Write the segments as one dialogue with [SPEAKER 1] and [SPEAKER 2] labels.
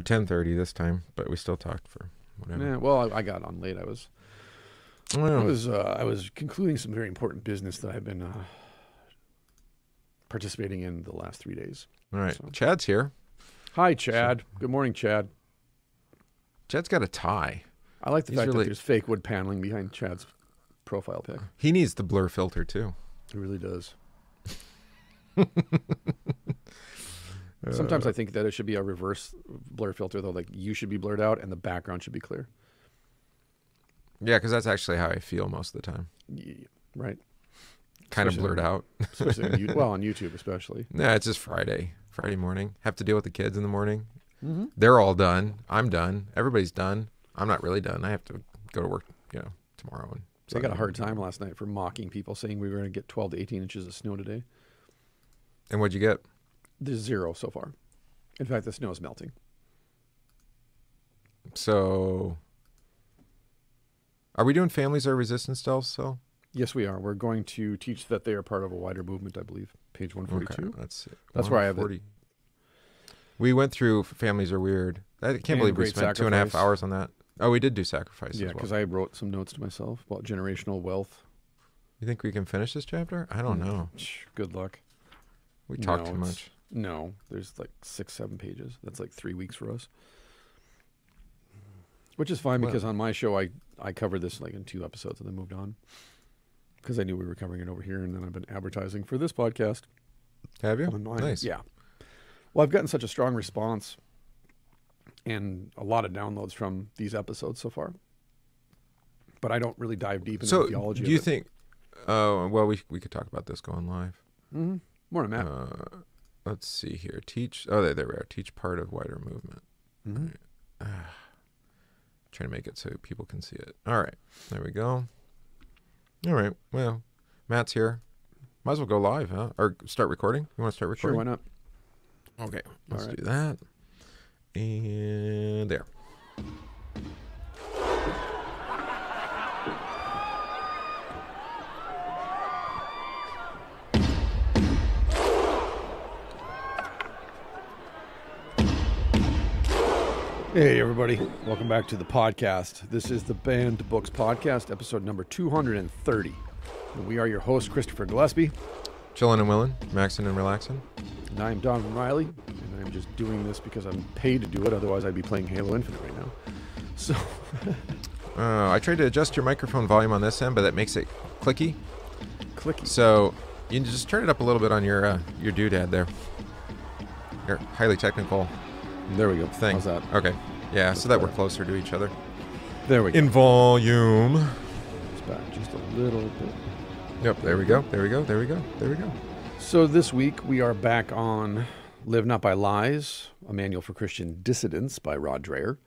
[SPEAKER 1] 10:30 this time, but we still talked for whatever.
[SPEAKER 2] Yeah, well, I got on late. I was concluding some very important business that I've been participating in the last 3 days.
[SPEAKER 1] All right.
[SPEAKER 2] So.
[SPEAKER 1] Chad's here.
[SPEAKER 2] Hi, Chad. Good morning, Chad.
[SPEAKER 1] Chad's got a tie.
[SPEAKER 2] I like the fact that there's fake wood paneling behind Chad's profile pic.
[SPEAKER 1] He needs the blur filter, too.
[SPEAKER 2] He really does. Sometimes I think that it should be a reverse blur filter, though. Like, you should be blurred out and the background should be clear.
[SPEAKER 1] Yeah, because that's actually how I feel most of the time.
[SPEAKER 2] Yeah, right.
[SPEAKER 1] Kind of blurred out.
[SPEAKER 2] Especially on YouTube, especially.
[SPEAKER 1] Yeah, it's just Friday morning. Have to deal with the kids in the morning. Mm-hmm. They're all done. I'm done. Everybody's done. I'm not really done. I have to go to work, tomorrow. And
[SPEAKER 2] I got a hard time last night for mocking people, saying we were going to get 12 to 18 inches of snow today.
[SPEAKER 1] And what'd you get?
[SPEAKER 2] There's 0 so far. In fact, the snow is melting.
[SPEAKER 1] So, are we doing families are resistance still?
[SPEAKER 2] Yes, we are. We're going to teach that they are part of a wider movement, I believe. Page 142.
[SPEAKER 1] Okay, let's see.
[SPEAKER 2] That's where I have it.
[SPEAKER 1] We went through families are weird. I can't believe we spent 2.5 hours on that. Oh, we did do sacrifice.
[SPEAKER 2] Yeah, because I wrote some notes to myself about generational wealth.
[SPEAKER 1] You think we can finish this chapter? I don't know.
[SPEAKER 2] Good luck.
[SPEAKER 1] We talk too much.
[SPEAKER 2] No, there's like 6-7 pages. That's like 3 weeks for us. Which is fine because on my show, I covered this like in 2 episodes and then moved on. Because I knew we were covering it over here, and then I've been advertising for this podcast.
[SPEAKER 1] Have you?
[SPEAKER 2] Nice. Yeah. Well, I've gotten such a strong response and a lot of downloads from these episodes so far. But I don't really dive deep into the theology of it.
[SPEAKER 1] Do you think... well, we could talk about this going live.
[SPEAKER 2] Mm-hmm. More than that.
[SPEAKER 1] Let's see here. Teach... Oh, there we are. Teach part of wider movement.
[SPEAKER 2] Mm-hmm.
[SPEAKER 1] Right. Trying to make it so people can see it. All right. There we go. All right. Well, Matt's here. Might as well go live, huh? Or start recording. You want to start recording?
[SPEAKER 2] Sure, why not?
[SPEAKER 1] Okay. Let's do that. And there.
[SPEAKER 2] Hey, everybody. Welcome back to the podcast. This is the Banned Books Podcast, episode number 230. And we are your hosts, Christopher Gillespie.
[SPEAKER 1] Chillin' and willin', maxin' and relaxin'.
[SPEAKER 2] And I'm Donovan Riley, and I'm just doing this because I'm paid to do it. Otherwise, I'd be playing Halo Infinite right now. So,
[SPEAKER 1] I tried to adjust your microphone volume on this end, but that makes it clicky.
[SPEAKER 2] Clicky.
[SPEAKER 1] So you can just turn it up a little bit on your doodad there. Your highly technical.
[SPEAKER 2] There we go.
[SPEAKER 1] Thing.
[SPEAKER 2] How's that?
[SPEAKER 1] Okay. Yeah, so that we're closer to each other.
[SPEAKER 2] There we go.
[SPEAKER 1] In volume.
[SPEAKER 2] It's back just a little bit.
[SPEAKER 1] Yep, there we go.
[SPEAKER 2] So this week we are back on Live Not by Lies, a manual for Christian dissidents by Rod Dreher.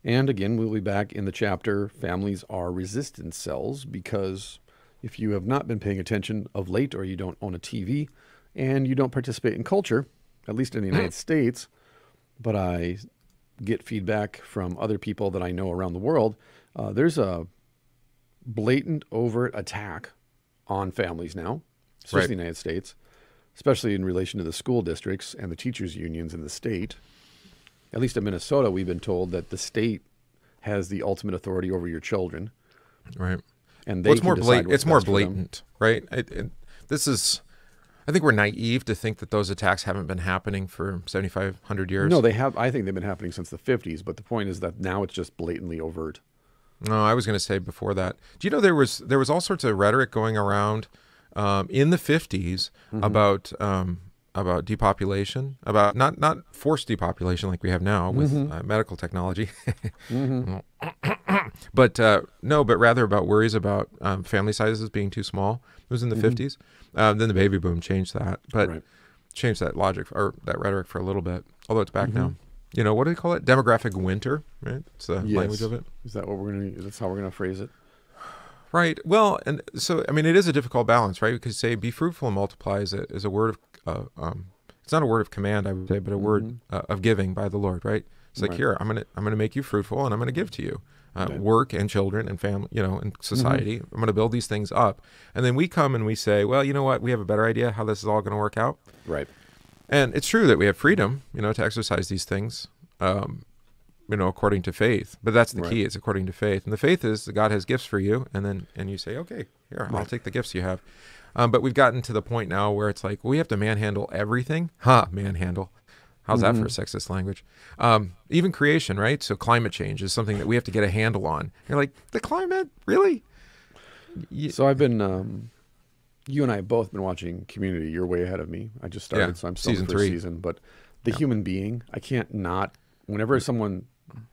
[SPEAKER 2] And again, we'll be back in the chapter Families Are Resistance Cells, because if you have not been paying attention of late, or you don't own a TV and you don't participate in culture, at least in the United States, but I get feedback from other people that I know around the world, there's a blatant, overt attack on families now, especially in the United States, especially in relation to the school districts and the teachers' unions in the state. At least in Minnesota, we've been told that the state has the ultimate authority over your children.
[SPEAKER 1] Right.
[SPEAKER 2] And they can decide what's
[SPEAKER 1] it's more
[SPEAKER 2] best for them.
[SPEAKER 1] blatant, right? This is... I think we're naive to think that those attacks haven't been happening for 7,500 years.
[SPEAKER 2] No, they have. I think they've been happening since the 50s, but the point is that now it's just blatantly overt.
[SPEAKER 1] No, I was going to say before that. Do you know there was all sorts of rhetoric going around in the 50s about depopulation, about not forced depopulation like we have now with medical technology, but rather about worries about family sizes being too small. It was in the 50s. Then the baby boom changed that, but changed that logic or that rhetoric for a little bit, although it's back now. You know, what do they call it? Demographic winter, right? It's the language of it.
[SPEAKER 2] Is that that's how we're going to phrase it?
[SPEAKER 1] Right. Well, and so, I mean, it is a difficult balance, right? Because say be fruitful and multiply is a word of, it's not a word of command, I would say, but a word of giving by the Lord, right? It's like, here, I'm going to make you fruitful and I'm going to give to you. Work and children and family, and society. I'm going to build these things up. And then we come and we say, well, you know what? We have a better idea how this is all going to work out.
[SPEAKER 2] Right.
[SPEAKER 1] And it's true that we have freedom, to exercise these things. according to faith. But that's the
[SPEAKER 2] Right.
[SPEAKER 1] key. It's according to faith. And the faith is that God has gifts for you. And you say, okay, here, I'll take the gifts you have. But we've gotten to the point now where it's like, we have to manhandle everything. Manhandle. How's that for a sexist language? Even creation, right? So climate change is something that we have to get a handle on. You're like, the climate? Really?
[SPEAKER 2] So I've been, you and I have both been watching Community. You're way ahead of me. I just started, so I'm still in
[SPEAKER 1] Season
[SPEAKER 2] the first
[SPEAKER 1] 3.
[SPEAKER 2] season. But the human being, I can't not, whenever someone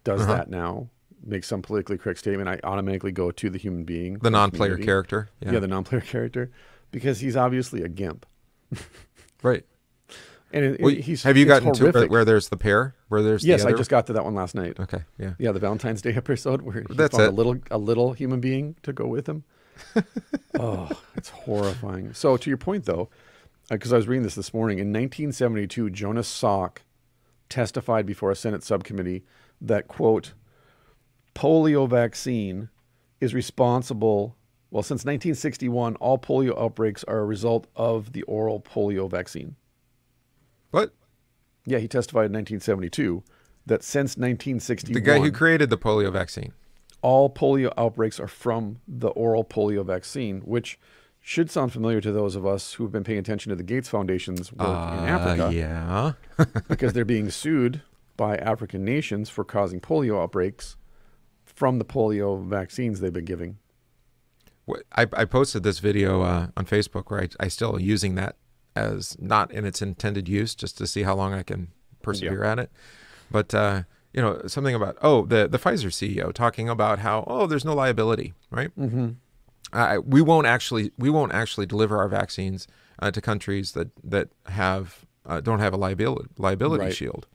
[SPEAKER 2] does that now, makes some politically correct statement, I automatically go to the human being.
[SPEAKER 1] The non-player character.
[SPEAKER 2] Yeah, the non-player character. Because he's obviously a gimp.
[SPEAKER 1] Right.
[SPEAKER 2] And
[SPEAKER 1] have you gotten
[SPEAKER 2] horrific.
[SPEAKER 1] to it where there's the pair? Where there's
[SPEAKER 2] Yes,
[SPEAKER 1] the
[SPEAKER 2] I
[SPEAKER 1] other?
[SPEAKER 2] just got to that one last night.
[SPEAKER 1] Okay, yeah.
[SPEAKER 2] Yeah, the Valentine's Day episode where he
[SPEAKER 1] That's
[SPEAKER 2] found
[SPEAKER 1] it.
[SPEAKER 2] a little human being to go with him. Oh, it's horrifying. So to your point, though, because I was reading this morning, in 1972, Jonas Salk testified before a Senate subcommittee that, quote, polio vaccine is responsible. Well, since 1961, all polio outbreaks are a result of the oral polio vaccine.
[SPEAKER 1] What?
[SPEAKER 2] Yeah, he testified in 1972 that since 1961,
[SPEAKER 1] The guy who created the polio vaccine.
[SPEAKER 2] all polio outbreaks are from the oral polio vaccine, which should sound familiar to those of us who've been paying attention to the Gates Foundation's work in Africa.
[SPEAKER 1] Yeah.
[SPEAKER 2] Because they're being sued by African nations for causing polio outbreaks from the polio vaccines they've been giving.
[SPEAKER 1] I posted this video on Facebook where I still using that as not in its intended use, just to see how long I can persevere at it. But, something about, the Pfizer CEO talking about how, there's no liability, right? Mm-hmm. We won't actually deliver our vaccines to countries that have don't have a liability shield.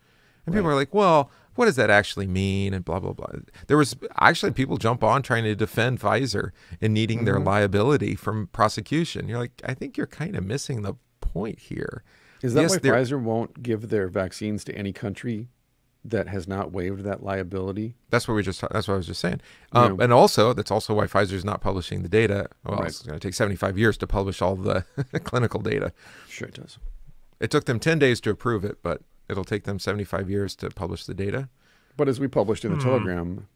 [SPEAKER 1] And people are like, well, what does that actually mean? And blah, blah, blah. There was actually people jump on trying to defend Pfizer and needing their liability from prosecution. You're like, I think you're kind of missing the point here.
[SPEAKER 2] Is that why Pfizer won't give their vaccines to any country that has not waived that liability?
[SPEAKER 1] That's what I was just saying. And also, that's also why Pfizer's not publishing the data. Well, it's going to take 75 years to publish all the clinical data.
[SPEAKER 2] Sure it does.
[SPEAKER 1] It took them 10 days to approve it, but it'll take them 75 years to publish the data.
[SPEAKER 2] But as we published in the Telegram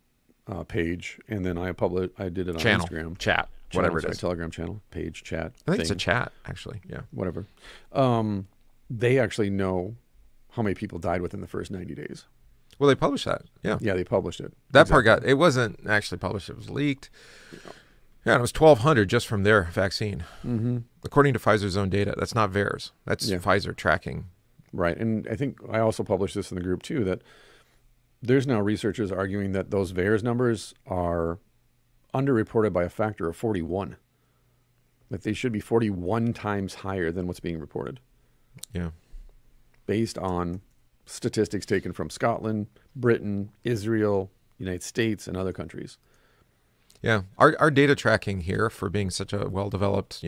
[SPEAKER 2] page, and then I did it on
[SPEAKER 1] Channel,
[SPEAKER 2] Instagram.
[SPEAKER 1] chat, whatever it is.
[SPEAKER 2] Telegram channel, page, chat.
[SPEAKER 1] I think it's a chat, actually. Yeah.
[SPEAKER 2] Whatever. They actually know how many people died within the first 90 days.
[SPEAKER 1] Well, they published that. Yeah.
[SPEAKER 2] Yeah, they published it.
[SPEAKER 1] That part it wasn't actually published. It was leaked. Yeah, it was 1,200 just from their vaccine. Mm-hmm. According to Pfizer's own data. That's not theirs. That's Pfizer tracking.
[SPEAKER 2] Right. And I think I also published this in the group too, that there's now researchers arguing that those VAERS numbers are underreported by a factor of 41. That they should be 41 times higher than what's being reported.
[SPEAKER 1] Yeah.
[SPEAKER 2] Based on statistics taken from Scotland, Britain, Israel, United States, and other countries.
[SPEAKER 1] Yeah. Our data tracking here, for being such a well-developed,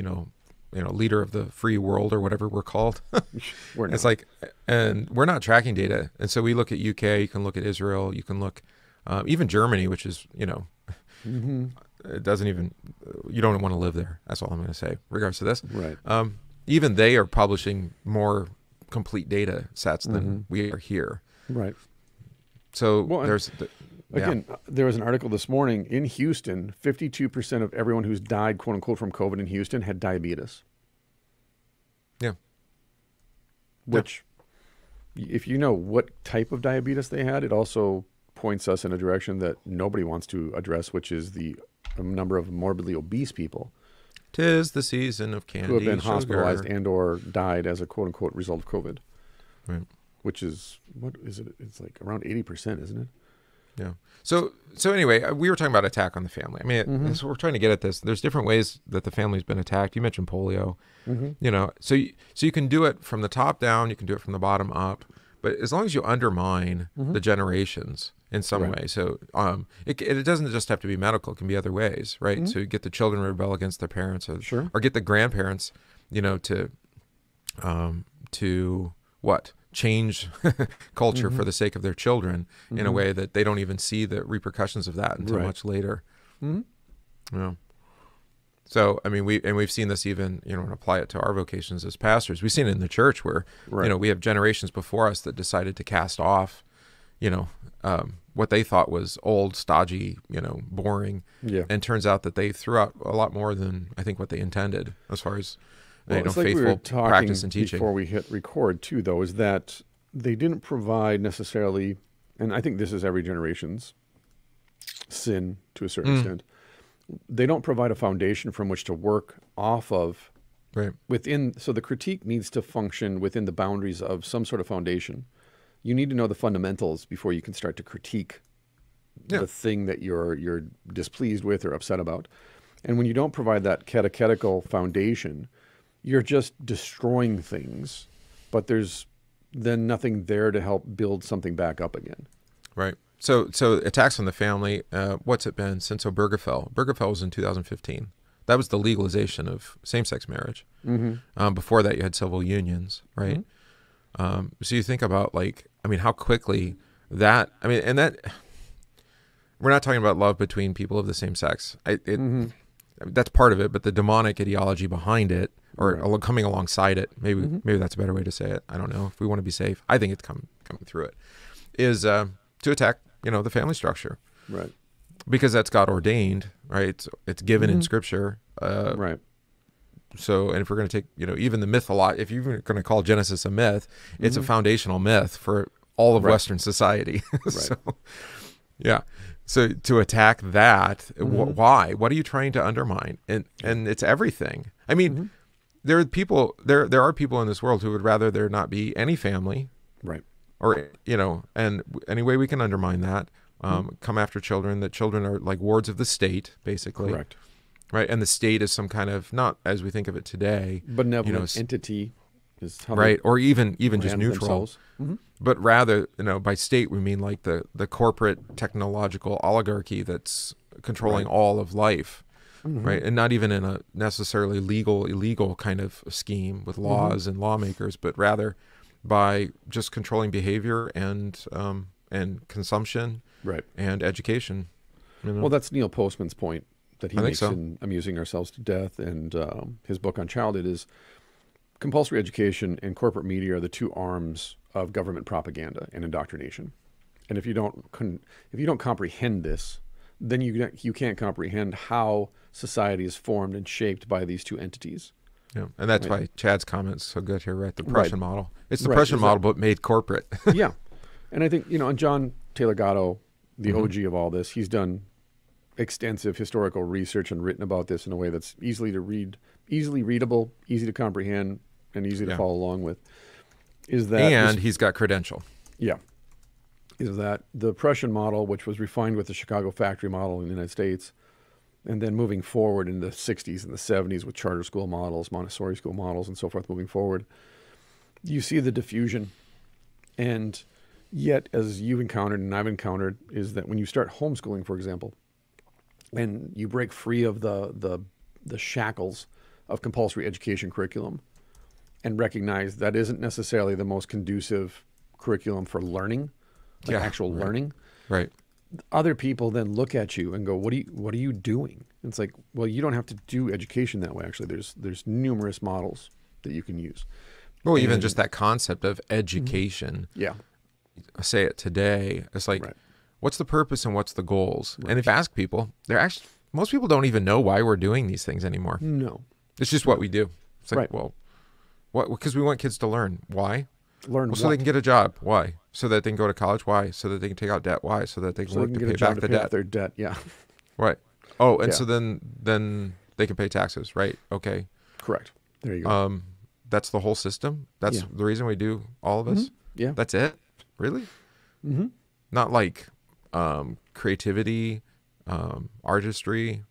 [SPEAKER 1] leader of the free world or whatever we're called. It's like, and we're not tracking data. And so we look at UK, you can look at Israel, you can look, even Germany, which is, it doesn't even, you don't want to live there. That's all I'm going to say, regards to this.
[SPEAKER 2] Right.
[SPEAKER 1] Even they are publishing more complete data sets than we are here.
[SPEAKER 2] Right.
[SPEAKER 1] So
[SPEAKER 2] Again, there was an article this morning in Houston, 52% of everyone who's died, quote unquote, from COVID in Houston had diabetes.
[SPEAKER 1] Yeah.
[SPEAKER 2] Which, if you know what type of diabetes they had, it also points us in a direction that nobody wants to address, which is the number of morbidly obese people.
[SPEAKER 1] 'Tis the season of candy,
[SPEAKER 2] who have been
[SPEAKER 1] sugar.
[SPEAKER 2] hospitalized and or died as a quote unquote result of COVID.
[SPEAKER 1] Right.
[SPEAKER 2] Which is, what is it? It's like around 80%, isn't it?
[SPEAKER 1] Yeah. So anyway, we were talking about attack on the family. I mean, so we're trying to get at this. There's different ways that the family's been attacked. You mentioned polio. So you can do it from the top down. You can do it from the bottom up. But as long as you undermine the generations in some way, so it doesn't just have to be medical. It can be other ways, right? So you get the children to rebel against their parents, or get the grandparents, to what? Change culture for the sake of their children in a way that they don't even see the repercussions of that until much later. Yeah. So, I mean, we've seen this even, and apply it to our vocations as pastors. We've seen it in the church where, we have generations before us that decided to cast off, what they thought was old, stodgy, boring.
[SPEAKER 2] Yeah.
[SPEAKER 1] And turns out that they threw out a lot more than I think what they intended as far as
[SPEAKER 2] It's like
[SPEAKER 1] faithful
[SPEAKER 2] we were talking
[SPEAKER 1] practice and teaching.
[SPEAKER 2] before we hit record too, though, is that they didn't provide necessarily, and I think this is every generation's sin to a certain extent. They don't provide a foundation from which to work off of.
[SPEAKER 1] Right.
[SPEAKER 2] So the critique needs to function within the boundaries of some sort of foundation. You need to know the fundamentals before you can start to critique the thing that you're displeased with or upset about. And when you don't provide that catechetical foundation, you're just destroying things, but there's then nothing there to help build something back up again.
[SPEAKER 1] Right. So attacks on the family, what's it been since Obergefell? Obergefell was in 2015. That was the legalization of same-sex marriage. Before that, you had civil unions, right? So you think about how quickly that, and that, we're not talking about love between people of the same sex. That's part of it, but the demonic ideology behind it, or coming alongside it, maybe that's a better way to say it. I don't know if we want to be safe. I think it's coming through it, is to attack, the family structure.
[SPEAKER 2] Right.
[SPEAKER 1] Because that's God ordained, right? It's given in Scripture.
[SPEAKER 2] Right.
[SPEAKER 1] So, and if we're going to take, even the mythology, if you're going to call Genesis a myth, it's a foundational myth for all of Western society. So, yeah. So to attack that, why? What are you trying to undermine? And it's everything. I mean, there are people in this world who would rather there not be any family.
[SPEAKER 2] Right.
[SPEAKER 1] Or, and any way we can undermine that, come after children, that children are like wards of the state, basically.
[SPEAKER 2] Correct.
[SPEAKER 1] Right. And the state is some kind of, not as we think of it today,
[SPEAKER 2] benevolent entity is how
[SPEAKER 1] right. Or even just neutral, but rather, by state, we mean like the corporate technological oligarchy that's controlling all of life. Right. And not even in a necessarily illegal kind of scheme with laws and lawmakers, but rather by just controlling behavior and consumption,
[SPEAKER 2] right,
[SPEAKER 1] and education.
[SPEAKER 2] Well, that's Neil Postman's point that he makes
[SPEAKER 1] so.
[SPEAKER 2] in Amusing Ourselves to Death, and his book on childhood is compulsory education and corporate media are the two arms of government propaganda and indoctrination. And if you don't comprehend this, then you can't comprehend how society is formed and shaped by these two entities.
[SPEAKER 1] Yeah, and that's why Chad's comment's so good here, right? The Prussian model. It's the Prussian model, but made corporate.
[SPEAKER 2] Yeah. And I think, and John Taylor Gatto, the OG of all this, he's done extensive historical research and written about this in a way that's easily readable, easy to comprehend, and easy to follow along with. And
[SPEAKER 1] he's got credential.
[SPEAKER 2] Yeah. Is that the Prussian model, which was refined with the Chicago factory model in the United States, and then moving forward in the 60s and the 70s with charter school models, Montessori school models, and so forth moving forward, you see the diffusion. And yet, as you've encountered and I've encountered, is that when you start homeschooling, for example, and you break free of the shackles of compulsory education curriculum and recognize that isn't necessarily the most conducive curriculum for learning, actual learning.
[SPEAKER 1] Right.
[SPEAKER 2] Other people then look at you and go, what are you doing? And it's like, well, you don't have to do education that way. Actually, there's numerous models that you can use.
[SPEAKER 1] Well, even just that concept of education.
[SPEAKER 2] Yeah.
[SPEAKER 1] I say it today. It's like, what's the purpose and what's the goals?
[SPEAKER 2] Right.
[SPEAKER 1] And if you ask people, most people don't even know why we're doing these things anymore.
[SPEAKER 2] No.
[SPEAKER 1] It's just what we do. It's like, well, what? Because we want kids to learn. Why?
[SPEAKER 2] Learn
[SPEAKER 1] so they can get a job. Why? So that they can go to college. Why? So that they can take out debt. Why? So that they can work to pay back the debt.
[SPEAKER 2] Their debt. Yeah.
[SPEAKER 1] Right. Oh, and so then they can pay taxes. Right. Okay.
[SPEAKER 2] Correct. There you go.
[SPEAKER 1] That's the whole system. That's the reason we do all of this.
[SPEAKER 2] Yeah.
[SPEAKER 1] That's it. Really? Not like creativity, artistry.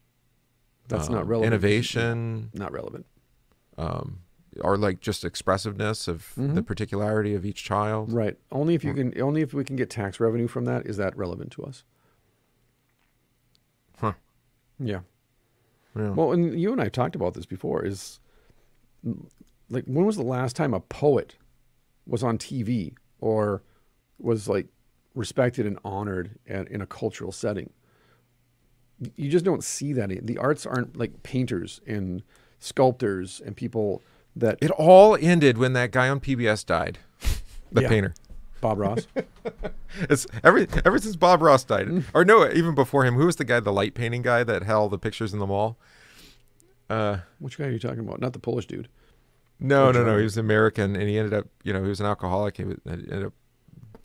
[SPEAKER 2] That's not relevant.
[SPEAKER 1] Innovation.
[SPEAKER 2] Not relevant.
[SPEAKER 1] Or like just expressiveness of the particularity of each child.
[SPEAKER 2] Right. Only if we can get tax revenue from that is that relevant to us.
[SPEAKER 1] Huh.
[SPEAKER 2] Yeah. Well, and you and I talked about this before, is like, when was the last time a poet was on TV or was like respected and honored in a cultural setting? You just don't see that. The arts aren't like painters and sculptors and people that...
[SPEAKER 1] It all ended when that guy on PBS died, the painter.
[SPEAKER 2] Bob Ross.
[SPEAKER 1] It's ever since Bob Ross died, or no, even before him. Who was the guy, the light painting guy that had all the pictures in the mall?
[SPEAKER 2] Which guy are you talking about? Not the Polish dude.
[SPEAKER 1] No. He was American, and he ended up, he was an alcoholic. He ended up,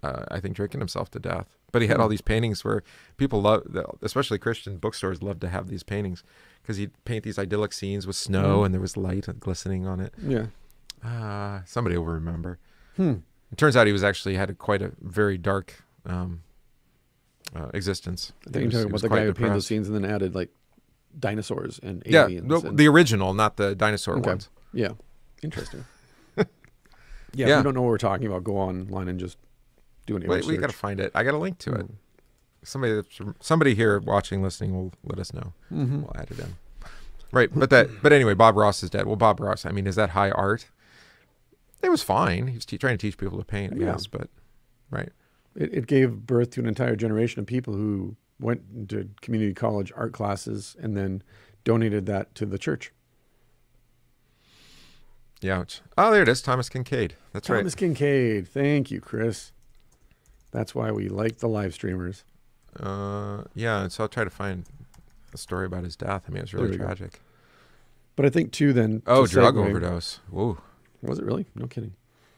[SPEAKER 1] I think, drinking himself to death. But he had all these paintings where people love, especially Christian bookstores, love to have these paintings because he'd paint these idyllic scenes with snow and there was light glistening on it.
[SPEAKER 2] Yeah.
[SPEAKER 1] Somebody will remember. It turns out he was actually had quite a very dark existence.
[SPEAKER 2] I think you're talking about the guy who painted those scenes and then added like dinosaurs and aliens.
[SPEAKER 1] Yeah, the original, not the dinosaur ones.
[SPEAKER 2] Yeah. Interesting. If you don't know what we're talking about, go online and just do an image search.
[SPEAKER 1] We got to find it. I got a link to it. Somebody here watching, listening will let us know. We'll add it in. Right, but anyway, Bob Ross is dead. Well, Bob Ross, I mean, is that high art? It was fine. He was trying to teach people to paint, I guess, but right.
[SPEAKER 2] It gave birth to an entire generation of people who went into community college art classes and then donated that to the church.
[SPEAKER 1] Yeah. Oh, there it is. Thomas Kincaid. That's right.
[SPEAKER 2] Thomas Kincaid. Thank you, Chris. That's why we like the live streamers.
[SPEAKER 1] Yeah. And so I'll try to find a story about his death. I mean, it was really tragic.
[SPEAKER 2] But I think too, then.
[SPEAKER 1] Oh, drug overdose. Whoa.
[SPEAKER 2] Was it really? No kidding.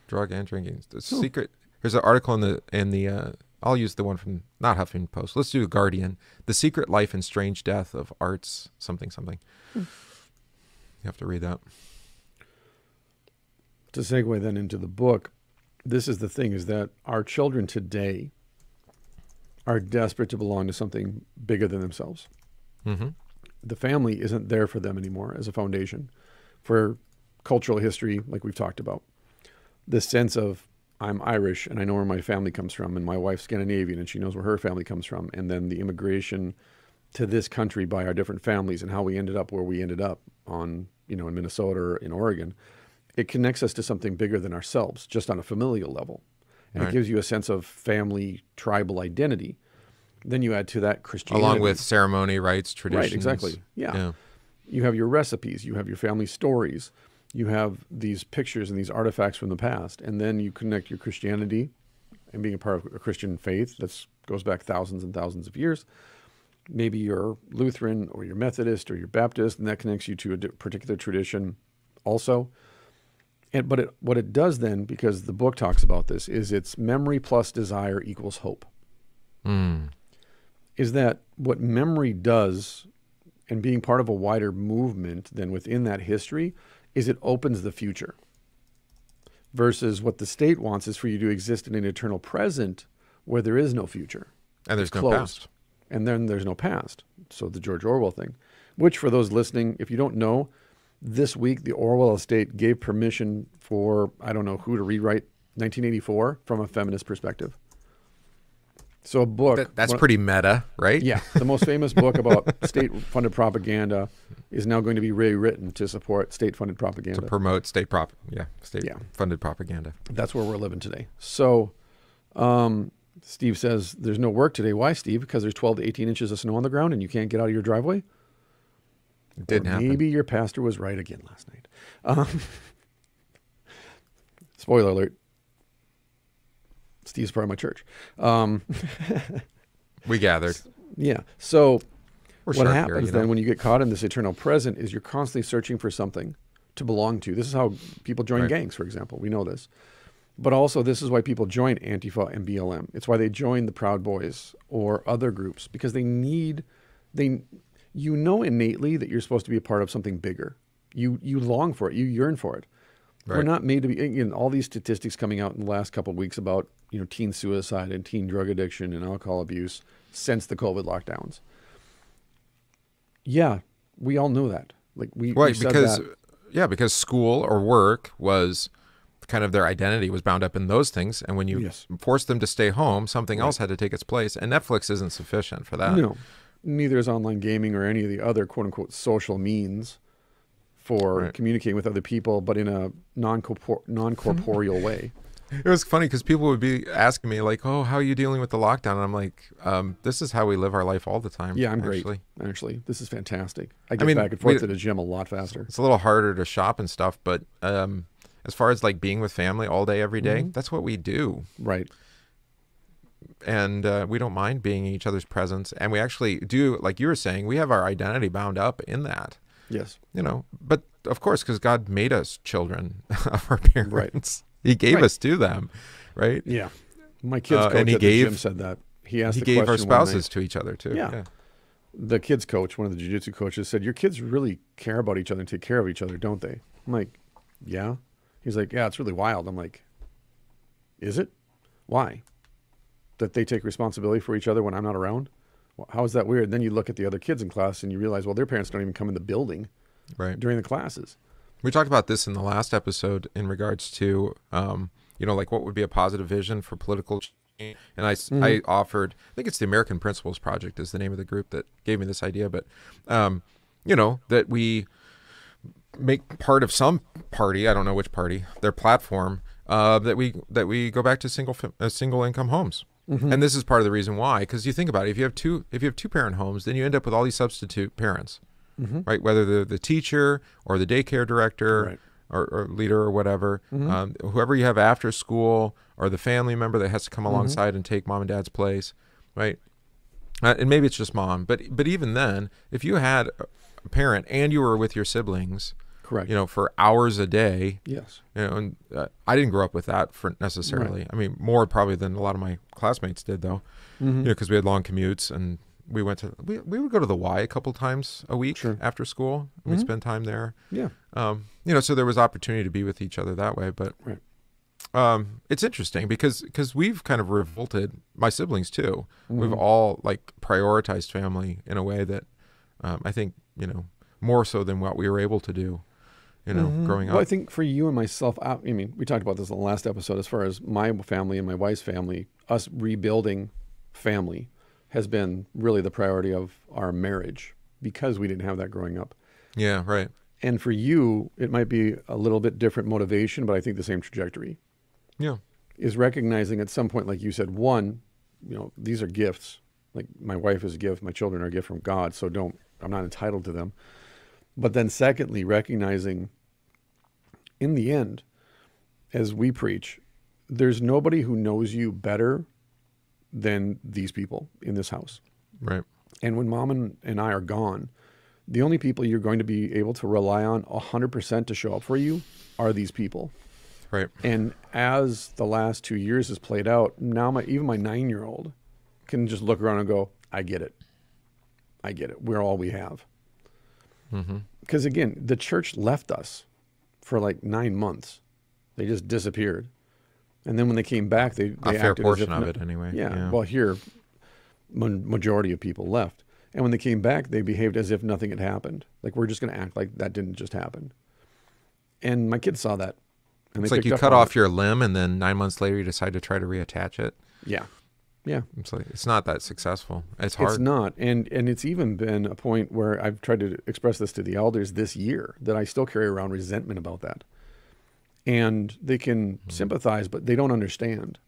[SPEAKER 1] Drug and drinking. The secret. Here's an article in the. I'll use the one from not Huffington Post. Let's do The Guardian. The Secret Life and Strange Death of Arts something. You have to read that.
[SPEAKER 2] To segue then into the book, this is the thing, is that our children today are desperate to belong to something bigger than themselves. The family isn't there for them anymore as a foundation for cultural history, like we've talked about. This sense of, I'm Irish and I know where my family comes from, and my wife's Scandinavian and she knows where her family comes from, and then the immigration to this country by our different families and how we ended up where we ended up in Minnesota or in Oregon. It connects us to something bigger than ourselves, just on a familial level. And it gives you a sense of family, tribal identity. Then you add to that Christianity.
[SPEAKER 1] Along with ceremony, rites, traditions.
[SPEAKER 2] Right, exactly. Yeah. You have your recipes. You have your family stories. You have these pictures and these artifacts from the past. And then you connect your Christianity and being a part of a Christian faith that goes back thousands and thousands of years. Maybe you're Lutheran or you're Methodist or you're Baptist, and that connects you to a particular tradition also. But what it does then, because the book talks about this, is it's memory plus desire equals hope. Is that what memory does, and being part of a wider movement than within that history, is it opens the future. Versus what the state wants is for you to exist in an eternal present where there is no future.
[SPEAKER 1] And there's no past.
[SPEAKER 2] And then there's no past. So the George Orwell thing, which for those listening, if you don't know, this week, the Orwell estate gave permission for, I don't know who, to rewrite 1984 from a feminist perspective. So a book.
[SPEAKER 1] That's pretty meta, right?
[SPEAKER 2] Yeah. The most famous book about state-funded propaganda is now going to be rewritten to support state-funded propaganda.
[SPEAKER 1] To promote state-funded propaganda.
[SPEAKER 2] That's where we're living today. So Steve says, there's no work today. Why, Steve? Because there's 12 to 18 inches of snow on the ground and you can't get out of your driveway?
[SPEAKER 1] It didn't happen.
[SPEAKER 2] Maybe your pastor was right again last night. Spoiler alert. Steve's part of my church.
[SPEAKER 1] We gathered.
[SPEAKER 2] Yeah. So
[SPEAKER 1] what
[SPEAKER 2] happens then when you get caught in this eternal present is you're constantly searching for something to belong to. This is how people join gangs, for example. We know this. But also this is why people join Antifa and BLM. It's why they join the Proud Boys or other groups, because you know innately that you're supposed to be a part of something bigger. You long for it. You yearn for it. Right. We're not made to be, all these statistics coming out in the last couple of weeks about, teen suicide and teen drug addiction and alcohol abuse since the COVID lockdowns. Yeah, we all know that. We said that.
[SPEAKER 1] Because school or work was kind of their identity was bound up in those things. And when you forced them to stay home, something else had to take its place. And Netflix isn't sufficient for that.
[SPEAKER 2] No. Neither is online gaming or any of the other quote-unquote social means for communicating with other people, but in a non-corporeal way.
[SPEAKER 1] It was funny because people would be asking me like, oh, how are you dealing with the lockdown? And I'm like, this is how we live our life all the time.
[SPEAKER 2] Yeah, I'm great. Actually, this is fantastic. I get back and forth to the gym a lot faster.
[SPEAKER 1] It's a little harder to shop and stuff, but as far as being with family all day, every day, that's what we do.
[SPEAKER 2] Right.
[SPEAKER 1] we don't mind being in each other's presence, and we actually do, like you were saying, we have our identity bound up in that.
[SPEAKER 2] Yes.
[SPEAKER 1] But of course, because God made us children of our parents.
[SPEAKER 2] Right.
[SPEAKER 1] He gave us to them, right?
[SPEAKER 2] Yeah. My kids coach
[SPEAKER 1] and he
[SPEAKER 2] at the gym said that. He
[SPEAKER 1] gave our spouses to each other too.
[SPEAKER 2] Yeah. The kids coach, one of the jiu-jitsu coaches, said, your kids really care about each other and take care of each other, don't they? I'm like, yeah. He's like, yeah, it's really wild. I'm like, is it? Why? That they take responsibility for each other when I'm not around? Well, how is that weird? Then you look at the other kids in class and you realize, well, their parents don't even come in the building during the classes.
[SPEAKER 1] We talked about this in the last episode in regards to, like what would be a positive vision for political change. And I offered, I think it's the American Principles Project is the name of the group that gave me this idea, but, that we make part of some party, I don't know which party, their platform, that we go back to single income homes. Mm-hmm. And this is part of the reason why, because you think about it, if you have two parent homes, then you end up with all these substitute parents, right? Whether they're the teacher or the daycare director or leader or whatever, whoever you have after school, or the family member that has to come alongside and take mom and dad's place, right? And maybe it's just mom, but even then, if you had a parent and you were with your siblings,
[SPEAKER 2] correct,
[SPEAKER 1] for hours a day,
[SPEAKER 2] yes,
[SPEAKER 1] and I didn't grow up with that for necessarily. Right. I mean, more probably than a lot of my classmates did, though, because we had long commutes and we would go to the Y a couple times a week after school. We'd spend time there. Yeah. So there was opportunity to be with each other that way, but. Right. It's interesting because we've kind of revolted, my siblings too. We've all prioritized family in a way that I think, more so than what we were able to do, growing up.
[SPEAKER 2] Well, I think for you and myself, I mean, we talked about this in the last episode, as far as my family and my wife's family, us rebuilding family has been really the priority of our marriage because we didn't have that growing up.
[SPEAKER 1] Yeah, right.
[SPEAKER 2] And for you, it might be a little bit different motivation, but I think the same trajectory.
[SPEAKER 1] Yeah.
[SPEAKER 2] Is recognizing at some point, like you said, one, these are gifts. Like my wife is a gift, my children are a gift from God, so I'm not entitled to them. But then secondly, recognizing in the end, as we preach, there's nobody who knows you better than these people in this house.
[SPEAKER 1] Right.
[SPEAKER 2] And when mom and I are gone, the only people you're going to be able to rely on 100% to show up for you are these people.
[SPEAKER 1] Right.
[SPEAKER 2] And as the last 2 years has played out, now even my 9-year-old can just look around and go, I get it. We're all we have. Because again, the church left us for 9 months. They just disappeared. And then when they came back, they
[SPEAKER 1] a fair portion of it anyway.
[SPEAKER 2] Yeah. Well, here, majority of people left. And when they came back, they behaved as if nothing had happened. Like, we're just going to act like that didn't just happen. And my kids saw that. And
[SPEAKER 1] it's like you cut off your limb and then 9 months later you decide to try to reattach it.
[SPEAKER 2] Yeah. Yeah.
[SPEAKER 1] It's not that successful. It's hard.
[SPEAKER 2] It's not. And it's even been a point where I've tried to express this to the elders this year, that I still carry around resentment about that. And they can sympathize, but they don't understand.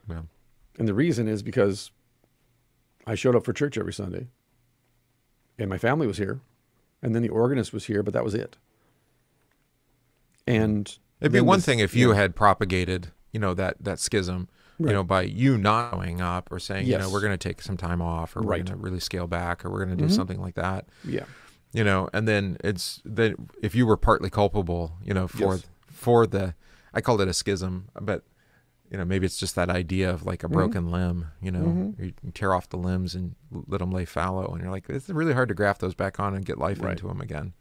[SPEAKER 1] Yeah.
[SPEAKER 2] And the reason is because I showed up for church every Sunday. And my family was here. And then the organist was here, but that was it. And
[SPEAKER 1] it'd be one thing if you had propagated, that schism, by you not showing up or saying, we're going to take some time off, or we're going to really scale back, or we're going to do something like that.
[SPEAKER 2] Yeah.
[SPEAKER 1] And then if you were partly culpable, for the, I called it a schism, but maybe it's just that idea of a broken limb, you tear off the limbs and let them lay fallow. And you're like, it's really hard to graft those back on and get life into them again.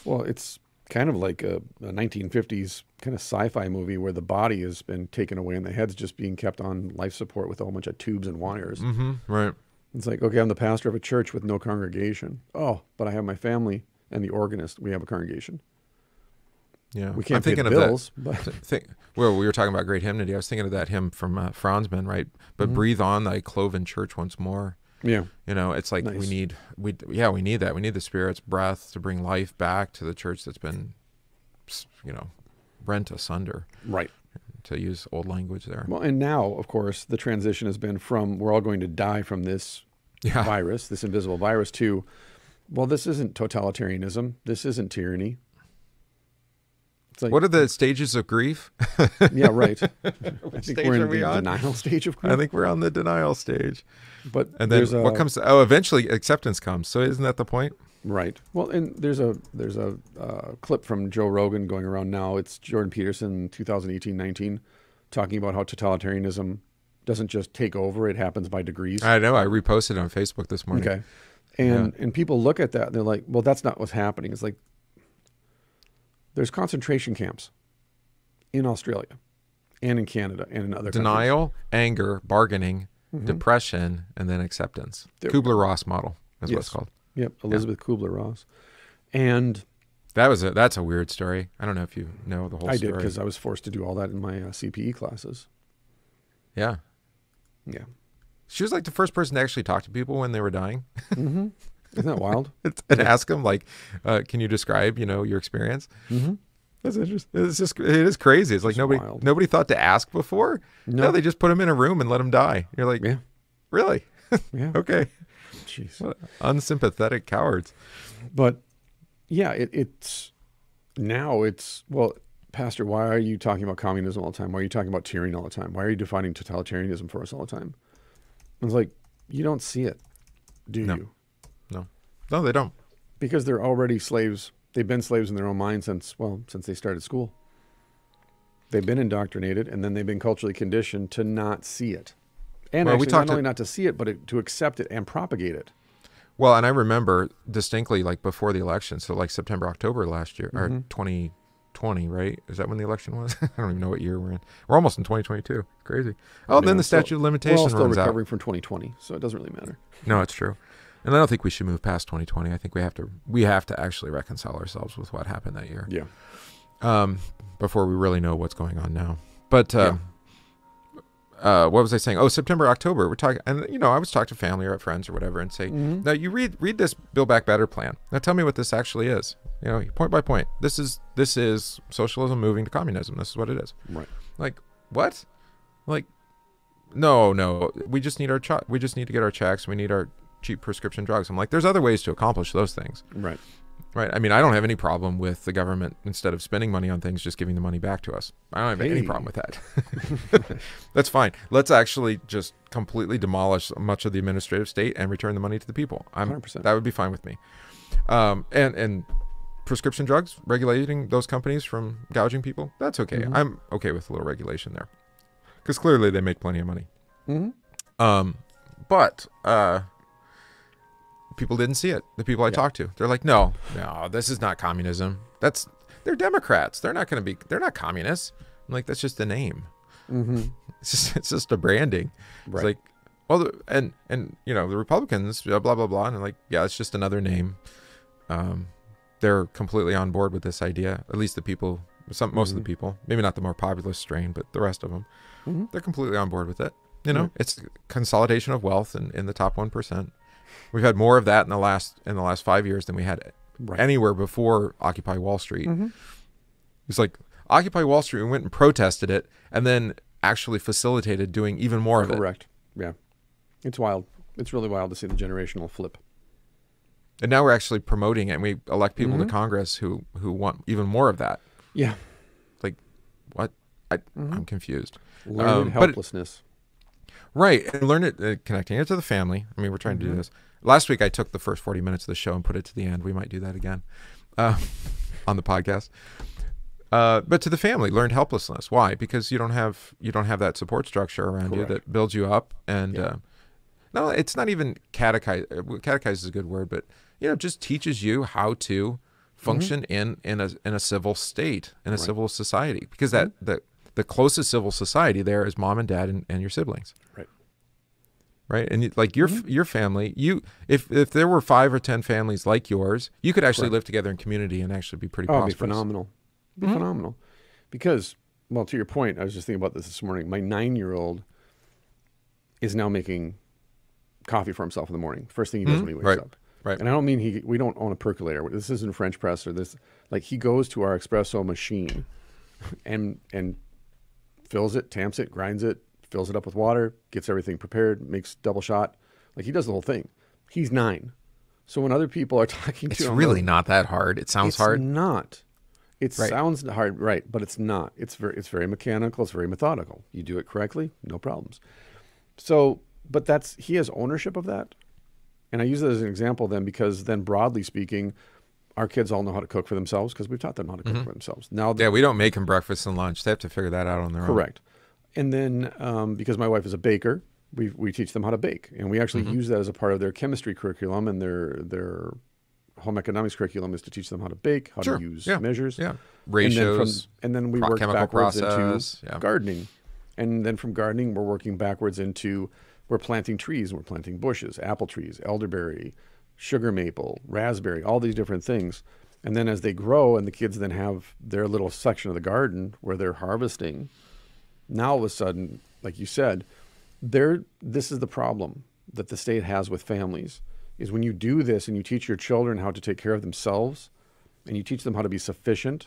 [SPEAKER 2] Well, it's kind of like a 1950s kind of sci-fi movie where the body has been taken away and the head's just being kept on life support with a whole bunch of tubes and wires.
[SPEAKER 1] Right.
[SPEAKER 2] It's like, okay, I'm the pastor of a church with no congregation. Oh, but I have my family and the organist. We have a congregation.
[SPEAKER 1] Yeah,
[SPEAKER 2] we can't pay the bills.
[SPEAKER 1] Well, we were talking about great hymnody. I was thinking of that hymn from Franzman, right? But breathe on thy cloven church once more.
[SPEAKER 2] Yeah,
[SPEAKER 1] it's like we need that. We need the Spirit's breath to bring life back to the church that's been, rent asunder.
[SPEAKER 2] Right.
[SPEAKER 1] To use old language there.
[SPEAKER 2] Well, and now, of course, the transition has been from we're all going to die from this virus, this invisible virus, to, well, this isn't totalitarianism. This isn't tyranny. It's like,
[SPEAKER 1] what are the stages of grief?
[SPEAKER 2] yeah, right. I think
[SPEAKER 1] stage
[SPEAKER 2] we're
[SPEAKER 1] are
[SPEAKER 2] in
[SPEAKER 1] we
[SPEAKER 2] the
[SPEAKER 1] on?
[SPEAKER 2] denial stage of grief.
[SPEAKER 1] I think we're on the denial stage.
[SPEAKER 2] But
[SPEAKER 1] And then
[SPEAKER 2] there's
[SPEAKER 1] what comes? Oh, eventually acceptance comes. So isn't that the point?
[SPEAKER 2] right. Well, and there's a clip from Joe Rogan going around now. It's Jordan Peterson, 2018-19, talking about how totalitarianism doesn't just take over; it happens by degrees.
[SPEAKER 1] I know. I reposted it on Facebook this morning.
[SPEAKER 2] Okay. And people look at that and they're like, well, that's not what's happening. It's like there's concentration camps in Australia and in Canada and in other
[SPEAKER 1] Denial, anger, bargaining, depression, and then acceptance. Kubler-Ross model is what it's called.
[SPEAKER 2] Yep, Elizabeth Kubler-Ross. And
[SPEAKER 1] that's a weird story. I don't know if you know the whole
[SPEAKER 2] I
[SPEAKER 1] story.
[SPEAKER 2] did because I was forced to do all that in my CPE classes.
[SPEAKER 1] Yeah.
[SPEAKER 2] Yeah.
[SPEAKER 1] She was like the first person to actually talk to people when they were dying.
[SPEAKER 2] Mm-hmm. Isn't that wild?
[SPEAKER 1] And ask them like, can you describe, your experience?
[SPEAKER 2] Mm-hmm.
[SPEAKER 1] That's interesting. It is crazy. It's like nobody thought to ask before. No, they just put them in a room and let them die. You're like,
[SPEAKER 2] Yeah.
[SPEAKER 1] Really?
[SPEAKER 2] Yeah.
[SPEAKER 1] Okay.
[SPEAKER 2] Jeez.
[SPEAKER 1] What unsympathetic cowards.
[SPEAKER 2] But yeah, well, Pastor, why are you talking about communism all the time? Why are you talking about tyranny all the time? Why are you defining totalitarianism for us all the time? I was like, you don't see it, do you?
[SPEAKER 1] No, they don't.
[SPEAKER 2] Because they're already slaves. They've been slaves in their own mind since they started school. They've been indoctrinated, and then they've been culturally conditioned to not see it. And actually, not only not to see it, but to accept it and propagate it.
[SPEAKER 1] Well, and I remember distinctly, like before the election, so like September, October last year, or 2020, right? Is that when the election was? I don't even know what year we're in. We're almost in 2022. Crazy. Oh, then the statute of limitations runs out.
[SPEAKER 2] We're all still recovering from 2020, so it doesn't really matter.
[SPEAKER 1] No, it's true. And I don't think we should move past 2020. I think we have to actually reconcile ourselves with what happened that year.
[SPEAKER 2] Yeah.
[SPEAKER 1] Before we really know what's going on now. But what was I saying? Oh, September, October. We're talking, and I was talking to family or friends or whatever, and say, now you read this Build Back Better plan. Now tell me what this actually is. Point by point. This is socialism moving to communism. This is what it is.
[SPEAKER 2] Right.
[SPEAKER 1] Like what? Like no. We just need we just need to get our checks. We need our cheap prescription drugs. I'm like, there's other ways to accomplish those things.
[SPEAKER 2] Right.
[SPEAKER 1] Right. I mean, I don't have any problem with the government, instead of spending money on things, just giving the money back to us. I don't have any problem with that. That's fine. Let's actually just completely demolish much of the administrative state and return the money to the people.
[SPEAKER 2] 100%.
[SPEAKER 1] That would be fine with me. And prescription drugs, regulating those companies from gouging people, that's okay. I'm okay with a little regulation there, because clearly they make plenty of money. But people didn't see it. The people I talked to, they're like, no, this is not communism. They're Democrats. They're not communists. I'm like, that's just a name. It's just a branding. Right. It's like, well, and the Republicans, blah, blah, blah. And they're like, yeah, it's just another name. They're completely on board with this idea. At least the people, most of the people, maybe not the more populist strain, but the rest of them, they're completely on board with it. It's consolidation of wealth in the top 1%. We've had more of that in the last 5 years than we had anywhere before Occupy Wall Street. It's like Occupy Wall Street, we went and protested it, and then actually facilitated doing even more of it.
[SPEAKER 2] Correct. Yeah. It's wild. It's really wild to see the generational flip.
[SPEAKER 1] And now we're actually promoting it, and we elect people to Congress who want even more of that.
[SPEAKER 2] Yeah.
[SPEAKER 1] Like, what? I'm confused.
[SPEAKER 2] Learned helplessness.
[SPEAKER 1] Right. And learn it, connecting it to the family. I mean, we're trying to do this. Last week, I took the first 40 minutes of the show and put it to the end. We might do that again on the podcast. But to the family, learned helplessness. Why? Because you don't have that support structure around you that builds you up. And no, it's not even catechize. Catechize is a good word, but just teaches you how to function in a civil state, in a civil society. Because the closest civil society there is mom and dad and your siblings. Right. And like your family, if there were 5 or 10 families like yours, you could actually live together in community and actually be pretty prosperous.
[SPEAKER 2] It'd be phenomenal. Phenomenal. Because, well, to your point, I was just thinking about this morning. My 9-year-old is now making coffee for himself in the morning. First thing he does when he wakes up. Right. And I don't mean we don't own a percolator. This isn't French press or this. Like, he goes to our espresso machine and fills it, tamps it, grinds it, fills it up with water, gets everything prepared, makes double shot. Like, he does the whole thing. He's 9. So when other people are talking to him,
[SPEAKER 1] it's really not that hard. It sounds hard.
[SPEAKER 2] It's not. It
[SPEAKER 1] Right.
[SPEAKER 2] sounds hard, right? But it's not. It's very mechanical. It's very methodical. You do it correctly, no problems. So, but he has ownership of that. And I use it as an example then because then broadly speaking, our kids all know how to cook for themselves because we've taught them how to cook for themselves. Now,
[SPEAKER 1] Yeah, we don't make them breakfast and lunch. They have to figure that out on their own.
[SPEAKER 2] correct. And then because my wife is a baker, we teach them how to bake. And we actually use that as a part of their chemistry curriculum, and their home economics curriculum is to teach them how to bake, how to use measures.
[SPEAKER 1] Yeah. Ratios.
[SPEAKER 2] And then we work
[SPEAKER 1] chemical
[SPEAKER 2] backwards
[SPEAKER 1] process.
[SPEAKER 2] into gardening. And then from gardening, we're working backwards into, we're planting trees and we're planting bushes, apple trees, elderberry, sugar maple, raspberry, all these different things. And then as they grow and the kids then have their little section of the garden where they're harvesting, now all of a sudden, like you said, this is the problem that the state has with families, is when you do this and you teach your children how to take care of themselves and you teach them how to be sufficient,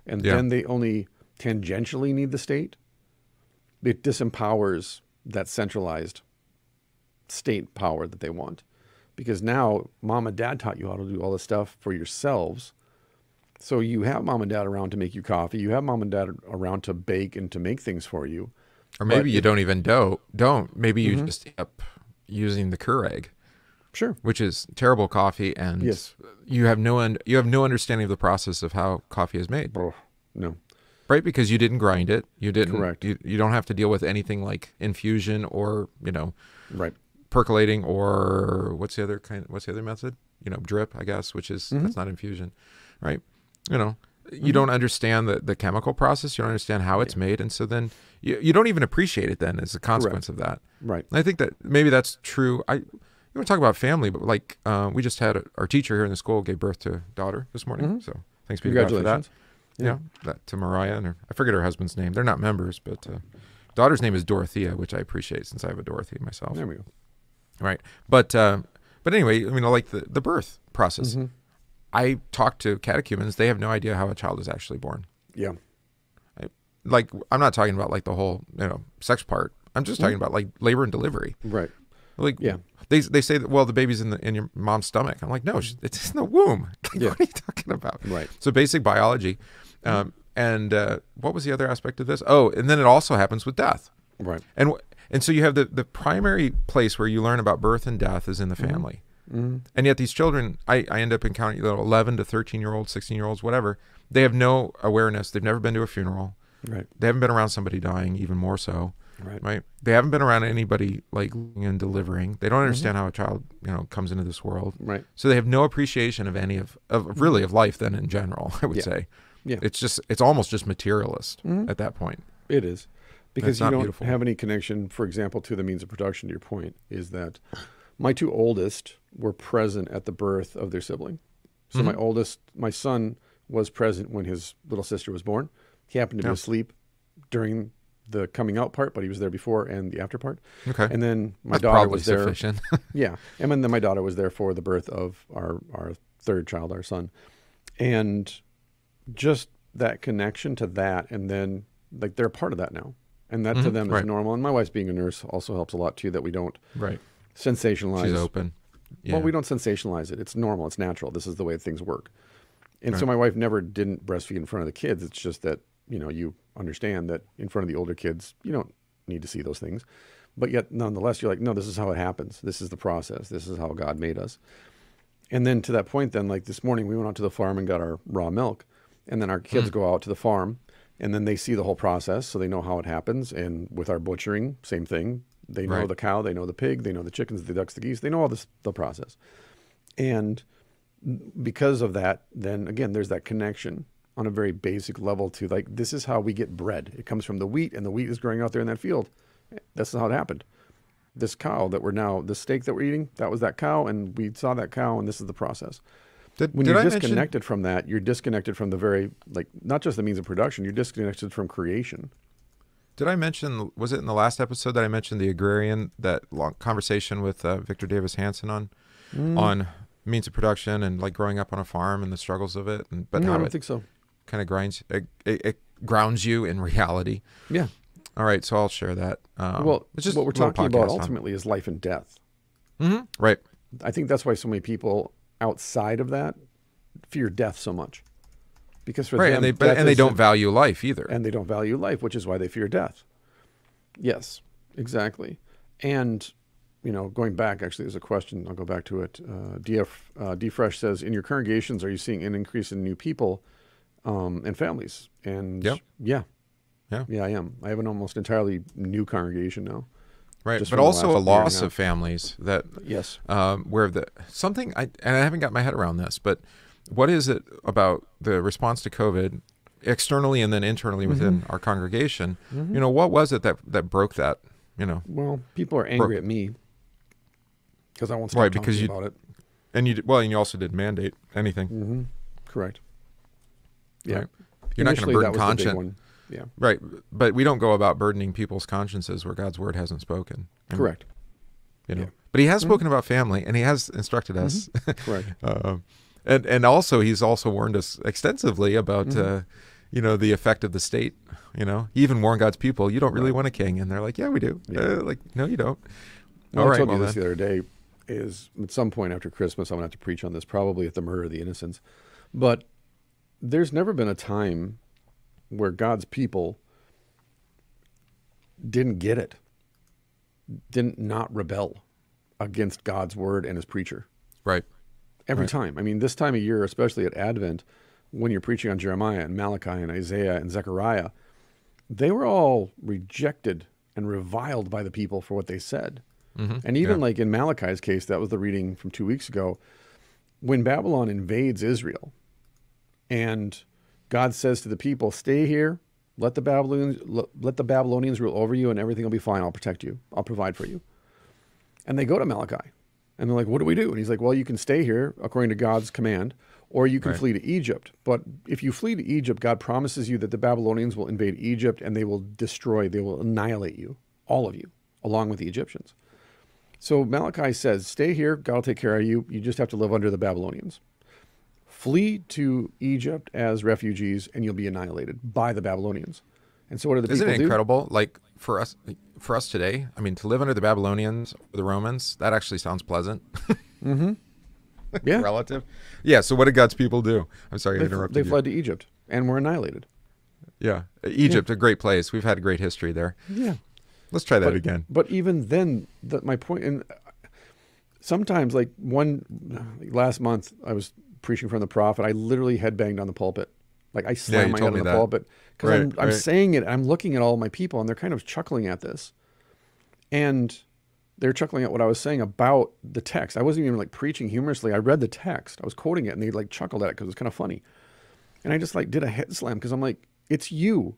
[SPEAKER 2] and then they only tangentially need the state, it disempowers that centralized state power that they want. Because now mom and dad taught you how to do all this stuff for yourselves. So you have mom and dad around to make you coffee. You have mom and dad around to bake and to make things for you.
[SPEAKER 1] Or maybe you don't even don't. Maybe you just end up using the Keurig.
[SPEAKER 2] Sure.
[SPEAKER 1] Which is terrible coffee, and you have no understanding of the process of how coffee is made.
[SPEAKER 2] Oh, no.
[SPEAKER 1] Right, because you didn't grind it. You didn't.
[SPEAKER 2] Correct.
[SPEAKER 1] You don't have to deal with anything like infusion or
[SPEAKER 2] Right.
[SPEAKER 1] percolating, or what's the other method? Drip, I guess, which is that's not infusion, right? You don't understand the chemical process. You don't understand how it's made, and so then you don't even appreciate it then as a consequence of that.
[SPEAKER 2] Right.
[SPEAKER 1] And I think that maybe that's true. You want to talk about family, but like we just had our teacher here in the school gave birth to a daughter this morning. So thanks be to God for that. Yeah, that to Mariah, and I forget her husband's name. They're not members, but daughter's name is Dorothea, which I appreciate since I have a Dorothy myself.
[SPEAKER 2] There we go.
[SPEAKER 1] Right, but anyway, like the birth process. I talk to catechumens; they have no idea how a child is actually born.
[SPEAKER 2] Yeah.
[SPEAKER 1] Like I'm not talking about like the whole sex part. I'm just talking about like labor and delivery.
[SPEAKER 2] Right.
[SPEAKER 1] Like they say that the baby's in your mom's stomach. I'm like, no, it's in the womb. What are you talking about?
[SPEAKER 2] Right.
[SPEAKER 1] So basic biology, and what was the other aspect of this? Oh, and then it also happens with death.
[SPEAKER 2] Right.
[SPEAKER 1] And so you have the primary place where you learn about birth and death is in the family. And yet these children, I end up encountering 11 to 13-year-olds, 16-year-olds, whatever. They have no awareness. They've never been to a funeral.
[SPEAKER 2] Right.
[SPEAKER 1] They haven't been around somebody dying, even more so.
[SPEAKER 2] Right.
[SPEAKER 1] They haven't been around anybody like and delivering. They don't understand how a child, comes into this world.
[SPEAKER 2] Right.
[SPEAKER 1] So they have no appreciation of any of life then in general, I would say.
[SPEAKER 2] Yeah.
[SPEAKER 1] It's almost just materialist at that point.
[SPEAKER 2] It is. Because you don't
[SPEAKER 1] beautiful.
[SPEAKER 2] have any connection, for example, to the means of production. To your point is that my two oldest were present at the birth of their sibling. So my son was present when his little sister was born. He happened to be asleep during the coming out part, but he was there before and the after part.
[SPEAKER 1] Okay.
[SPEAKER 2] And then my
[SPEAKER 1] That's
[SPEAKER 2] daughter
[SPEAKER 1] probably
[SPEAKER 2] was there.
[SPEAKER 1] sufficient.
[SPEAKER 2] Yeah. And then my daughter was there for the birth of our third child, our son. And just that connection to that, and then like they're a part of that now. And that to them is normal. And my wife's being a nurse also helps a lot too, that we don't sensationalize.
[SPEAKER 1] She's open. Yeah.
[SPEAKER 2] Well, we don't sensationalize it. It's normal. It's natural. This is the way things work. And so my wife never didn't breastfeed in front of the kids. It's just that, you understand that in front of the older kids, you don't need to see those things. But yet, nonetheless, you're like, no, this is how it happens. This is the process. This is how God made us. And then to that point, then, like this morning, we went out to the farm and got our raw milk. And then our kids go out to the farm, and then they see the whole process, so they know how it happens. And with our butchering, same thing. They know the cow, they know the pig, they know the chickens, the ducks, the geese. They know all the process. And because of that, then again, there's that connection on a very basic level to like, this is how we get bread. It comes from the wheat, and the wheat is growing out there in that field. That's how it happened. This cow the steak that we're eating, that was that cow, and we saw that cow, and this is the process. When you're disconnected from that, you're disconnected from the very, like, not just the means of production, you're disconnected from creation.
[SPEAKER 1] Did I mention, was it in the last episode that I mentioned the agrarian, that long conversation with Victor Davis Hanson on means of production and like growing up on a farm and the struggles of it? But
[SPEAKER 2] no, I don't think so.
[SPEAKER 1] Kind of grinds, it grounds you in reality.
[SPEAKER 2] Yeah.
[SPEAKER 1] All right, so I'll share that.
[SPEAKER 2] It's just what we're talking about ultimately is life and death.
[SPEAKER 1] Right.
[SPEAKER 2] I think that's why so many people outside of that fear death so much. Because for
[SPEAKER 1] Right,
[SPEAKER 2] them,
[SPEAKER 1] and they don't value life either.
[SPEAKER 2] And they don't value life, which is why they fear death. Yes, exactly. And, going back, actually, there's a question. I'll go back to it. D. Fresh says, in your congregations, are you seeing an increase in new people and families? And
[SPEAKER 1] Yep.
[SPEAKER 2] Yeah,
[SPEAKER 1] Yeah.
[SPEAKER 2] I am. I have an almost entirely new congregation now.
[SPEAKER 1] Right,
[SPEAKER 2] Just
[SPEAKER 1] but
[SPEAKER 2] from the
[SPEAKER 1] also a
[SPEAKER 2] last year and a
[SPEAKER 1] loss
[SPEAKER 2] half.
[SPEAKER 1] of families that
[SPEAKER 2] Yes.
[SPEAKER 1] where I haven't got my head around this, but what is it about the response to COVID externally and then internally within our congregation? What was it that broke that?
[SPEAKER 2] Well, people are angry at me because I won't stop talking about it.
[SPEAKER 1] And you also did mandate anything.
[SPEAKER 2] Correct. Yeah.
[SPEAKER 1] Right? You're not going to
[SPEAKER 2] Initially,
[SPEAKER 1] burden
[SPEAKER 2] that was the big
[SPEAKER 1] conscience.
[SPEAKER 2] one. Yeah.
[SPEAKER 1] Right, but we don't go about burdening people's consciences where God's word hasn't spoken.
[SPEAKER 2] Correct.
[SPEAKER 1] Yeah. But he has spoken about family, and he has instructed us.
[SPEAKER 2] Correct.
[SPEAKER 1] And also, he's also warned us extensively about, the effect of the state. He even warned God's people, you don't really want a king. And they're like, yeah, we do.
[SPEAKER 2] Yeah.
[SPEAKER 1] No, you don't.
[SPEAKER 2] Well, I told you this the other day, is at some point after Christmas, I'm going to have to preach on this, probably at the murder of the innocents. But there's never been a time where God's people didn't get it, didn't not rebel against God's word and his preacher.
[SPEAKER 1] Right.
[SPEAKER 2] Every time. I mean, this time of year, especially at Advent, when you're preaching on Jeremiah and Malachi and Isaiah and Zechariah, they were all rejected and reviled by the people for what they said. And even like in Malachi's case, that was the reading from 2 weeks ago, when Babylon invades Israel and God says to the people, stay here, let the Babylonians rule over you and everything will be fine. I'll protect you. I'll provide for you. And they go to Malachi and they're like, what do we do? And he's like, well, you can stay here according to God's command, or you can flee to Egypt. But if you flee to Egypt, God promises you that the Babylonians will invade Egypt and they will annihilate you, all of you, along with the Egyptians. So Malachi says, stay here, God will take care of you. You just have to live under the Babylonians. Flee to Egypt as refugees and you'll be annihilated by the Babylonians. And so what do the people do?
[SPEAKER 1] Isn't it incredible? Like for us today, I mean, to live under the Babylonians or the Romans, that actually sounds pleasant.
[SPEAKER 2] Yeah.
[SPEAKER 1] Relative. Yeah. So what did God's people do? I'm sorry, I interrupted
[SPEAKER 2] They
[SPEAKER 1] you.
[SPEAKER 2] fled to Egypt and were annihilated.
[SPEAKER 1] Yeah. Egypt, a great place. We've had a great history there.
[SPEAKER 2] Yeah.
[SPEAKER 1] Let's try that again.
[SPEAKER 2] But even then, my point, and sometimes like last month, I was preaching from the prophet. I literally headbanged on the pulpit. Like I slammed my head on the pulpit because I'm saying it. I'm looking at all my people and they're kind of chuckling at this. And they're chuckling at what I was saying about the text. I wasn't even like preaching humorously. I read the text. I was quoting it and they like chuckled at it because it was kind of funny. And I just like did a head slam because I'm like, it's you.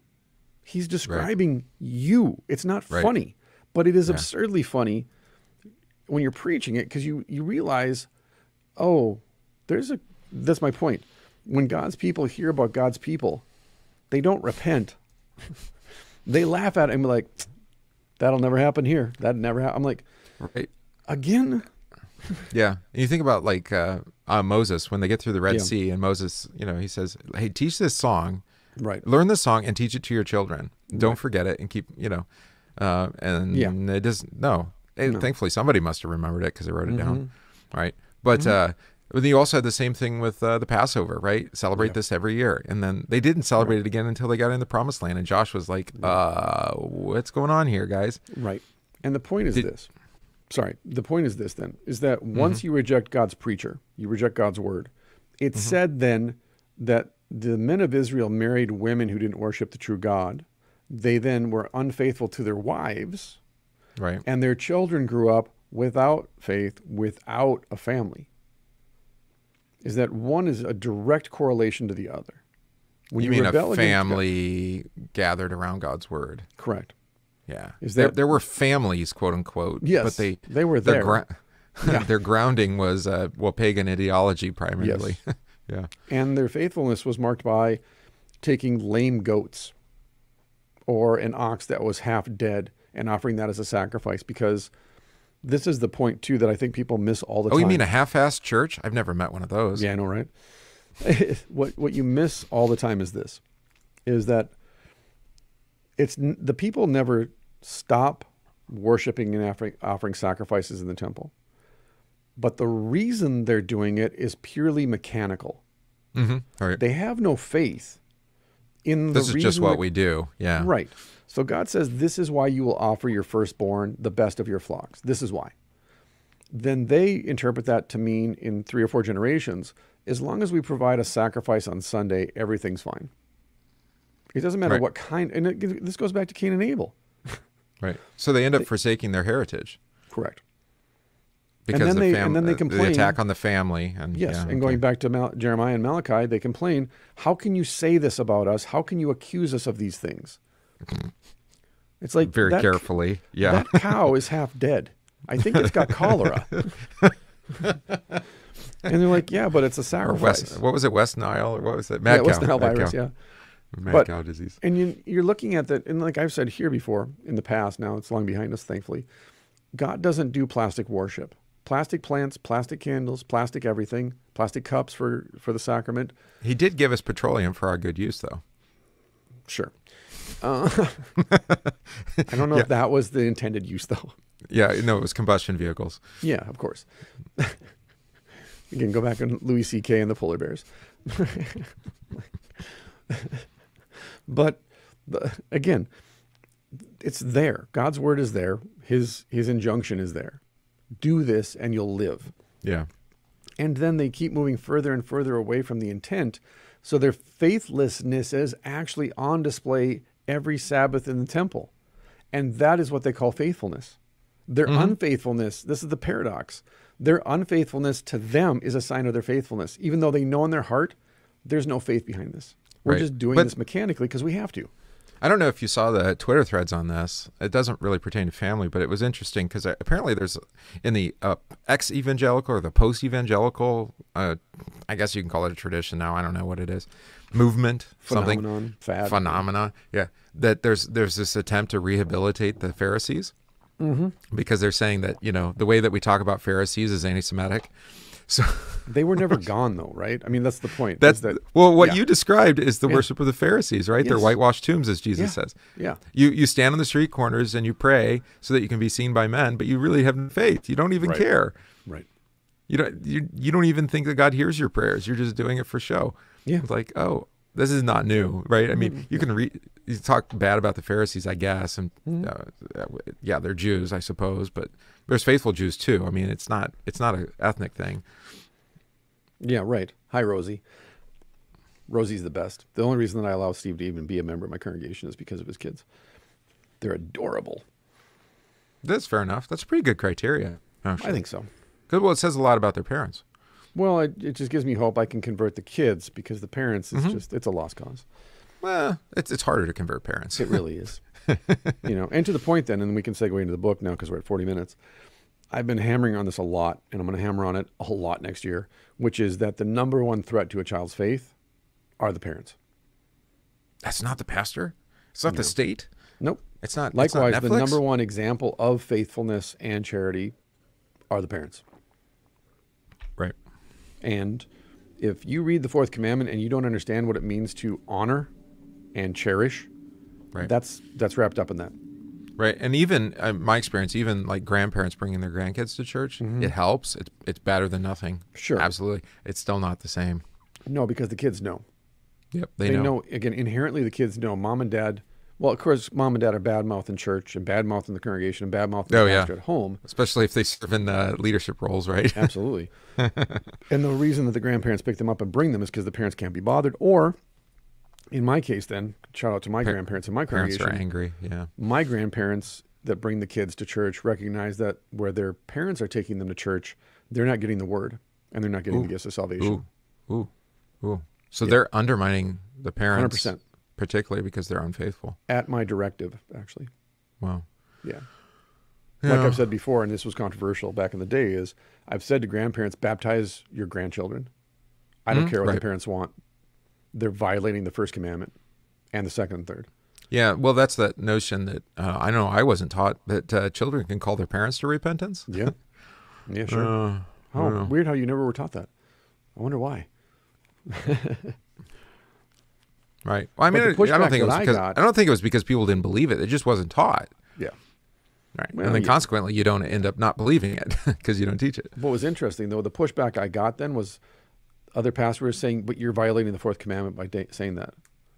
[SPEAKER 2] He's describing you. It's not funny, but it is absurdly funny when you're preaching it because you realize, that's my point. When God's people hear about God's people, they don't repent. They laugh at it and be like, that'll never happen here. That never happened. I'm like, again?
[SPEAKER 1] Yeah. And you think about like Moses, when they get through the Red Sea and Moses, he says, hey, teach this song.
[SPEAKER 2] Right.
[SPEAKER 1] Learn this song and teach it to your children. Don't forget it and keep, it doesn't, And thankfully somebody must have remembered it because they wrote it down. Right. But then you also had the same thing with the Passover, right? Celebrate this every year. And then they didn't celebrate it again until they got in the promised land. And Josh was like, what's going on here, guys?
[SPEAKER 2] Right. And the point is this. Sorry. The point is this then, is that once you reject God's preacher, you reject God's word, it's said then that the men of Israel married women who didn't worship the true God. They then were unfaithful to their wives.
[SPEAKER 1] Right.
[SPEAKER 2] And their children grew up without faith, without a family. Is that one is a direct correlation to the other. When
[SPEAKER 1] you mean a family gathered around God's word?
[SPEAKER 2] Correct.
[SPEAKER 1] Yeah. There were families, quote unquote.
[SPEAKER 2] Yes,
[SPEAKER 1] but
[SPEAKER 2] they were there.
[SPEAKER 1] Their grounding was pagan ideology primarily.
[SPEAKER 2] Yes.
[SPEAKER 1] Yeah.
[SPEAKER 2] And their faithfulness was marked by taking lame goats or an ox that was half dead and offering that as a sacrifice, because this is the point too that I think people miss all the time.
[SPEAKER 1] Oh, you mean a half-assed church? I've never met one of those.
[SPEAKER 2] Yeah, I know, right? What you miss all the time is this, is that the people never stop worshiping and offering sacrifices in the temple. But the reason they're doing it is purely mechanical.
[SPEAKER 1] Right.
[SPEAKER 2] They have no faith in the
[SPEAKER 1] This is just what we do. Yeah.
[SPEAKER 2] Right. So God says, this is why you will offer your firstborn the best of your flocks. This is why. Then they interpret that to mean in 3 or 4 generations, as long as we provide a sacrifice on Sunday, everything's fine. It doesn't matter what kind. And this goes back to Cain and Abel.
[SPEAKER 1] Right. So they end up forsaking their heritage.
[SPEAKER 2] Correct.
[SPEAKER 1] Because
[SPEAKER 2] and then they complain.
[SPEAKER 1] The attack on the family. And,
[SPEAKER 2] yes, and going back to Jeremiah and Malachi, they complain, how can you say this about us? How can you accuse us of these things? It's like
[SPEAKER 1] very carefully. Yeah.
[SPEAKER 2] That cow is half dead. I think it's got cholera. And they're like, yeah, but it's a sacrifice.
[SPEAKER 1] What was it, West Nile? Or what was it? Mad cow.
[SPEAKER 2] West Nile virus, yeah.
[SPEAKER 1] Mad cow disease.
[SPEAKER 2] And you're looking at that, and like I've said here before in the past, now it's long behind us, thankfully, God doesn't do plastic worship. Plastic plants, plastic candles, plastic everything, plastic cups for the sacrament.
[SPEAKER 1] He did give us petroleum for our good use, though.
[SPEAKER 2] Sure. I don't know if that was the intended use, though.
[SPEAKER 1] Yeah, no, it was combustion vehicles.
[SPEAKER 2] Yeah, of course. Again, go back on Louis C.K. and the polar bears. But again, it's there. God's word is there. His injunction is there. Do this and you'll live.
[SPEAKER 1] Yeah.
[SPEAKER 2] And then they keep moving further and further away from the intent. So their faithlessness is actually on display every Sabbath in the temple. And that is what they call faithfulness. Their unfaithfulness, this is the paradox. Their unfaithfulness to them is a sign of their faithfulness. Even though they know in their heart, there's no faith behind this. We're just doing this mechanically because we have to.
[SPEAKER 1] I don't know if you saw the Twitter threads on this. It doesn't really pertain to family, but it was interesting because apparently there's in the ex-evangelical or the post-evangelical, I guess you can call it a tradition now. I don't know what it is. Movement,
[SPEAKER 2] Phenomenon, fad.
[SPEAKER 1] Phenomena. Yeah. That there's this attempt to rehabilitate the Pharisees because they're saying that, the way that we talk about Pharisees is anti-Semitic. So
[SPEAKER 2] they were never gone, though, right? I mean, that's the point.
[SPEAKER 1] What you described is the worship of the Pharisees, right?
[SPEAKER 2] Yes.
[SPEAKER 1] They're whitewashed tombs, as Jesus says.
[SPEAKER 2] Yeah.
[SPEAKER 1] You stand on the street corners and you pray so that you can be seen by men, but you really have no faith. You don't even care.
[SPEAKER 2] Right.
[SPEAKER 1] You don't even think that God hears your prayers. You're just doing it for show.
[SPEAKER 2] Yeah.
[SPEAKER 1] It's like, oh, this is not new, right? I mean, you can you talk bad about the Pharisees, I guess, and they're Jews, I suppose, but there's faithful Jews too. I mean, it's not an ethnic thing.
[SPEAKER 2] Yeah, right. Hi, Rosie. Rosie's the best. The only reason that I allow Steve to even be a member of my congregation is because of his kids. They're adorable.
[SPEAKER 1] That's fair enough. That's pretty good criteria. Actually.
[SPEAKER 2] I think so.
[SPEAKER 1] Well, it says a lot about their parents.
[SPEAKER 2] Well, it just gives me hope I can convert the kids because the parents is it's a lost cause.
[SPEAKER 1] Well, it's harder to convert parents.
[SPEAKER 2] It really is. And to the point then, and we can segue into the book now because we're at 40 minutes. I've been hammering on this a lot, and I'm going to hammer on it a whole lot next year, which is that the number one threat to a child's faith are the parents.
[SPEAKER 1] That's not the pastor? It's not the state?
[SPEAKER 2] Nope.
[SPEAKER 1] It's not.
[SPEAKER 2] Likewise,
[SPEAKER 1] it's not
[SPEAKER 2] the
[SPEAKER 1] Netflix?
[SPEAKER 2] number one example of faithfulness and charity are the parents.
[SPEAKER 1] Right.
[SPEAKER 2] And if you read the fourth commandment and you don't understand what it means to honor and cherish, that's wrapped up in that.
[SPEAKER 1] Right. And even my experience, even like grandparents bringing their grandkids to church, it helps. It's better than nothing.
[SPEAKER 2] Sure.
[SPEAKER 1] Absolutely. It's still not the same.
[SPEAKER 2] No, because the kids know.
[SPEAKER 1] Yep.
[SPEAKER 2] They know. Again, inherently the kids know mom and dad. Well, of course, mom and dad are bad mouth in church and bad mouth in the congregation and bad mouth in the pastor at home.
[SPEAKER 1] Especially if they serve in leadership roles, right?
[SPEAKER 2] Absolutely. And the reason that the grandparents pick them up and bring them is because the parents can't be bothered. Or, in my case then, shout out to my grandparents in my congregation.
[SPEAKER 1] Parents are angry, yeah.
[SPEAKER 2] My grandparents that bring the kids to church recognize that where their parents are taking them to church, they're not getting the word and they're not getting the gifts of salvation.
[SPEAKER 1] Ooh. So they're undermining the parents.
[SPEAKER 2] 100%.
[SPEAKER 1] Particularly because they're unfaithful.
[SPEAKER 2] At my directive, actually.
[SPEAKER 1] Wow.
[SPEAKER 2] Yeah. Like I've said before, and this was controversial back in the day, is I've said to grandparents, baptize your grandchildren. I don't care what the parents want. They're violating the first commandment and the second and third.
[SPEAKER 1] Yeah, well, that's that notion that I know I wasn't taught that children can call their parents to repentance.
[SPEAKER 2] Yeah. Yeah, sure. Weird how you never were taught that. I wonder why.
[SPEAKER 1] Right. Well, I mean, I don't think it was because people didn't believe it. It just wasn't taught.
[SPEAKER 2] Yeah.
[SPEAKER 1] Right. Well, and then consequently, you don't end up not believing it because you don't teach it.
[SPEAKER 2] What was interesting, though, the pushback I got then was other pastors saying, but you're violating the fourth commandment by saying that.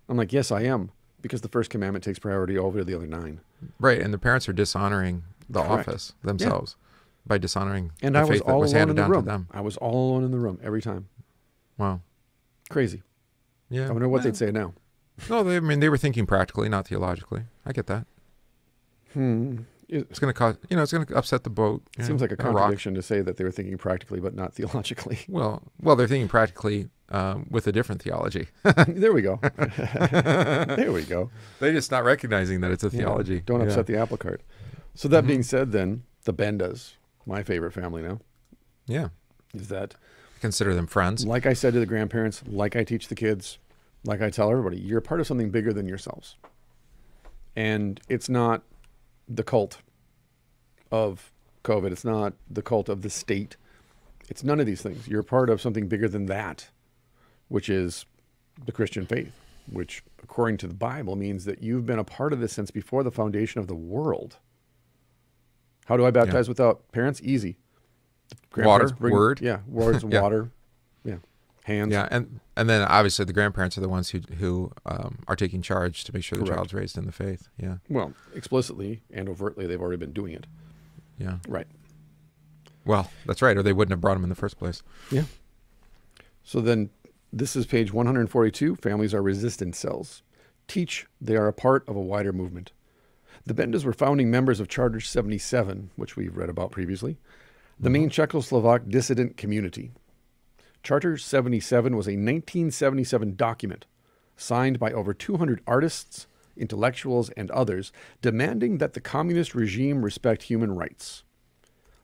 [SPEAKER 2] I'm like, yes, I am, because the first commandment takes priority over the other 9.
[SPEAKER 1] Right, and the parents are dishonoring the
[SPEAKER 2] Correct.
[SPEAKER 1] office themselves by dishonoring
[SPEAKER 2] And
[SPEAKER 1] the
[SPEAKER 2] I was
[SPEAKER 1] faith that
[SPEAKER 2] all
[SPEAKER 1] was
[SPEAKER 2] alone
[SPEAKER 1] handed
[SPEAKER 2] in the
[SPEAKER 1] down to
[SPEAKER 2] room.
[SPEAKER 1] them.
[SPEAKER 2] I was all alone in the room every time.
[SPEAKER 1] Wow.
[SPEAKER 2] Crazy.
[SPEAKER 1] Yeah.
[SPEAKER 2] I wonder what they'd say now.
[SPEAKER 1] No, they were thinking practically, not theologically. I get that. It's going to cause, it's going to upset the boat.
[SPEAKER 2] It seems like a contradiction to say that they were thinking practically, but not theologically.
[SPEAKER 1] Well, they're thinking practically with a different theology.
[SPEAKER 2] There we go. There we go.
[SPEAKER 1] They're just not recognizing that it's a theology.
[SPEAKER 2] Yeah, don't upset the apple cart. So that being said, then, the Bendas, my favorite family now, is that,
[SPEAKER 1] consider them friends.
[SPEAKER 2] like I said to the grandparents, like I teach the kids, like I tell everybody, you're a part of something bigger than yourselves. And it's not the cult of COVID. It's not the cult of the state. It's none of these things. You're a part of something bigger than that, which is the Christian faith, which, according to the Bible, means that you've been a part of this since before the foundation of the world. How do I baptize without parents? Easy.
[SPEAKER 1] Water, word.
[SPEAKER 2] Yeah, words and water. Yeah, hands.
[SPEAKER 1] Yeah, and then obviously the grandparents are the ones who are taking charge to make sure the child's raised in the faith. Yeah.
[SPEAKER 2] Well, explicitly and overtly, they've already been doing it.
[SPEAKER 1] Yeah.
[SPEAKER 2] Right.
[SPEAKER 1] Well, that's right, or they wouldn't have brought them in the first place.
[SPEAKER 2] Yeah. So then this is page 142. Families are resistance cells. Teach they are a part of a wider movement. The Bendas were founding members of Charter 77, which we've read about previously, the main Czechoslovak dissident community. Charter 77 was a 1977 document signed by over 200 artists, intellectuals, and others, demanding that the communist regime respect human rights.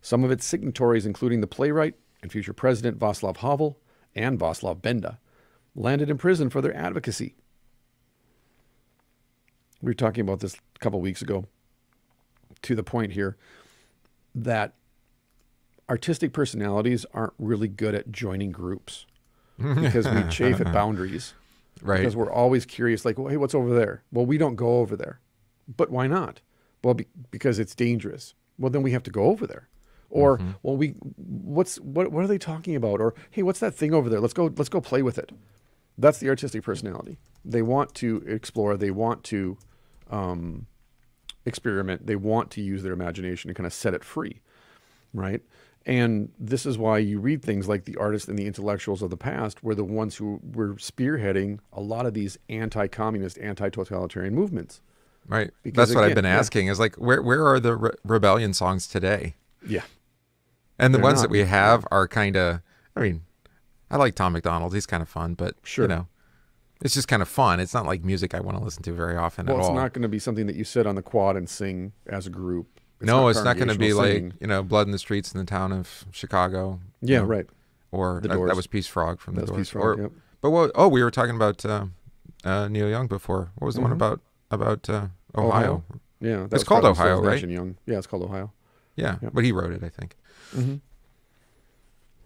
[SPEAKER 2] Some of its signatories, including the playwright and future president Václav Havel and Václav Benda, landed in prison for their advocacy. We were talking about this a couple weeks ago, to the point here that artistic personalities aren't really good at joining groups because we chafe at boundaries.
[SPEAKER 1] Right.
[SPEAKER 2] Because we're always curious, like, well, hey, what's over there? Well, we don't go over there. But why not? Well, because it's dangerous. Well, then we have to go over there. Or, well, what are they talking about? Or, hey, what's that thing over there? Let's go play with it. That's the artistic personality. They want to explore. They want to experiment. They want to use their imagination and kind of set it free, right? And this is why you read things like the artists and the intellectuals of the past were the ones who were spearheading a lot of these anti-communist, anti-totalitarian movements.
[SPEAKER 1] Right.
[SPEAKER 2] Because
[SPEAKER 1] that's what
[SPEAKER 2] again,
[SPEAKER 1] I've been asking is like, where are the rebellion songs today?
[SPEAKER 2] Yeah.
[SPEAKER 1] And the
[SPEAKER 2] They're
[SPEAKER 1] ones
[SPEAKER 2] not.
[SPEAKER 1] that we have are kind of, I mean, I like Tom McDonald. He's kind of fun, but
[SPEAKER 2] Sure.
[SPEAKER 1] it's just kind of fun. It's not like music I want to listen to very often
[SPEAKER 2] Well,
[SPEAKER 1] at
[SPEAKER 2] it's
[SPEAKER 1] all.
[SPEAKER 2] not going to be something that you sit on the quad and sing as a group.
[SPEAKER 1] It's not going to be
[SPEAKER 2] congregational
[SPEAKER 1] like,
[SPEAKER 2] singing.
[SPEAKER 1] Blood in the Streets in the Town of Chicago.
[SPEAKER 2] Yeah, right.
[SPEAKER 1] Or
[SPEAKER 2] The
[SPEAKER 1] that
[SPEAKER 2] Doors.
[SPEAKER 1] was Peace Frog from the
[SPEAKER 2] That was
[SPEAKER 1] Doors.
[SPEAKER 2] Peace Frog, yep.
[SPEAKER 1] But we were talking about Neil Young before. What was the one about Ohio?
[SPEAKER 2] Yeah. That
[SPEAKER 1] It's
[SPEAKER 2] was
[SPEAKER 1] called
[SPEAKER 2] Carlos
[SPEAKER 1] Ohio,
[SPEAKER 2] Nash
[SPEAKER 1] right?
[SPEAKER 2] and Young. Yeah, it's called Ohio.
[SPEAKER 1] Yeah,
[SPEAKER 2] Yep.
[SPEAKER 1] but he wrote it, I think.
[SPEAKER 2] Mm-hmm.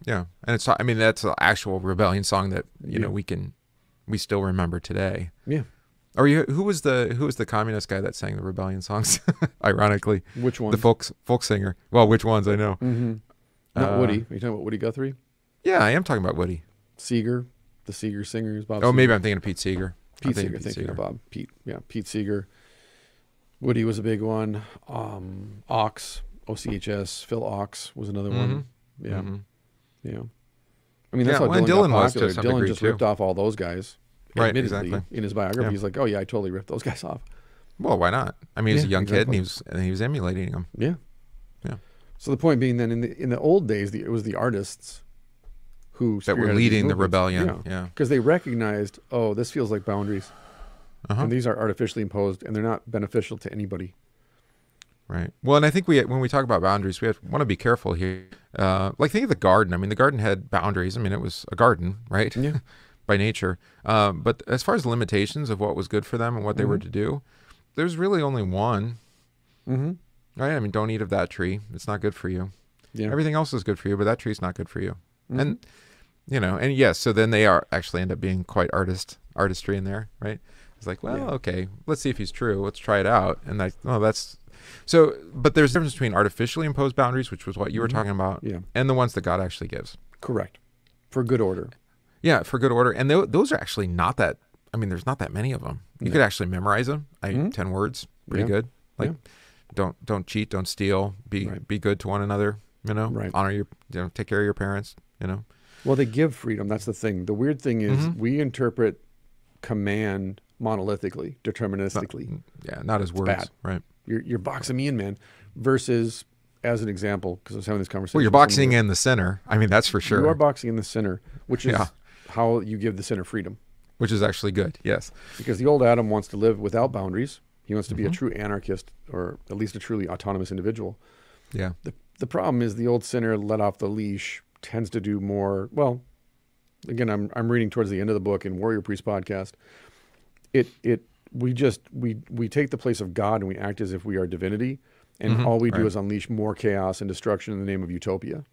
[SPEAKER 1] Yeah, and that's an actual rebellion song that we still remember today.
[SPEAKER 2] Yeah.
[SPEAKER 1] Or who was the communist guy that sang the rebellion songs? Ironically,
[SPEAKER 2] Which one?
[SPEAKER 1] the folk singer. Well, which ones I know.
[SPEAKER 2] Mm-hmm. Not Woody. Are you talking about Woody Guthrie?
[SPEAKER 1] Yeah, I am talking about Woody.
[SPEAKER 2] Seeger, the Seeger singers. Bob.
[SPEAKER 1] Oh,
[SPEAKER 2] Seger.
[SPEAKER 1] maybe I'm thinking of Pete Seeger.
[SPEAKER 2] Pete Seeger. Thinking of Bob. Pete. Yeah, Pete Seeger. Woody was a big one. Ox, OCHS. Phil Ox was another one. Yeah.
[SPEAKER 1] Mm-hmm.
[SPEAKER 2] Yeah. I mean, that's how
[SPEAKER 1] and
[SPEAKER 2] Dylan got
[SPEAKER 1] was to
[SPEAKER 2] popular.
[SPEAKER 1] some
[SPEAKER 2] Dylan
[SPEAKER 1] degree,
[SPEAKER 2] just
[SPEAKER 1] too.
[SPEAKER 2] ripped off all those guys.
[SPEAKER 1] Right,
[SPEAKER 2] Admittedly,
[SPEAKER 1] exactly.
[SPEAKER 2] in his biography,
[SPEAKER 1] Yeah.
[SPEAKER 2] he's like, "Oh yeah, I totally ripped those guys off."
[SPEAKER 1] Well, why not? I mean, he's a
[SPEAKER 2] Yeah,
[SPEAKER 1] young kid,
[SPEAKER 2] exactly.
[SPEAKER 1] and he was emulating them.
[SPEAKER 2] Yeah.
[SPEAKER 1] Yeah.
[SPEAKER 2] So the point being, then, in the old days, it was the artists who
[SPEAKER 1] That were
[SPEAKER 2] spearheaded
[SPEAKER 1] leading
[SPEAKER 2] these
[SPEAKER 1] the
[SPEAKER 2] movements.
[SPEAKER 1] rebellion. Yeah.
[SPEAKER 2] Because they recognized, oh, this feels like boundaries,
[SPEAKER 1] Uh-huh.
[SPEAKER 2] and these are artificially imposed, and they're not beneficial to anybody.
[SPEAKER 1] Right. Well, and I think when we talk about boundaries, we want to be careful here. Like think of the garden. I mean, the garden had boundaries. I mean, it was a garden, right?
[SPEAKER 2] Yeah.
[SPEAKER 1] By nature. But as far as the limitations of what was good for them and what they were to do, there's really only one.
[SPEAKER 2] Mm-hmm.
[SPEAKER 1] Right? I mean, don't eat of that tree. It's not good for you.
[SPEAKER 2] Yeah.
[SPEAKER 1] Everything else is good for you, but that tree's not good for you. And and yes, so then they actually end up being quite artistry in there, right? It's like, well, okay, let's see if he's true. Let's try it out. And that's so. But there's a difference between artificially imposed boundaries, which was what you were talking about,
[SPEAKER 2] Yeah.
[SPEAKER 1] and the ones that God actually gives.
[SPEAKER 2] Correct. For good order.
[SPEAKER 1] Yeah, for good order. And those are actually not that, I mean, there's not that many of them. You could actually memorize them. 10 words, pretty good. Like, don't cheat, don't steal, be good to one another, honor your, take care of your parents,
[SPEAKER 2] Well, they give freedom. That's the thing. The weird thing is we interpret command monolithically, deterministically.
[SPEAKER 1] Not as words.
[SPEAKER 2] Bad.
[SPEAKER 1] Right.
[SPEAKER 2] You're boxing me in, man. Versus, as an example, because I was having this conversation.
[SPEAKER 1] Well, you're boxing in the sinner. I mean, that's for sure.
[SPEAKER 2] You are boxing in the sinner, which is how you give the sinner freedom. Which
[SPEAKER 1] is actually good, yes.
[SPEAKER 2] Because the old Adam wants to live without boundaries. He wants to be a true anarchist, or at least a truly autonomous individual.
[SPEAKER 1] Yeah.
[SPEAKER 2] The problem is the old sinner let off the leash tends to do more. Well, again, I'm reading towards the end of the book in Warrior Priest podcast. We take the place of God and we act as if we are divinity, and all we do is unleash more chaos and destruction in the name of utopia.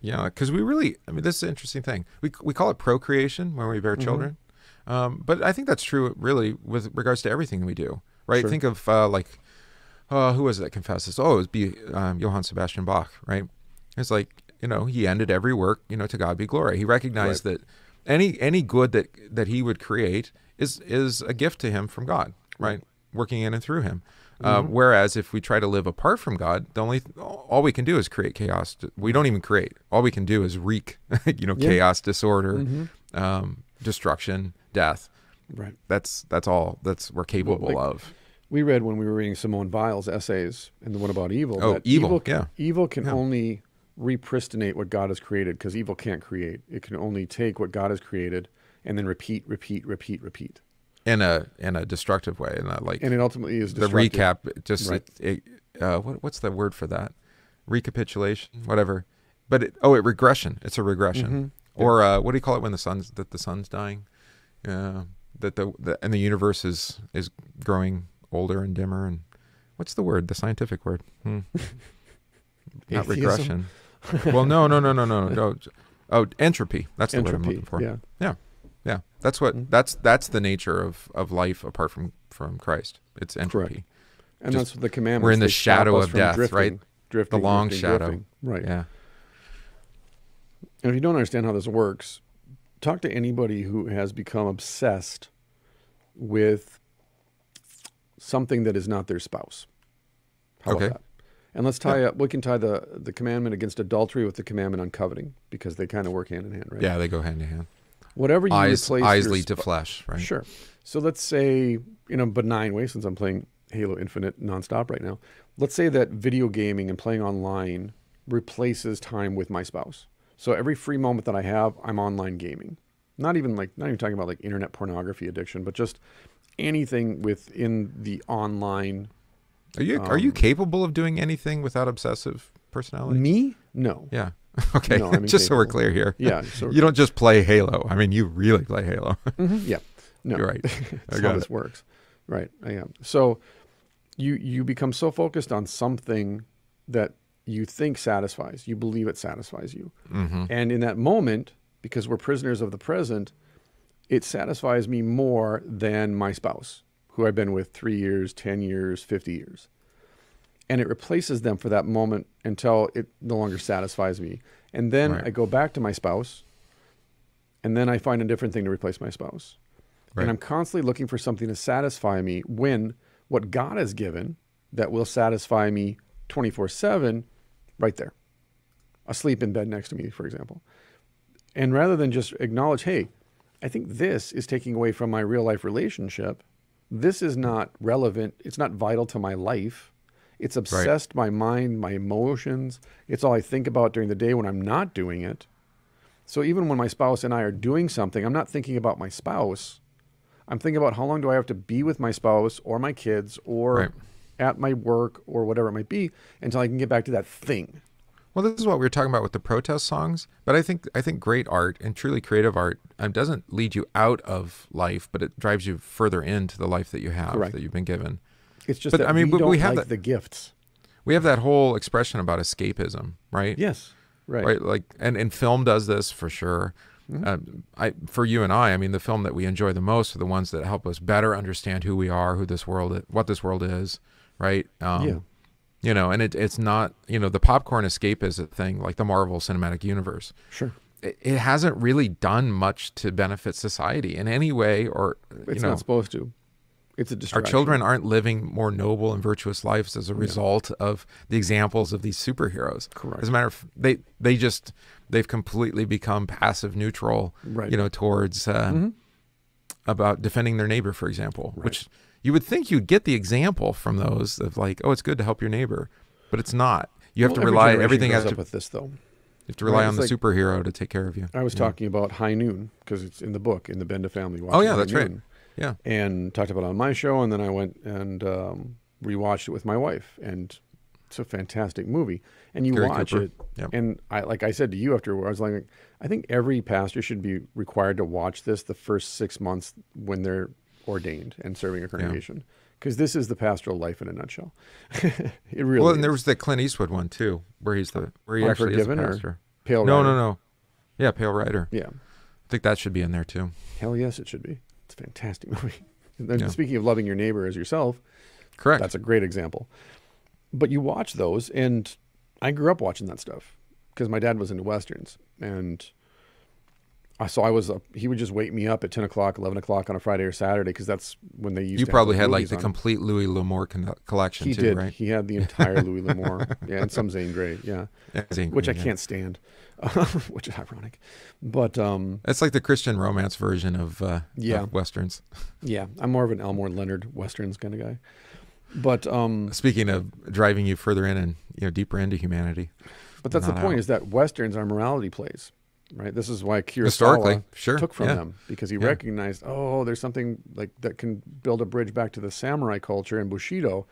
[SPEAKER 1] Yeah, because this is an interesting thing. We call it procreation when we bear children, but I think that's true really with regards to everything we do, right? Sure. Think of who was it that confessed this? Oh, it was Johann Sebastian Bach, right? It's like, he ended every work, to God be glory. He recognized that any good that he would create is a gift to him from God, right? Working in and through him. Whereas if we try to live apart from God, all we can do is create chaos. We don't even create. All we can do is wreak, chaos, disorder, destruction, death.
[SPEAKER 2] Right.
[SPEAKER 1] That's all. We're capable of.
[SPEAKER 2] We read when we were reading Simone Weil's essays and the one about evil.
[SPEAKER 1] Oh,
[SPEAKER 2] that
[SPEAKER 1] evil.
[SPEAKER 2] Evil can only repristinate what God has created, because evil can't create. It can only take what God has created and then repeat.
[SPEAKER 1] In a destructive way,
[SPEAKER 2] and it ultimately is destructive.
[SPEAKER 1] The recap. Just what's the word for that? Recapitulation, whatever. But regression. It's a regression. Or what do you call it when the sun's dying? That the universe is growing older and dimmer. And what's the word? The scientific word? Not regression. Well, no. Oh, entropy. That's the word I'm looking for. Yeah. That's what that's the nature of life apart from Christ. It's entropy.
[SPEAKER 2] Correct. And that's what the commandments.
[SPEAKER 1] We're in the shadow of death, right?
[SPEAKER 2] Drifting,
[SPEAKER 1] the long shadow.
[SPEAKER 2] Right.
[SPEAKER 1] Yeah.
[SPEAKER 2] And if you don't understand how this works, talk to anybody who has become obsessed with something that is not their spouse. How about that? And let's tie up. We can tie the commandment against adultery with the commandment on coveting, because they kind of work hand in hand, right?
[SPEAKER 1] Yeah, they go hand in hand.
[SPEAKER 2] Whatever you replace
[SPEAKER 1] eyes lead to flesh, right?
[SPEAKER 2] Sure. So let's say, in a benign way, since I'm playing Halo Infinite nonstop right now, let's say that video gaming and playing online replaces time with my spouse. So every free moment that I have, I'm online gaming. Not even talking about like internet pornography addiction, but just anything within the online.
[SPEAKER 1] Are you capable of doing anything without obsessive personality?
[SPEAKER 2] Me? No.
[SPEAKER 1] Yeah. Okay.
[SPEAKER 2] No, I'm
[SPEAKER 1] just so we're clear here.
[SPEAKER 2] Yeah.
[SPEAKER 1] You don't just play Halo. I mean, you really play Halo.
[SPEAKER 2] Yeah. No.
[SPEAKER 1] You're right.
[SPEAKER 2] That's how this works. Right. I am. So you become so focused on something that you think satisfies. You believe it satisfies you. And in that moment, because we're prisoners of the present, it satisfies me more than my spouse, who I've been with 3 years, 10 years, 50 years. And it replaces them for that moment until it no longer satisfies me. And then I go back to my spouse, and then I find a different thing to replace my spouse. Right. And I'm constantly looking for something to satisfy me when what God has given that will satisfy me 24/7, right there, asleep in bed next to me, for example. And rather than just acknowledge, hey, I think this is taking away from my real life relationship. This is not relevant. It's not vital to my life. It's obsessed my mind, my emotions. It's all I think about during the day when I'm not doing it. So even when my spouse and I are doing something, I'm not thinking about my spouse. I'm thinking about how long do I have to be with my spouse or my kids or at my work or whatever it might be until I can get back to that thing.
[SPEAKER 1] Well, this is what we were talking about with the protest songs. But I think great art and truly creative art doesn't lead you out of life, but it drives you further into the life that you have, that you've been given.
[SPEAKER 2] It's just that we have the gifts.
[SPEAKER 1] We have that whole expression about escapism, right?
[SPEAKER 2] Yes, right.
[SPEAKER 1] Right, like, and film does this for sure. For you and I mean, the film that we enjoy the most are the ones that help us better understand who we are, what this world is, right? You know, and it's not, the popcorn escape is a thing like the Marvel Cinematic Universe.
[SPEAKER 2] Sure.
[SPEAKER 1] it hasn't really done much to benefit society in any way, or
[SPEAKER 2] It's not supposed to. It's a distraction.
[SPEAKER 1] our children aren't living more noble and virtuous lives as a result of the examples of these superheroes.
[SPEAKER 2] Correct.
[SPEAKER 1] As a matter of they've completely become passive neutral,
[SPEAKER 2] Right.
[SPEAKER 1] towards about defending their neighbor, for example, which you would think you'd get the example from those of like, oh, it's good to help your neighbor, but it's not. You have to rely, everything has
[SPEAKER 2] up
[SPEAKER 1] to,
[SPEAKER 2] with this though.
[SPEAKER 1] you have to rely on the
[SPEAKER 2] It's
[SPEAKER 1] superhero to take care of you.
[SPEAKER 2] I was talking about High Noon because it's in the book, in the Benda family.
[SPEAKER 1] Oh, yeah,
[SPEAKER 2] High
[SPEAKER 1] that's right.
[SPEAKER 2] Noon,
[SPEAKER 1] Yeah.
[SPEAKER 2] and talked about it on my show, and then I went and rewatched it with my wife, and it's a fantastic movie. And you
[SPEAKER 1] Gary
[SPEAKER 2] watch
[SPEAKER 1] Cooper.
[SPEAKER 2] it,
[SPEAKER 1] Yep.
[SPEAKER 2] and like I said to you after, I was like, I think every pastor should be required to watch this the first 6 months when they're ordained and serving a congregation, because this is the pastoral life in a nutshell. It really.
[SPEAKER 1] Well, and there
[SPEAKER 2] is.
[SPEAKER 1] was the Clint Eastwood one too, where he actually is a
[SPEAKER 2] Unforgiven or
[SPEAKER 1] pastor.
[SPEAKER 2] Pale
[SPEAKER 1] No,
[SPEAKER 2] Rider?
[SPEAKER 1] no. Yeah, Pale Rider.
[SPEAKER 2] Yeah.
[SPEAKER 1] I think that should be in there too.
[SPEAKER 2] Hell yes, it should be. It's a fantastic movie. And then
[SPEAKER 1] Yeah.
[SPEAKER 2] speaking of loving your neighbor as yourself,
[SPEAKER 1] Correct.
[SPEAKER 2] that's a great example. But you watch those, and I grew up watching that stuff because my dad was into Westerns. And so I was up, he would just wake me up at 10 o'clock, 11 o'clock on a Friday or Saturday because that's when they used
[SPEAKER 1] You
[SPEAKER 2] to
[SPEAKER 1] probably
[SPEAKER 2] have
[SPEAKER 1] had
[SPEAKER 2] those
[SPEAKER 1] like
[SPEAKER 2] movies
[SPEAKER 1] the
[SPEAKER 2] on.
[SPEAKER 1] complete Louis L'Amour collection
[SPEAKER 2] He
[SPEAKER 1] too,
[SPEAKER 2] did.
[SPEAKER 1] right?
[SPEAKER 2] He had the entire Louis L'Amour. Yeah, and some Zane Grey. Yeah.
[SPEAKER 1] Yeah, Zane
[SPEAKER 2] Which I
[SPEAKER 1] Grey, yeah.
[SPEAKER 2] can't stand, which is ironic. But
[SPEAKER 1] It's like the Christian romance version of
[SPEAKER 2] Yeah.
[SPEAKER 1] of Westerns.
[SPEAKER 2] yeah, I'm more of an Elmore Leonard Westerns kind of guy. But
[SPEAKER 1] Speaking of driving you further in and deeper into humanity.
[SPEAKER 2] that's the
[SPEAKER 1] Not
[SPEAKER 2] point,
[SPEAKER 1] out.
[SPEAKER 2] is that Westerns are morality plays, right? This is why
[SPEAKER 1] Historically,
[SPEAKER 2] Kurosawa
[SPEAKER 1] sure,
[SPEAKER 2] took from
[SPEAKER 1] yeah.
[SPEAKER 2] them, because he recognized, there's something like that can build a bridge back to the samurai culture and Bushido.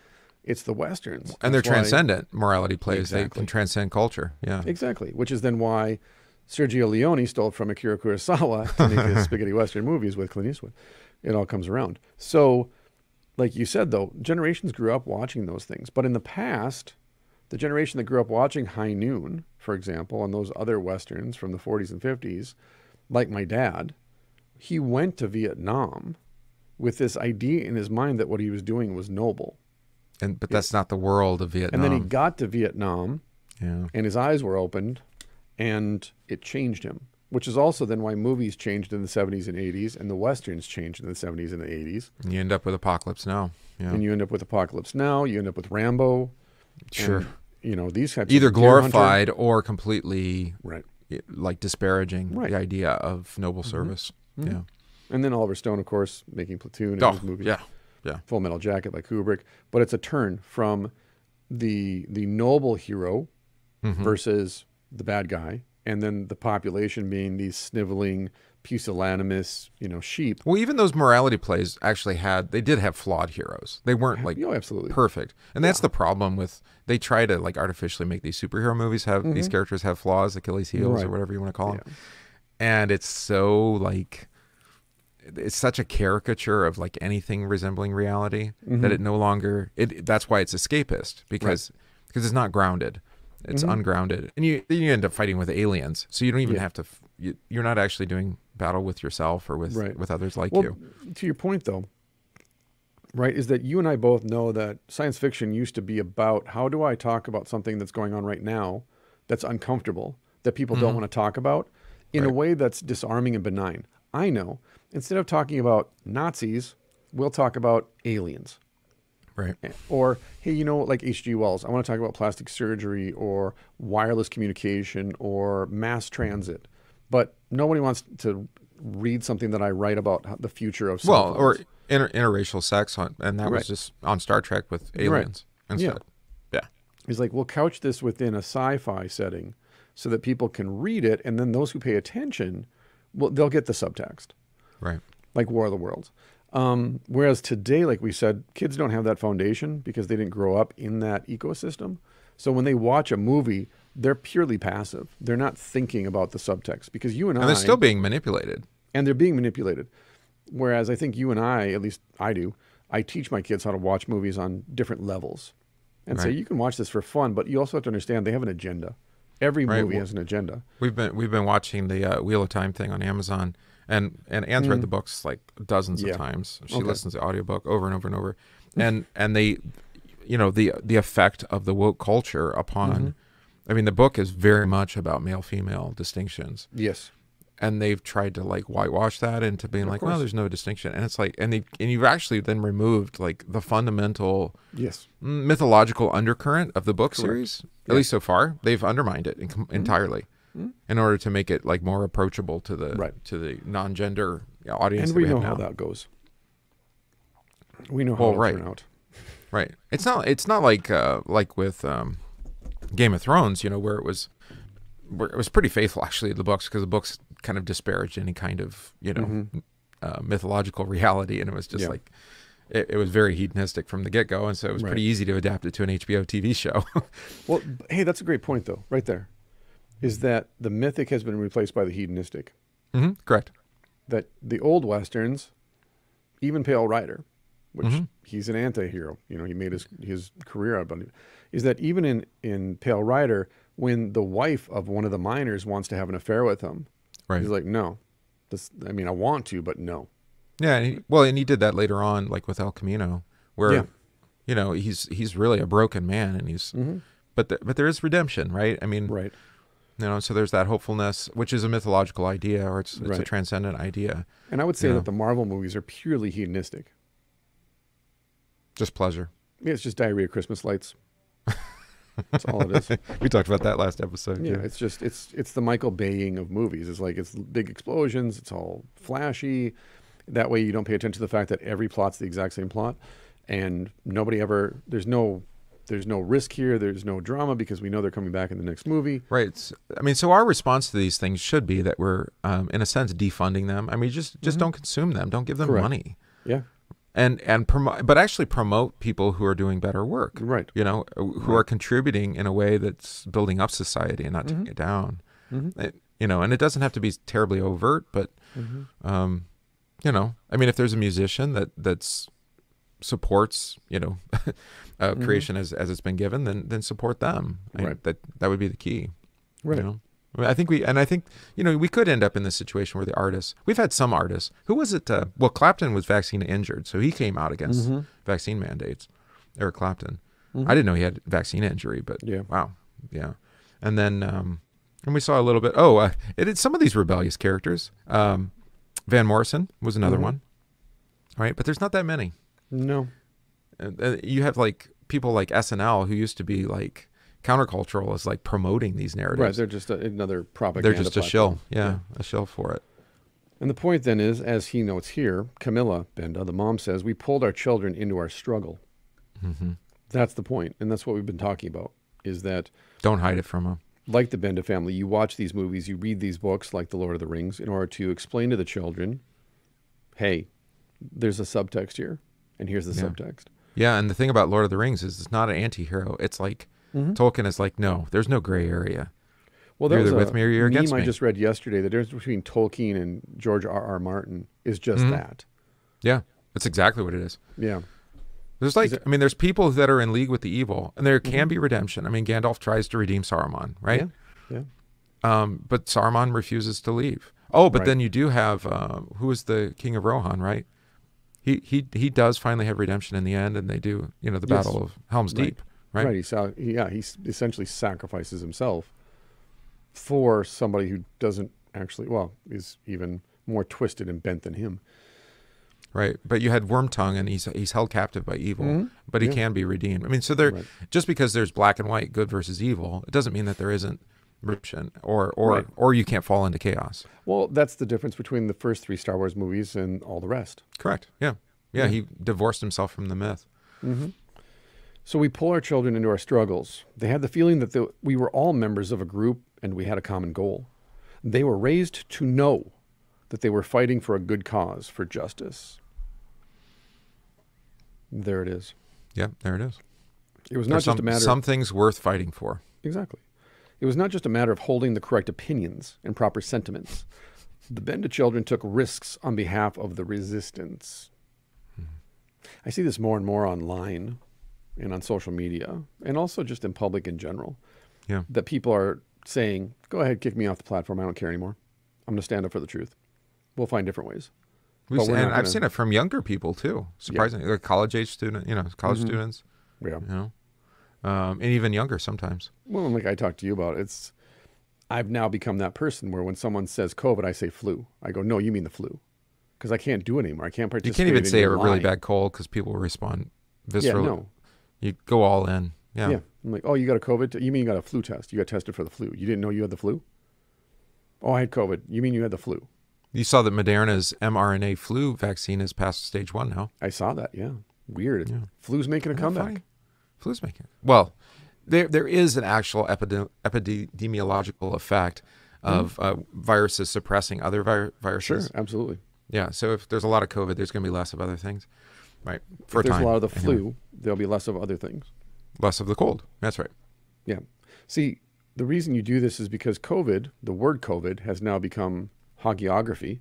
[SPEAKER 2] It's the Westerns.
[SPEAKER 1] And they're
[SPEAKER 2] That's why-
[SPEAKER 1] transcendent morality plays.
[SPEAKER 2] Exactly.
[SPEAKER 1] They can transcend culture. Yeah.
[SPEAKER 2] Exactly, which is then why Sergio Leone stole from Akira Kurosawa to make his spaghetti Western movies with Clint Eastwood. It all comes around. So, like you said, though, generations grew up watching those things. But in the past, the generation that grew up watching High Noon, for example, and those other Westerns from the 40s and 50s, like my dad, he went to Vietnam with this idea in his mind that what he was doing was noble.
[SPEAKER 1] But that's not the world of Vietnam.
[SPEAKER 2] And then he got to Vietnam,
[SPEAKER 1] Yeah.
[SPEAKER 2] and his eyes were opened, and it changed him, which is also then why movies changed in the 70s and 80s, and the Westerns changed in the 70s and the 80s.
[SPEAKER 1] And you end up with Apocalypse Now. Yeah.
[SPEAKER 2] And you end up with Apocalypse Now, you end up with Rambo.
[SPEAKER 1] Sure.
[SPEAKER 2] And, these types
[SPEAKER 1] Either
[SPEAKER 2] of Deer Hunter.
[SPEAKER 1] glorified or completely
[SPEAKER 2] Right.
[SPEAKER 1] like disparaging
[SPEAKER 2] Right.
[SPEAKER 1] the idea of noble service. Yeah.
[SPEAKER 2] And then Oliver Stone, of course, making Platoon and
[SPEAKER 1] Oh,
[SPEAKER 2] his movies.
[SPEAKER 1] yeah. Yeah.
[SPEAKER 2] Full Metal Jacket by Kubrick. But it's a turn from the noble hero
[SPEAKER 1] Mm-hmm.
[SPEAKER 2] versus the bad guy, and then the population being these sniveling, pusillanimous, sheep.
[SPEAKER 1] Well, even those morality plays actually did have flawed heroes. They weren't like
[SPEAKER 2] Absolutely.
[SPEAKER 1] perfect. And that's the problem with, they try to like artificially make these superhero movies have these characters have flaws, Achilles heels
[SPEAKER 2] Right.
[SPEAKER 1] or whatever you want to call them.
[SPEAKER 2] Yeah.
[SPEAKER 1] And it's so like, it's such a caricature of like anything resembling reality that it no longer, that's why it's escapist, because it's not grounded. It's ungrounded. And you end up fighting with aliens. So you don't even have to, you're not actually doing battle with yourself or with others like you.
[SPEAKER 2] To your point, though, right, is that you and I both know that science fiction used to be about how do I talk about something that's going on right now that's uncomfortable, that people don't want to talk about, in a way that's disarming and benign. I know. Instead of talking about Nazis, we'll talk about aliens.
[SPEAKER 1] Right.
[SPEAKER 2] Or, hey, like H.G. Wells, I want to talk about plastic surgery or wireless communication or mass transit. But nobody wants to read something that I write about the future of cell
[SPEAKER 1] Well, or
[SPEAKER 2] phones.
[SPEAKER 1] interracial sex, and that was just on Star Trek with aliens instead. Yeah.
[SPEAKER 2] He's like, we'll couch this within a sci-fi setting so that people can read it, and then those who pay attention, they'll get the subtext,
[SPEAKER 1] Right.
[SPEAKER 2] like War of the Worlds. Whereas today, like we said, kids don't have that foundation because they didn't grow up in that ecosystem. So when they watch a movie, they're purely passive. They're not thinking about the subtext, because you and
[SPEAKER 1] And they're still being manipulated.
[SPEAKER 2] and they're being manipulated. Whereas I think you and I, at least I do, I teach my kids how to watch movies on different levels and say,
[SPEAKER 1] Right.
[SPEAKER 2] you can watch this for fun, but you also have to understand they have an agenda. Every
[SPEAKER 1] Right.
[SPEAKER 2] movie has an agenda.
[SPEAKER 1] We've been watching the Wheel of Time thing on Amazon, and Anne's read the books like dozens
[SPEAKER 2] Yeah.
[SPEAKER 1] of times. She
[SPEAKER 2] Okay.
[SPEAKER 1] listens to the audiobook over and over and over, and they, the effect of the woke culture upon I mean, the book is very much about male-female distinctions.
[SPEAKER 2] Yes.
[SPEAKER 1] And they've tried to like whitewash that into being like,
[SPEAKER 2] course.
[SPEAKER 1] well, there's no distinction. And it's like, and you've actually then removed like the fundamental mythological undercurrent of the book series, at least so far. They've undermined it entirely in order to make it like more approachable to the non-gender audience.
[SPEAKER 2] And we know how that goes. We know how it'll turn out.
[SPEAKER 1] Right. It's not like with Game of Thrones, you know, where it was pretty faithful actually to the books, because the books kind of disparaged any kind of, you know, mythological reality, and it was just like it was very hedonistic from the get-go, and so it was pretty easy to adapt it to an HBO TV show.
[SPEAKER 2] Well, hey, that's a great point though, right there, is that the mythic has been replaced by the hedonistic.
[SPEAKER 1] Correct. That
[SPEAKER 2] the old Westerns, even Pale Rider, which he's an anti-hero, you know, he made his career out of it, is that even in Pale Rider, when the wife of one of the miners wants to have an affair with him, he's like, no, I mean, I want to, but no.
[SPEAKER 1] Yeah. And he did that later on, like with El Camino, where, you know, he's really a broken man, and he's, but there is redemption, right? I mean, you know, so there's that hopefulness, which is a mythological idea, or it's a transcendent idea.
[SPEAKER 2] And I would say that the Marvel movies are purely hedonistic.
[SPEAKER 1] Just pleasure.
[SPEAKER 2] Yeah, it's just diarrhea Christmas lights. That's all it is.
[SPEAKER 1] We talked about that last episode.
[SPEAKER 2] Yeah, it's just it's the Michael Baying of movies. It's like it's big explosions. It's all flashy. That way you don't pay attention to the fact that every plot's the exact same plot, and there's no risk here. There's no drama because we know they're coming back in the next movie.
[SPEAKER 1] Right. I mean, so our response to these things should be that we're, in a sense, defunding them. I mean, just don't consume them. Don't give them money.
[SPEAKER 2] Yeah.
[SPEAKER 1] And promote, but actually promote people who are doing better work.
[SPEAKER 2] Right.
[SPEAKER 1] You know, who are contributing in a way that's building up society and not taking it down. You know, and it doesn't have to be terribly overt, but, you know, I mean, if there's a musician that supports, you know, creation as it's been given, then support them. That would be the key.
[SPEAKER 2] Right.
[SPEAKER 1] You know? I think you know, we could end up in this situation where the artists, we've had some artists, who was it? Well, Clapton was vaccine injured, so he came out against vaccine mandates. Eric Clapton. I didn't know he had vaccine injury, but wow. Yeah. And then, and we saw a little bit, some of these rebellious characters. Van Morrison was another one. Right. But there's not that many.
[SPEAKER 2] No.
[SPEAKER 1] You have like people like SNL who used to be like countercultural, is like promoting these narratives.
[SPEAKER 2] Right, they're just another propaganda.
[SPEAKER 1] They're just a shill, a shill for it.
[SPEAKER 2] And the point then is, as he notes here, Camilla Benda, the mom, says, we pulled our children into our struggle. That's the point, and that's what we've been talking about, is that...
[SPEAKER 1] Don't hide it from them.
[SPEAKER 2] Like the Benda family, you watch these movies, you read these books like The Lord of the Rings in order to explain to the children, hey, there's a subtext here, and here's the subtext. Yeah,
[SPEAKER 1] and the thing about Lord of the Rings is it's not an anti-hero. It's like... Tolkien is like, no, there's no gray area.
[SPEAKER 2] Well, that
[SPEAKER 1] you're
[SPEAKER 2] was
[SPEAKER 1] either with me or you're against me.
[SPEAKER 2] I just read yesterday. The difference between Tolkien and George R.R. Martin is just that.
[SPEAKER 1] Yeah, that's exactly what it is.
[SPEAKER 2] Yeah.
[SPEAKER 1] There's like, I mean, there's people that are in league with the evil, and there can be redemption. I mean, Gandalf tries to redeem Saruman, right?
[SPEAKER 2] Yeah.
[SPEAKER 1] But Saruman refuses to leave. Oh, but then you do have, who is the king of Rohan, right? He does finally have redemption in the end, and they do, you know, the Battle of Helm's Deep. Right.
[SPEAKER 2] He essentially sacrifices himself for somebody who doesn't actually, is even more twisted and bent than him.
[SPEAKER 1] Right. But you had Wormtongue, and he's held captive by evil, but he can be redeemed. I mean, so just because there's black and white, good versus evil, it doesn't mean that there isn't redemption or you can't fall into chaos.
[SPEAKER 2] Well, that's the difference between the first 3 Star Wars movies and all the rest.
[SPEAKER 1] Correct. Yeah. He divorced himself from the myth.
[SPEAKER 2] So we pull our children into our struggles. They had the feeling that we were all members of a group and we had a common goal. They were raised to know that they were fighting for a good cause, for justice. There it is.
[SPEAKER 1] Yeah, there it is.
[SPEAKER 2] It was not just a matter
[SPEAKER 1] some things worth fighting for.
[SPEAKER 2] Exactly. It was not just a matter of holding the correct opinions and proper sentiments. The Benda children took risks on behalf of the resistance. I see this more and more online and on social media, and also just in public in general, that people are saying, go ahead, kick me off the platform. I don't care anymore. I'm going to stand up for the truth. We'll find different ways.
[SPEAKER 1] I've seen it from younger people too, surprisingly, like college-age students, college students.
[SPEAKER 2] Yeah.
[SPEAKER 1] You know, and even younger sometimes.
[SPEAKER 2] Well, like I talked to you about, I've now become that person where when someone says COVID, I say flu. I go, no, you mean the flu. Because I can't do it anymore. I can't participate.
[SPEAKER 1] You can't even
[SPEAKER 2] in
[SPEAKER 1] say a
[SPEAKER 2] your
[SPEAKER 1] really
[SPEAKER 2] lie.
[SPEAKER 1] bad cold because people will respond viscerally.
[SPEAKER 2] Yeah, no.
[SPEAKER 1] You go all in. Yeah.
[SPEAKER 2] Yeah. I'm like, oh, you got a COVID? You mean you got a flu test? You got tested for the flu. You didn't know you had the flu? Oh, I had COVID. You mean you had the flu?
[SPEAKER 1] You saw that Moderna's mRNA flu vaccine is past stage 1 now.
[SPEAKER 2] I saw that. Yeah. Weird.
[SPEAKER 1] Yeah.
[SPEAKER 2] Flu's making a comeback.
[SPEAKER 1] Funny. Flu's making it. Well, there is an actual epidemiological effect of viruses suppressing other viruses.
[SPEAKER 2] Sure, absolutely.
[SPEAKER 1] Yeah. So if there's a lot of COVID, there's going to be less of other things. Right.
[SPEAKER 2] If there's a lot of the flu, there'll be less of other things.
[SPEAKER 1] Less of the cold. That's right.
[SPEAKER 2] Yeah. See, the reason you do this is because COVID, the word COVID, has now become hagiography,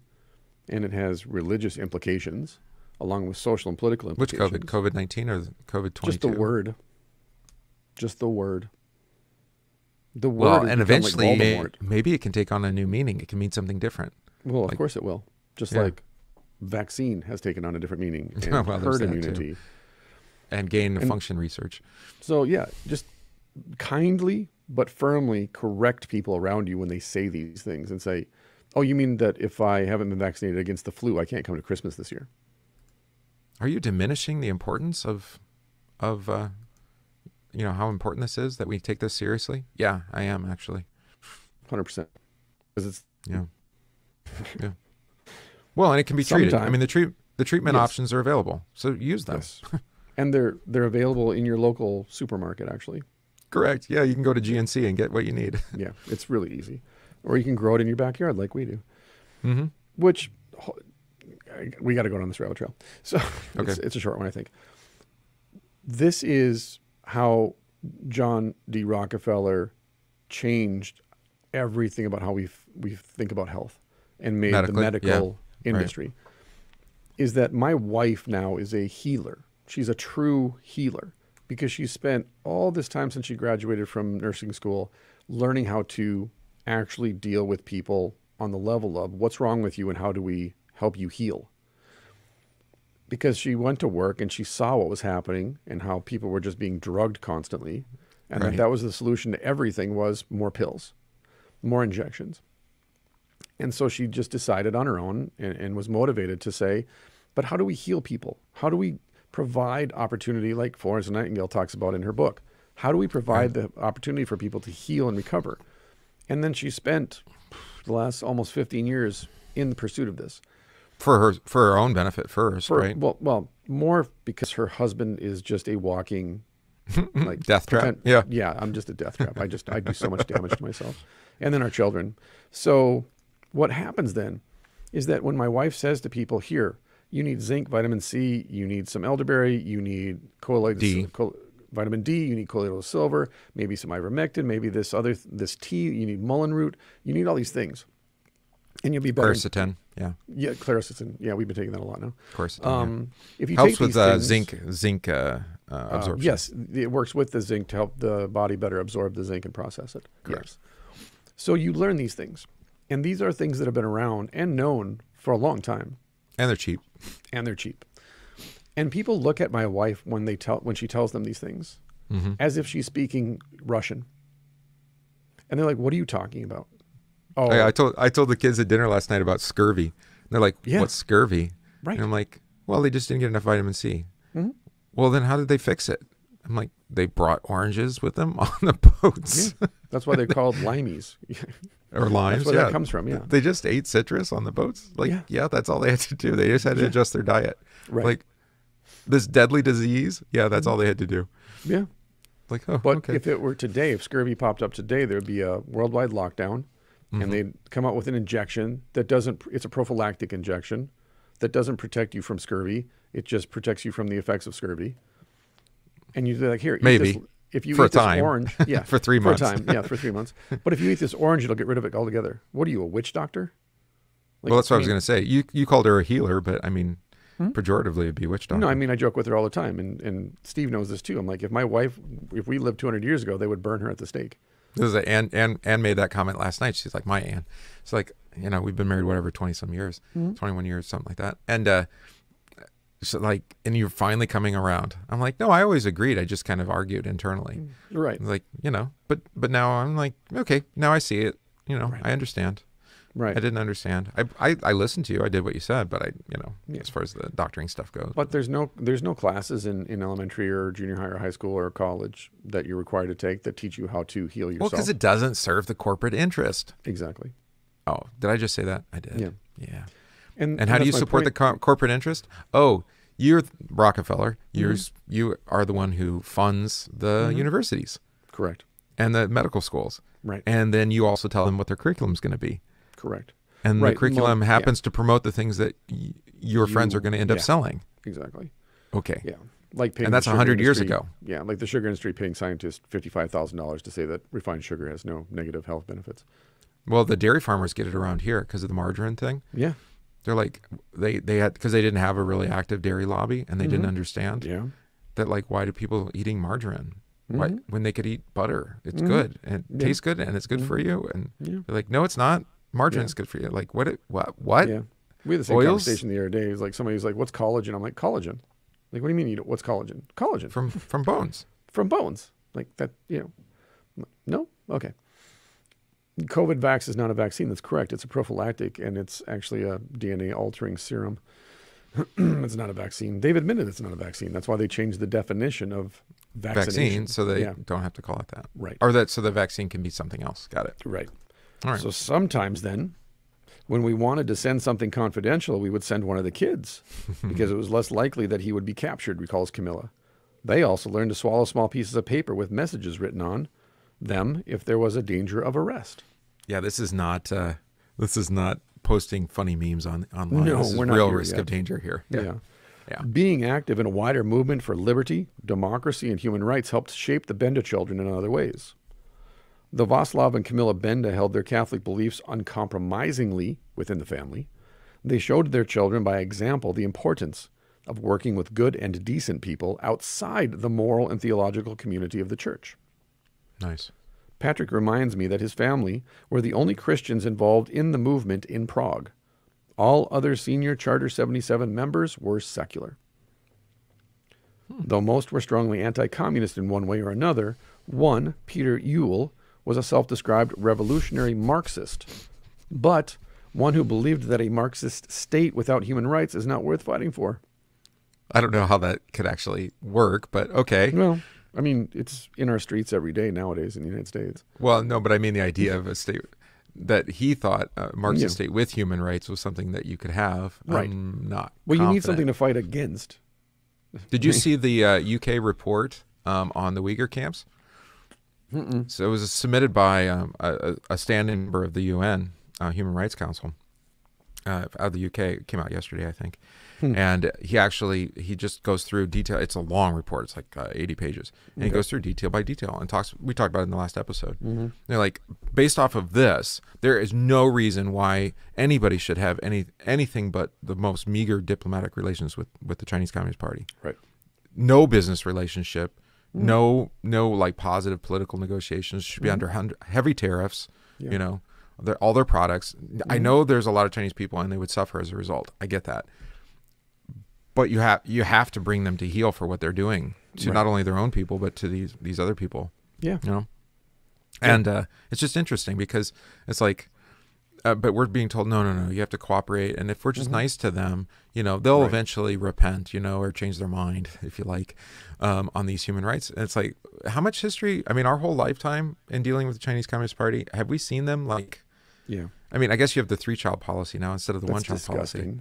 [SPEAKER 2] and it has religious implications along with social and political
[SPEAKER 1] Which
[SPEAKER 2] implications.
[SPEAKER 1] COVID? COVID-19 or COVID-22?
[SPEAKER 2] Just the word. Just the word. The word.
[SPEAKER 1] Well,
[SPEAKER 2] has
[SPEAKER 1] and
[SPEAKER 2] become
[SPEAKER 1] eventually
[SPEAKER 2] like Voldemort.
[SPEAKER 1] maybe it can take on a new meaning. It can mean something different.
[SPEAKER 2] Well, of course it will. Just
[SPEAKER 1] Yeah.
[SPEAKER 2] like vaccine has taken on a different meaning, and
[SPEAKER 1] Well, there's
[SPEAKER 2] herd
[SPEAKER 1] that
[SPEAKER 2] immunity.
[SPEAKER 1] too. And gain of function research.
[SPEAKER 2] So yeah, just kindly but firmly correct people around you when they say these things and say, oh, you mean that if I haven't been vaccinated against the flu, I can't come to Christmas this year?
[SPEAKER 1] Are you diminishing the importance of how important this is, that we take this seriously? Yeah, I am actually.
[SPEAKER 2] 100%. Because it's
[SPEAKER 1] Yeah. Yeah. Well, and it can be treated. I mean, the treatment
[SPEAKER 2] Yes.
[SPEAKER 1] options are available, so use them.
[SPEAKER 2] Yes. And they're available in your local supermarket, actually.
[SPEAKER 1] Correct. Yeah, you can go to GNC and get what you need.
[SPEAKER 2] Yeah, it's really easy. Or you can grow it in your backyard like we do.
[SPEAKER 1] Mm-hmm.
[SPEAKER 2] Which, we got to go down this rabbit trail. So
[SPEAKER 1] Okay.
[SPEAKER 2] it's a short one, I think. This is how John D. Rockefeller changed everything about how we think about health and made the medical industry. Is that my wife now is a healer. She's a true healer because she spent all this time since she graduated from nursing school learning how to actually deal with people on the level of what's wrong with you and how do we help you heal. Because she went to work and she saw what was happening and how people were just being drugged constantly. And that was the solution to everything was more pills, more injections. And so she just decided on her own and was motivated to say, but how do we heal people? How do we provide opportunity like Florence Nightingale talks about in her book? How do we provide the opportunity for people to heal and recover? And then she spent the last almost 15 years in the pursuit of this.
[SPEAKER 1] For her own benefit first, right?
[SPEAKER 2] Well, more because her husband is just a walking like
[SPEAKER 1] death trap. Yeah.
[SPEAKER 2] Yeah, I'm just a death trap. I do so much damage to myself. And then our children. So what happens then is that when my wife says to people, here, you need zinc, vitamin C, you need some elderberry, you need vitamin D, you need colloidal silver, maybe some ivermectin, maybe this tea, you need mullein root, you need all these things. And you'll be better.
[SPEAKER 1] Quercetin, yeah.
[SPEAKER 2] Yeah, quercetin. Yeah, we've been taking that a lot now.
[SPEAKER 1] Quercetin,
[SPEAKER 2] if you
[SPEAKER 1] helps
[SPEAKER 2] take
[SPEAKER 1] with
[SPEAKER 2] these things,
[SPEAKER 1] zinc absorption.
[SPEAKER 2] yes, it works with the zinc to help the body better absorb the zinc and process it.
[SPEAKER 1] Correct.
[SPEAKER 2] Yes. So you learn these things. And these are things that have been around and known for a long time.
[SPEAKER 1] And they're cheap.
[SPEAKER 2] And people look at my wife when she tells them these things as if she's speaking Russian. And they're like, what are you talking about? Oh,
[SPEAKER 1] I told the kids at dinner last night about scurvy. And they're like, what's scurvy?
[SPEAKER 2] Right.
[SPEAKER 1] And I'm like, well, they just didn't get enough vitamin C.
[SPEAKER 2] Mm-hmm.
[SPEAKER 1] Well, then how did they fix it? I'm like, they brought oranges with them on the boats.
[SPEAKER 2] Yeah. That's why they're called limeys.
[SPEAKER 1] Or limes.
[SPEAKER 2] That's where that comes from, yeah.
[SPEAKER 1] They just ate citrus on the boats. Like, yeah, that's all they had to do. They just had to adjust their diet.
[SPEAKER 2] Right.
[SPEAKER 1] Like, this deadly disease, that's all they had to do.
[SPEAKER 2] Yeah.
[SPEAKER 1] Like, oh,
[SPEAKER 2] but
[SPEAKER 1] okay.
[SPEAKER 2] if it were today, if scurvy popped up today, there'd be a worldwide lockdown. And they'd come out with an injection it's a prophylactic injection that doesn't protect you from scurvy. It just protects you from the effects of scurvy. And you're like, here,
[SPEAKER 1] maybe
[SPEAKER 2] if you
[SPEAKER 1] for
[SPEAKER 2] eat this orange, yeah,
[SPEAKER 1] for 3 months.
[SPEAKER 2] For 3 months. But if you eat this orange, it'll get rid of it altogether. What are you, a witch doctor?
[SPEAKER 1] Well, that's what I was going to say. You called her a healer, but I mean, pejoratively, it'd be a witch doctor.
[SPEAKER 2] No, I mean, I joke with her all the time. And Steve knows this too. I'm like, if we lived 200 years ago, they would burn her at the stake.
[SPEAKER 1] This is Anne made that comment last night. She's like, my Anne. It's like, we've been married, 20 some years, 21 years, something like that. And So like, and you're finally coming around. I'm like, no, I always agreed. I just kind of argued internally.
[SPEAKER 2] Right.
[SPEAKER 1] Like, but now I'm like, okay, now I see it.
[SPEAKER 2] Right.
[SPEAKER 1] I understand.
[SPEAKER 2] Right.
[SPEAKER 1] I didn't understand. I listened to you. I did what you said, but as far as the doctoring stuff goes.
[SPEAKER 2] But there's no classes in elementary or junior high or high school or college that you're required to take that teach you how to heal yourself.
[SPEAKER 1] Well, because it doesn't serve the corporate interest.
[SPEAKER 2] Exactly.
[SPEAKER 1] Oh, did I just say that? I did.
[SPEAKER 2] Yeah.
[SPEAKER 1] Yeah.
[SPEAKER 2] And
[SPEAKER 1] how do you support the corporate interest? Oh, you're Rockefeller. You are the one who funds the universities.
[SPEAKER 2] Correct.
[SPEAKER 1] And the medical schools.
[SPEAKER 2] Right.
[SPEAKER 1] And then you also tell them what their curriculum is going to be.
[SPEAKER 2] Correct.
[SPEAKER 1] And the curriculum happens to promote the things that your friends are going to end up selling.
[SPEAKER 2] Exactly.
[SPEAKER 1] Okay.
[SPEAKER 2] Yeah. Like paying
[SPEAKER 1] and that's 100 years ago.
[SPEAKER 2] Yeah. Like the sugar industry paying scientists $55,000 to say that refined sugar has no negative health benefits.
[SPEAKER 1] Well, the dairy farmers get it around here because of the margarine thing.
[SPEAKER 2] Yeah.
[SPEAKER 1] They're like, they had, because they didn't have a really active dairy lobby and they didn't understand that, like, why do people eating margarine? Why, when they could eat butter? It's good and it tastes good and it's good for you. And they're like, no, it's not. Margarine's good for you. Like, what?
[SPEAKER 2] Yeah. We had the same conversation the other day. It was like, somebody's like, what's collagen? I'm like, collagen. Like, what do you mean what's collagen? Collagen.
[SPEAKER 1] From bones.
[SPEAKER 2] From bones. Like that, No? Okay. COVID vax is not a vaccine. That's correct. It's a prophylactic, and it's actually a DNA-altering serum. It's not a vaccine. They've admitted it's not a vaccine. That's why they changed the definition of vaccination.
[SPEAKER 1] So they don't have to call it that.
[SPEAKER 2] Right.
[SPEAKER 1] Or so the vaccine can be something else. Got it.
[SPEAKER 2] Right.
[SPEAKER 1] All right.
[SPEAKER 2] So sometimes then, when we wanted to send something confidential, we would send one of the kids because it was less likely that he would be captured, recalls Camilla. They also learned to swallow small pieces of paper with messages written on them if there was a danger of arrest.
[SPEAKER 1] Yeah, this is not posting funny memes online.
[SPEAKER 2] No,
[SPEAKER 1] this is
[SPEAKER 2] we're not
[SPEAKER 1] real
[SPEAKER 2] here
[SPEAKER 1] risk
[SPEAKER 2] yet.
[SPEAKER 1] of danger here.
[SPEAKER 2] Yeah. Being active in a wider movement for liberty, democracy, and human rights helped shape the Benda children in other ways. Though Václav and Camilla Benda held their Catholic beliefs uncompromisingly within the family, they showed their children by example the importance of working with good and decent people outside the moral and theological community of the church.
[SPEAKER 1] Nice.
[SPEAKER 2] Patrick reminds me that his family were the only Christians involved in the movement in Prague. All other senior Charter 77 members were secular. Though most were strongly anti-communist in one way or another, one, Peter Ewell, was a self-described revolutionary Marxist, but one who believed that a Marxist state without human rights is not worth fighting for.
[SPEAKER 1] I don't know how that could actually work, but okay.
[SPEAKER 2] Well, I mean, it's in our streets every day nowadays in the United States.
[SPEAKER 1] Well, no, but I mean the idea of a state that he thought a Marxist state with human rights was something that you could have.
[SPEAKER 2] Right.
[SPEAKER 1] I'm not
[SPEAKER 2] Well, you need
[SPEAKER 1] confident.
[SPEAKER 2] something to fight against.
[SPEAKER 1] Did you see the UK report on the Uyghur camps? So it was submitted by a standing member of the UN Human Rights Council out of the UK. It came out yesterday, I think. And he just goes through detail. It's a long report. It's like 80 pages. And he goes through detail by detail and we talked about it in the last episode. They're like, based off of this, there is no reason why anybody should have anything but the most meager diplomatic relations with the Chinese Communist Party.
[SPEAKER 2] Right.
[SPEAKER 1] No business relationship. No like positive political negotiations. Should be under heavy tariffs, all their products. I know there's a lot of Chinese people and they would suffer as a result. I get that. But you have to bring them to heel for what they're doing to not only their own people, but to these other people.
[SPEAKER 2] Yeah.
[SPEAKER 1] And it's just interesting because it's like, but we're being told, no, you have to cooperate. And if we're just nice to them, they'll eventually repent, or change their mind, if you like, on these human rights. And it's like, how much history, I mean, our whole lifetime in dealing with the Chinese Communist Party, have we seen them like, I mean, I guess you have the 3-child policy now instead of the 1-child policy,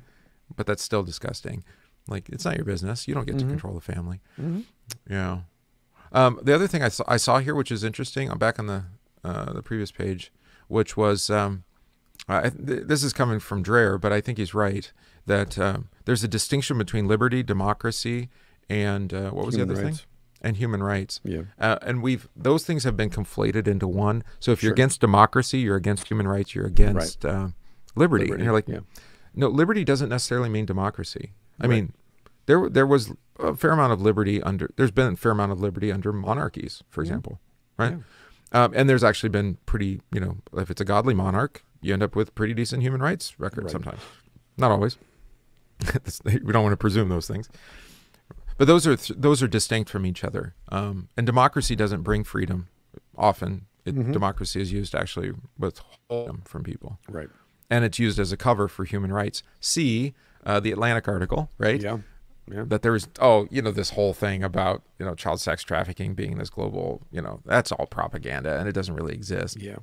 [SPEAKER 1] but that's still disgusting. Like, it's not your business. You don't get to control the family. Yeah. The other thing I saw here, which is interesting, I'm back on the previous page, which was, this is coming from Dreher, but I think he's right, that there's a distinction between liberty, democracy, and what was
[SPEAKER 2] Human
[SPEAKER 1] the other
[SPEAKER 2] rights.
[SPEAKER 1] thing? And human rights.
[SPEAKER 2] Yeah.
[SPEAKER 1] And those things have been conflated into one. So if you're against democracy, you're against human rights, you're against liberty. And you're like, no, liberty doesn't necessarily mean democracy. I mean, there was a fair amount of liberty there's been a fair amount of liberty under monarchies, for example, right? And there's actually been pretty, if it's a godly monarch, you end up with pretty decent human rights record sometimes. Not always. We don't want to presume those things. But those are distinct from each other. And democracy doesn't bring freedom. Often, democracy is used to actually withhold them from people.
[SPEAKER 2] Right.
[SPEAKER 1] And it's used as a cover for human rights. See the Atlantic article, right?
[SPEAKER 2] Yeah. Yeah.
[SPEAKER 1] That there was, this whole thing about, child sex trafficking being this global, that's all propaganda and it doesn't really exist.
[SPEAKER 2] Yeah.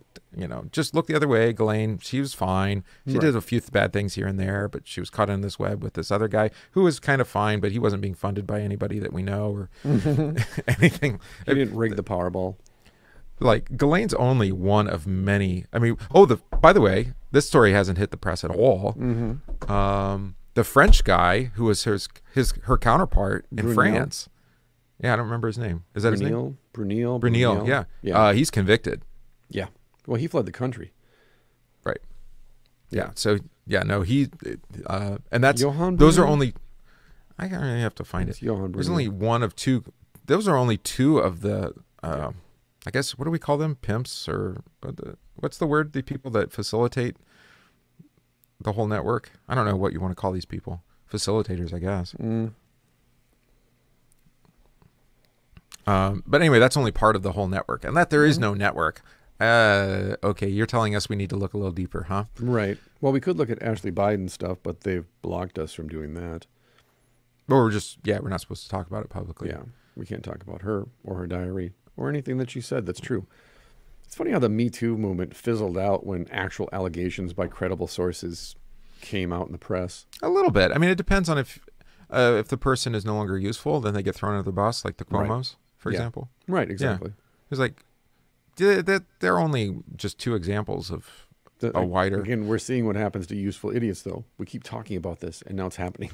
[SPEAKER 1] Just look the other way. Ghislaine, she was fine. She did a few bad things here and there, but she was caught in this web with this other guy who was kind of fine, but he wasn't being funded by anybody that we know or anything.
[SPEAKER 2] He didn't rig the Powerball.
[SPEAKER 1] Like, Ghislaine's only one of many. I mean, by the way, this story hasn't hit the press at all. The French guy who was her counterpart in France. Yeah, I don't remember his name. Is that his name?
[SPEAKER 2] Brunel.
[SPEAKER 1] Yeah. He's convicted.
[SPEAKER 2] Yeah. Well, he fled the country.
[SPEAKER 1] Right. Yeah. So, no, and that's,
[SPEAKER 2] Johann
[SPEAKER 1] those are
[SPEAKER 2] Brunel?
[SPEAKER 1] only, I have to find it.
[SPEAKER 2] Johann
[SPEAKER 1] There's
[SPEAKER 2] Brunel.
[SPEAKER 1] only one of two. Those are only two of the, I guess, what do we call them? Pimps or what's the word? The people that facilitate the whole network. I don't know what you want to call these people. Facilitators, I guess. But anyway, that's only part of the whole network. And that there is no network. Okay, you're telling us we need to look a little deeper, huh?
[SPEAKER 2] Right. Well, we could look at Ashley Biden stuff, but they've blocked us from doing that.
[SPEAKER 1] Or we're not supposed to talk about it publicly.
[SPEAKER 2] Yeah. We can't talk about her or her diary or anything that she said that's true. It's funny how the Me Too movement fizzled out when actual allegations by credible sources came out in the press.
[SPEAKER 1] A little bit. I mean, it depends on if the person is no longer useful, then they get thrown under the bus, like the Cuomos, for example.
[SPEAKER 2] Right, exactly.
[SPEAKER 1] Yeah. It's like, they're only just two examples of a wider...
[SPEAKER 2] Again, we're seeing what happens to useful idiots, though. We keep talking about this, and now it's happening.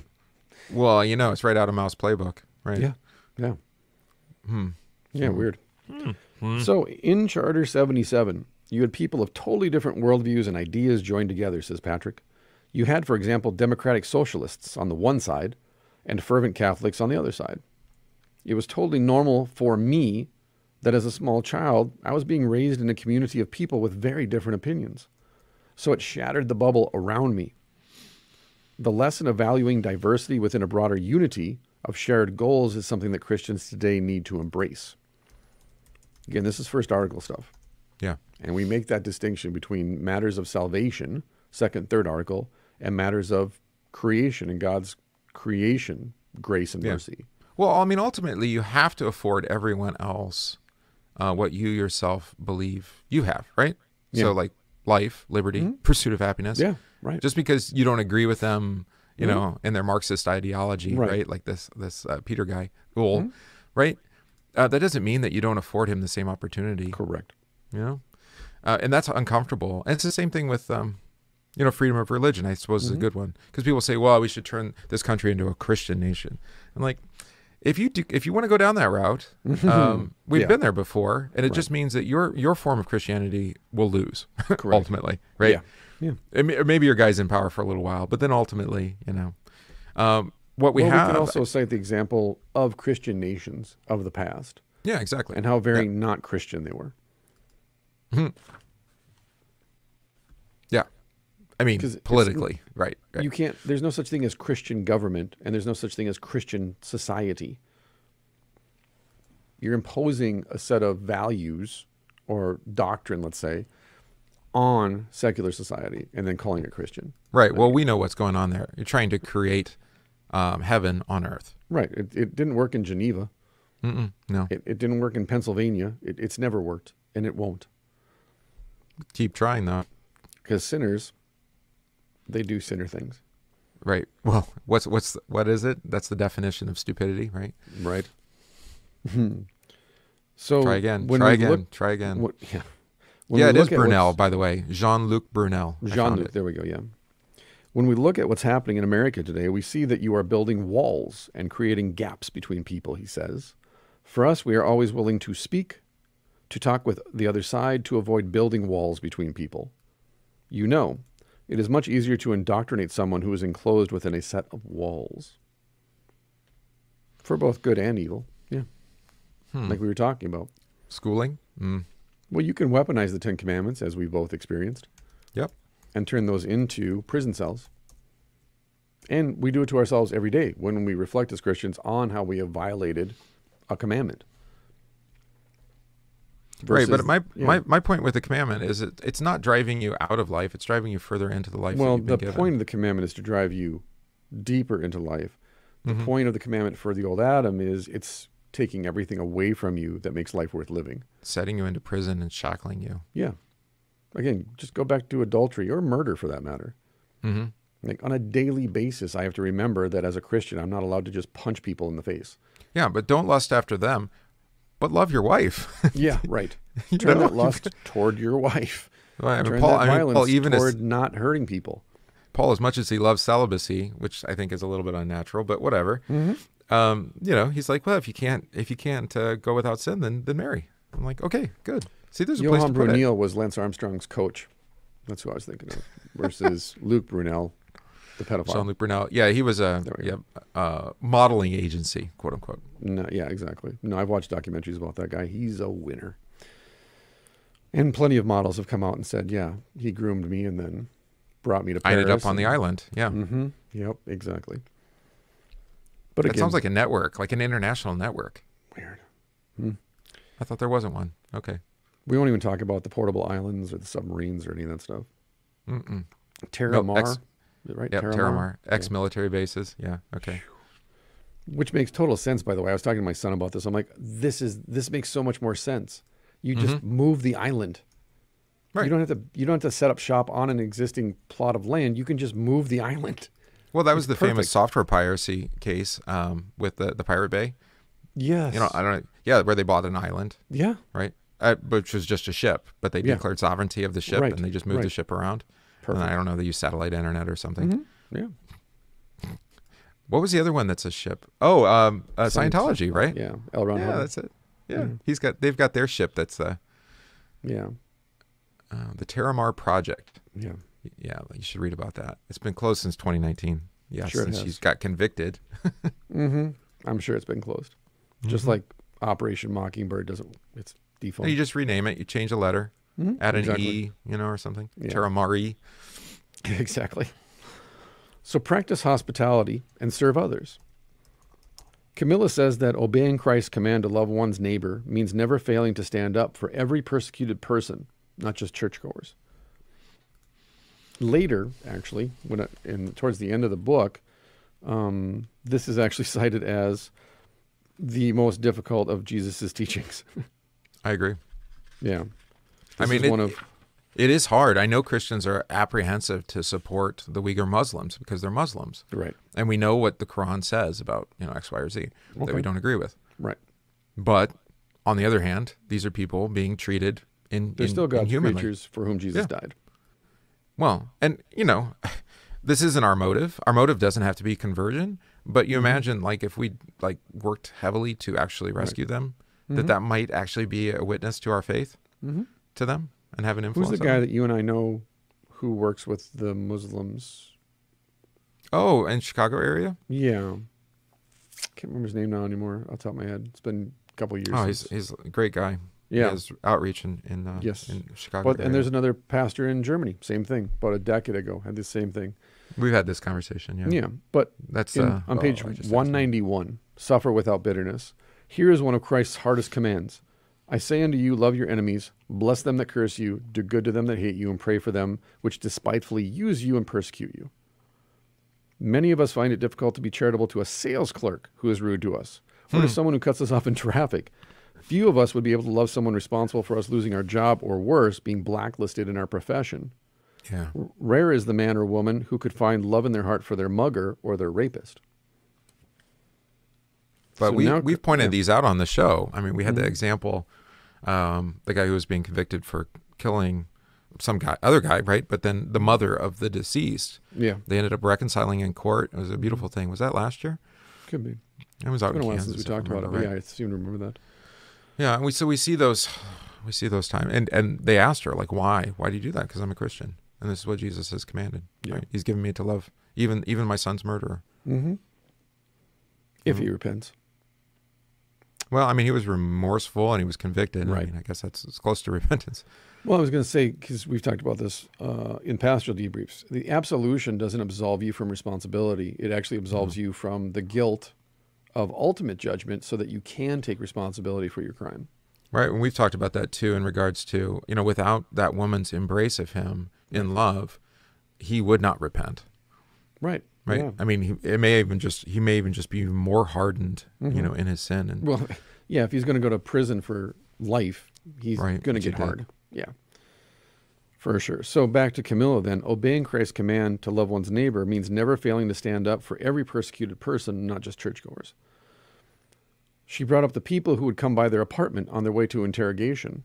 [SPEAKER 1] Well, it's right out of Mao's playbook, right?
[SPEAKER 2] Yeah, yeah. Yeah, weird. So, in Charter 77, you had people of totally different worldviews and ideas joined together, says Patrick. You had, for example, democratic socialists on the one side and fervent Catholics on the other side. It was totally normal for me that as a small child, I was being raised in a community of people with very different opinions. So it shattered the bubble around me. The lesson of valuing diversity within a broader unity of shared goals is something that Christians today need to embrace. Again, this is first article stuff.
[SPEAKER 1] Yeah.
[SPEAKER 2] And we make that distinction between matters of salvation, second, third article, and matters of creation and God's creation, grace and mercy.
[SPEAKER 1] Well, I mean, ultimately, you have to afford everyone else what you yourself believe you have, right?
[SPEAKER 2] Yeah.
[SPEAKER 1] So, like life, liberty, pursuit of happiness.
[SPEAKER 2] Yeah, right.
[SPEAKER 1] Just because you don't agree with them, in their Marxist ideology, right? Like this Peter guy, right? That doesn't mean that you don't afford him the same opportunity.
[SPEAKER 2] Correct.
[SPEAKER 1] And that's uncomfortable. And it's the same thing with, freedom of religion, I suppose, is a good one. Because people say, well, we should turn this country into a Christian nation. I'm like, if you want to go down that route, we've been there before, and it just means that your form of Christianity will lose, ultimately, right?
[SPEAKER 2] Yeah.
[SPEAKER 1] Maybe your guy's in power for a little while, but then ultimately, what we have...
[SPEAKER 2] We can also cite the example of Christian nations of the past.
[SPEAKER 1] Yeah, exactly.
[SPEAKER 2] And how very not Christian they were.
[SPEAKER 1] Yeah. I mean, politically, right.
[SPEAKER 2] You can't, there's no such thing as Christian government, and there's no such thing as Christian society. You're imposing a set of values or doctrine, let's say, on secular society and then calling it Christian.
[SPEAKER 1] Right. Well, we know what's going on there. You're trying to create heaven on earth.
[SPEAKER 2] Right. It didn't work in Geneva.
[SPEAKER 1] No.
[SPEAKER 2] It didn't work in Pennsylvania. It's never worked, and it won't.
[SPEAKER 1] Keep trying, though.
[SPEAKER 2] Because sinners, they do sinner things.
[SPEAKER 1] Right. Well, what is it? That's the definition of stupidity, right?
[SPEAKER 2] Right. So
[SPEAKER 1] try again. Try again. It is Brunel, by the way. Jean-Luc Brunel.
[SPEAKER 2] Jean-Luc, there we go, yeah. When we look at what's happening in America today, we see that you are building walls and creating gaps between people, he says. For us, we are always willing to speak, to talk with the other side, to avoid building walls between people. It is much easier to indoctrinate someone who is enclosed within a set of walls. For both good and evil, yeah. Like we were talking about.
[SPEAKER 1] Schooling?
[SPEAKER 2] Well, you can weaponize the Ten Commandments, as we've both experienced.
[SPEAKER 1] Yep.
[SPEAKER 2] And turn those into prison cells. And we do it to ourselves every day when we reflect as Christians on how we have violated a commandment.
[SPEAKER 1] Right, but my point with the commandment is it's not driving you out of life; it's driving you further into the life.
[SPEAKER 2] Well,
[SPEAKER 1] that you've been
[SPEAKER 2] the
[SPEAKER 1] given.
[SPEAKER 2] point of the commandment is to drive you deeper into life. The point of the commandment for the old Adam is it's taking everything away from you that makes life worth living,
[SPEAKER 1] setting you into prison and shackling you.
[SPEAKER 2] Yeah. Again, just go back to adultery or murder for that matter. Like on a daily basis, I have to remember that as a Christian, I'm not allowed to just punch people in the face.
[SPEAKER 1] Yeah, but don't lust after them, but love your wife.
[SPEAKER 2] Yeah, right. Turn that lust toward your wife.
[SPEAKER 1] Well,
[SPEAKER 2] Turn
[SPEAKER 1] Paul,
[SPEAKER 2] that violence
[SPEAKER 1] Paul, even
[SPEAKER 2] toward not hurting people.
[SPEAKER 1] Paul, as much as he loves celibacy, which I think is a little bit unnatural, but whatever. You know, he's like, well, if you can't go without sin, then marry. I'm like, okay, good. See, there's a place to put it.
[SPEAKER 2] Brunel was Lance Armstrong's coach. That's who I was thinking of. Versus Luke Brunel, the pedophile.
[SPEAKER 1] Jean-Luc Brunel. Yeah, he was a modeling agency, quote unquote.
[SPEAKER 2] No, yeah, exactly. No, I've watched documentaries about that guy. He's a winner. And plenty of models have come out and said, yeah, he groomed me and then brought me to Paris.
[SPEAKER 1] I ended up on the island. Yeah.
[SPEAKER 2] Yep, exactly. But
[SPEAKER 1] that
[SPEAKER 2] again,
[SPEAKER 1] sounds like a network, like an international network.
[SPEAKER 2] Weird.
[SPEAKER 1] I thought there wasn't one. Okay.
[SPEAKER 2] We won't even talk about the portable islands or the submarines or any of that stuff. Terra Mar, right?
[SPEAKER 1] Yep, Terra Mar. Ex-military bases. Yeah, okay.
[SPEAKER 2] Which makes total sense, by the way. I was talking to my son about this. I'm like, this makes so much more sense. You just move the island. Right. You don't have to set up shop on an existing plot of land. You can just move the island.
[SPEAKER 1] Well, that was the famous software piracy case with the Pirate Bay.
[SPEAKER 2] Yes.
[SPEAKER 1] You know, I don't know. Yeah, where they bought an island.
[SPEAKER 2] Yeah.
[SPEAKER 1] Right. Which was just a ship, but they declared sovereignty of the ship, and they just moved the ship around. Perfect. And I don't know, they use satellite internet or something.
[SPEAKER 2] Yeah.
[SPEAKER 1] What was the other one that's a ship? Oh, Scientology, right?
[SPEAKER 2] Yeah. L. Ron Hubbard.
[SPEAKER 1] That's it. Yeah. They've got their ship that's the Terra Mar Project.
[SPEAKER 2] Yeah.
[SPEAKER 1] Yeah, you should read about that. It's been closed since 2019. Yeah,
[SPEAKER 2] sure
[SPEAKER 1] since she's got convicted.
[SPEAKER 2] I'm sure it's been closed. Just like Operation Mockingbird it's default.
[SPEAKER 1] You just rename it. You change a letter, add an E, or something.
[SPEAKER 2] Yeah.
[SPEAKER 1] Terra Mari.
[SPEAKER 2] Exactly. So practice hospitality and serve others. Camilla says that obeying Christ's command to love one's neighbor means never failing to stand up for every persecuted person, not just churchgoers. Later, actually, towards the end of the book, this is actually cited as the most difficult of Jesus's teachings.
[SPEAKER 1] I agree.
[SPEAKER 2] Yeah.
[SPEAKER 1] It is hard. I know Christians are apprehensive to support the Uyghur Muslims because they're Muslims.
[SPEAKER 2] Right.
[SPEAKER 1] And we know what the Quran says about, X, Y, or Z that we don't agree with.
[SPEAKER 2] Right.
[SPEAKER 1] But on the other hand, these are people being treated
[SPEAKER 2] They're still God's creatures for whom Jesus died.
[SPEAKER 1] Well, and this isn't our motive. Our motive doesn't have to be conversion, but you imagine if we worked heavily to actually rescue them, that might actually be a witness to our faith to them and have an influence.
[SPEAKER 2] Who's the guy that you and I know who works with the Muslims? Oh,
[SPEAKER 1] in Chicago area?
[SPEAKER 2] Yeah. Can't remember his name now anymore off the top of my head. It's been a couple of years.
[SPEAKER 1] Oh, he's a great guy.
[SPEAKER 2] Yeah.
[SPEAKER 1] He has outreach in Chicago.
[SPEAKER 2] And there's another pastor in Germany, same thing, about a decade ago, had the same thing.
[SPEAKER 1] We've had this conversation, yeah.
[SPEAKER 2] Yeah, but
[SPEAKER 1] that's
[SPEAKER 2] on page 191, suffer without bitterness. Here is one of Christ's hardest commands. I say unto you, love your enemies, bless them that curse you, do good to them that hate you, and pray for them which despitefully use you and persecute you. Many of us find it difficult to be charitable to a sales clerk who is rude to us, or to someone who cuts us off in traffic. Few of us would be able to love someone responsible for us losing our job, or worse, being blacklisted in our profession.
[SPEAKER 1] Yeah.
[SPEAKER 2] Rare is the man or woman who could find love in their heart for their mugger or their rapist.
[SPEAKER 1] But we've pointed these out on the show. I mean, we had the example, the guy who was being convicted for killing other guy, right? But then the mother of the deceased. Yeah. They ended up reconciling in court. It was a beautiful thing. Was that last year?
[SPEAKER 2] Could be.
[SPEAKER 1] It was out in Kansas.
[SPEAKER 2] It's been a while since we talked about it, but yeah, I seem to remember that.
[SPEAKER 1] Yeah, and we see those times, and they asked her why do you do that? Because I'm a Christian, and this is what Jesus has commanded. Yeah. Right? He's given me to love even my son's murderer.
[SPEAKER 2] If he repents.
[SPEAKER 1] Well, I mean, he was remorseful and he was convicted.
[SPEAKER 2] Right.
[SPEAKER 1] I mean, I guess that's as close to repentance.
[SPEAKER 2] Well, I was going to say, because we've talked about this in pastoral debriefs, the absolution doesn't absolve you from responsibility. It actually absolves you from the guilt of ultimate judgment so that you can take responsibility for your crime.
[SPEAKER 1] Right. And we've talked about that too in regards to, without that woman's embrace of him in love, he would not repent.
[SPEAKER 2] Right.
[SPEAKER 1] Right.
[SPEAKER 2] Yeah.
[SPEAKER 1] I mean, he may even just be more hardened, in his sin. And
[SPEAKER 2] Well, yeah, if he's going to go to prison for life, he's
[SPEAKER 1] Right,
[SPEAKER 2] going to
[SPEAKER 1] which he
[SPEAKER 2] get
[SPEAKER 1] did.
[SPEAKER 2] hard. Yeah, for sure. So back to Camilla then. Obeying Christ's command to love one's neighbor means never failing to stand up for every persecuted person, not just churchgoers. She brought up the people who would come by their apartment on their way to interrogation.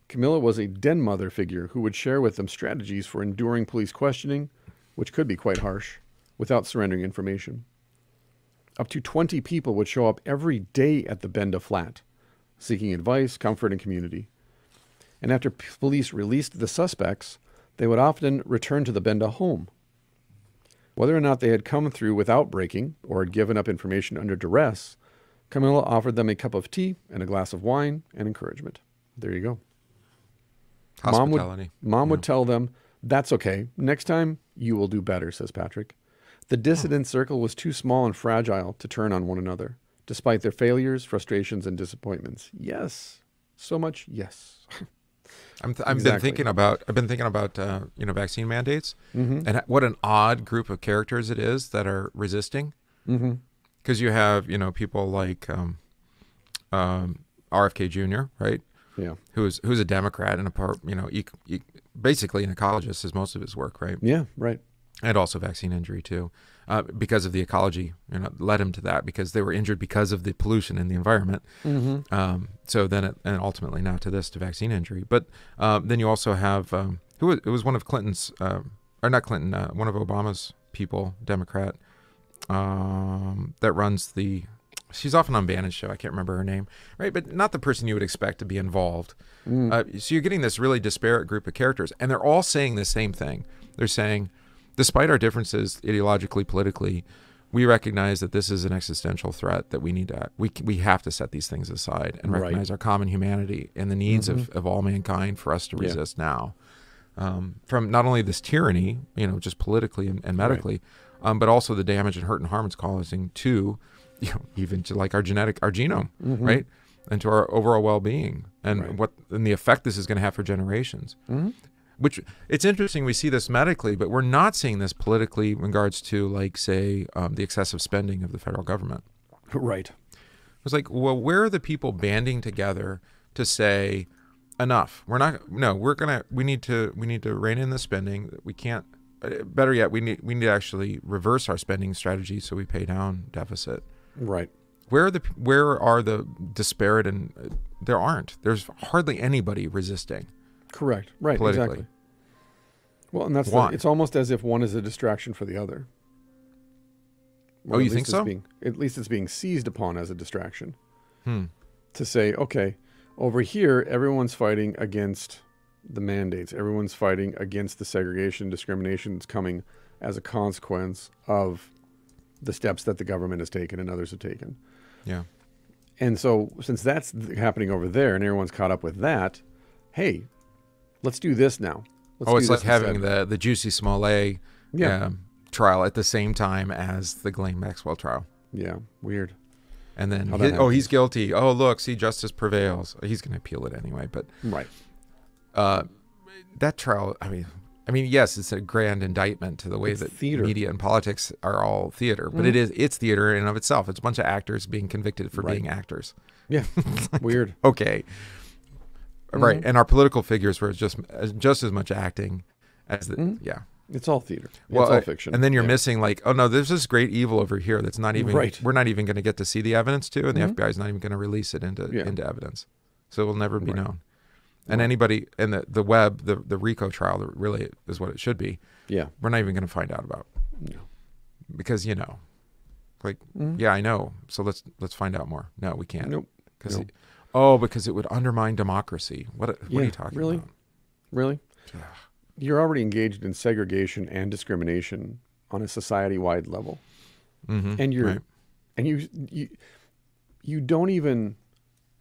[SPEAKER 2] Camilla was a den mother figure who would share with them strategies for enduring police questioning, which could be quite harsh, without surrendering information. Up to 20 people would show up every day at the Benda flat, seeking advice, comfort, and community. And after police released the suspects, they would often return to the Benda home. Whether or not they had come through without breaking or had given up information under duress, Camilla offered them a cup of tea and a glass of wine and encouragement. There you go.
[SPEAKER 1] hospitality.
[SPEAKER 2] Mom would tell them, "That's okay. Next time, you will do better," says Patrick. The dissident circle was too small and fragile to turn on one another, despite their failures, frustrations, and disappointments. Yes. So much yes.
[SPEAKER 1] I've
[SPEAKER 2] Exactly.
[SPEAKER 1] been thinking about vaccine mandates and what an odd group of characters it is that are resisting. Because you have people like RFK Jr., right?
[SPEAKER 2] Yeah.
[SPEAKER 1] Who's a Democrat and basically an ecologist is most of his work, right?
[SPEAKER 2] Yeah, right.
[SPEAKER 1] And also vaccine injury too, because of the ecology, led him to that because they were injured because of the pollution in the environment. So then, and ultimately now to vaccine injury. But then you also have it was one of Clinton's, or not Clinton, one of Obama's people, Democrat, that runs she's often on Bannon's show. I can't remember her name, right? But not the person you would expect to be involved. So you're getting this really disparate group of characters, and they're all saying the same thing. They're saying, despite our differences ideologically, politically, we recognize that this is an existential threat that we need to, we have to set these things aside and recognize our common humanity and the needs of all mankind for us to resist now. From not only this tyranny, just politically and medically, but also the damage and hurt and harm it's causing to, even to like our genome, right? And to our overall well-being and and the effect this is going to have for generations. Which it's interesting, we see this medically, but we're not seeing this politically in regards to, like, say, the excessive spending of the federal government.
[SPEAKER 2] Right.
[SPEAKER 1] It's like, well, where are the people banding together to say, enough? We need to rein in the spending. We can't. Better yet, we need to actually reverse our spending strategy so we pay down deficit.
[SPEAKER 2] Right.
[SPEAKER 1] Where are the disparate and there aren't. There's hardly anybody resisting.
[SPEAKER 2] Correct. Right.
[SPEAKER 1] Politically.
[SPEAKER 2] Exactly. Well, and it's almost as if one is a distraction for the other.
[SPEAKER 1] You think so?
[SPEAKER 2] At least it's being seized upon as a distraction. To say, okay, over here, everyone's fighting against the mandates. Everyone's fighting against the segregation, discrimination that's coming as a consequence of the steps that the government has taken and others have taken.
[SPEAKER 1] Yeah.
[SPEAKER 2] And so since that's happening over there and everyone's caught up with that, hey, let's do this now.
[SPEAKER 1] It's like having the Juicy Smollett trial at the same time as the Ghislaine Maxwell trial.
[SPEAKER 2] Yeah, weird.
[SPEAKER 1] And then, he's guilty. Oh, look, see, justice prevails. He's going to appeal it anyway. But that trial, I mean, yes, it's a grand indictment to the way that
[SPEAKER 2] theater.
[SPEAKER 1] Media and politics are all theater. But it's theater in and of itself. It's a bunch of actors being convicted for being actors.
[SPEAKER 2] Yeah, weird.
[SPEAKER 1] Okay. Right, and our political figures were just as much acting as
[SPEAKER 2] It's all theater.
[SPEAKER 1] Well,
[SPEAKER 2] it's all fiction.
[SPEAKER 1] And then you're missing like, oh no, there's this great evil over here that's not even we're not even going to get to see the evidence to, and the FBI is not even going to release it into evidence, so it will never be known. And anybody in the web, the RICO trial, that really is what it should be. Yeah, we're not even going to find out about. No, because I know. So let's find out more. No, we can't.
[SPEAKER 2] Nope.
[SPEAKER 1] Because it would undermine democracy. What are you talking about? Really?
[SPEAKER 2] You're already engaged in segregation and discrimination on a society-wide level, and you you don't even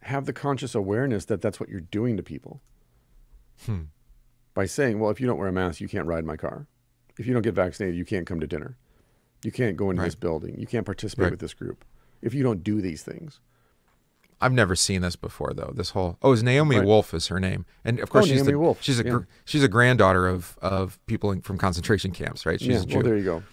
[SPEAKER 2] have the conscious awareness that that's what you're doing to people. By saying, well, if you don't wear a mask, you can't ride my car. If you don't get vaccinated, you can't come to dinner. You can't go into this building. You can't participate with this group. If you don't do these things.
[SPEAKER 1] I've never seen this before, though. This whole it's Naomi Wolf is her name, and of course
[SPEAKER 2] Naomi Wolf.
[SPEAKER 1] She's a granddaughter of people from concentration camps, right? She's a Jew.
[SPEAKER 2] Well, there you go.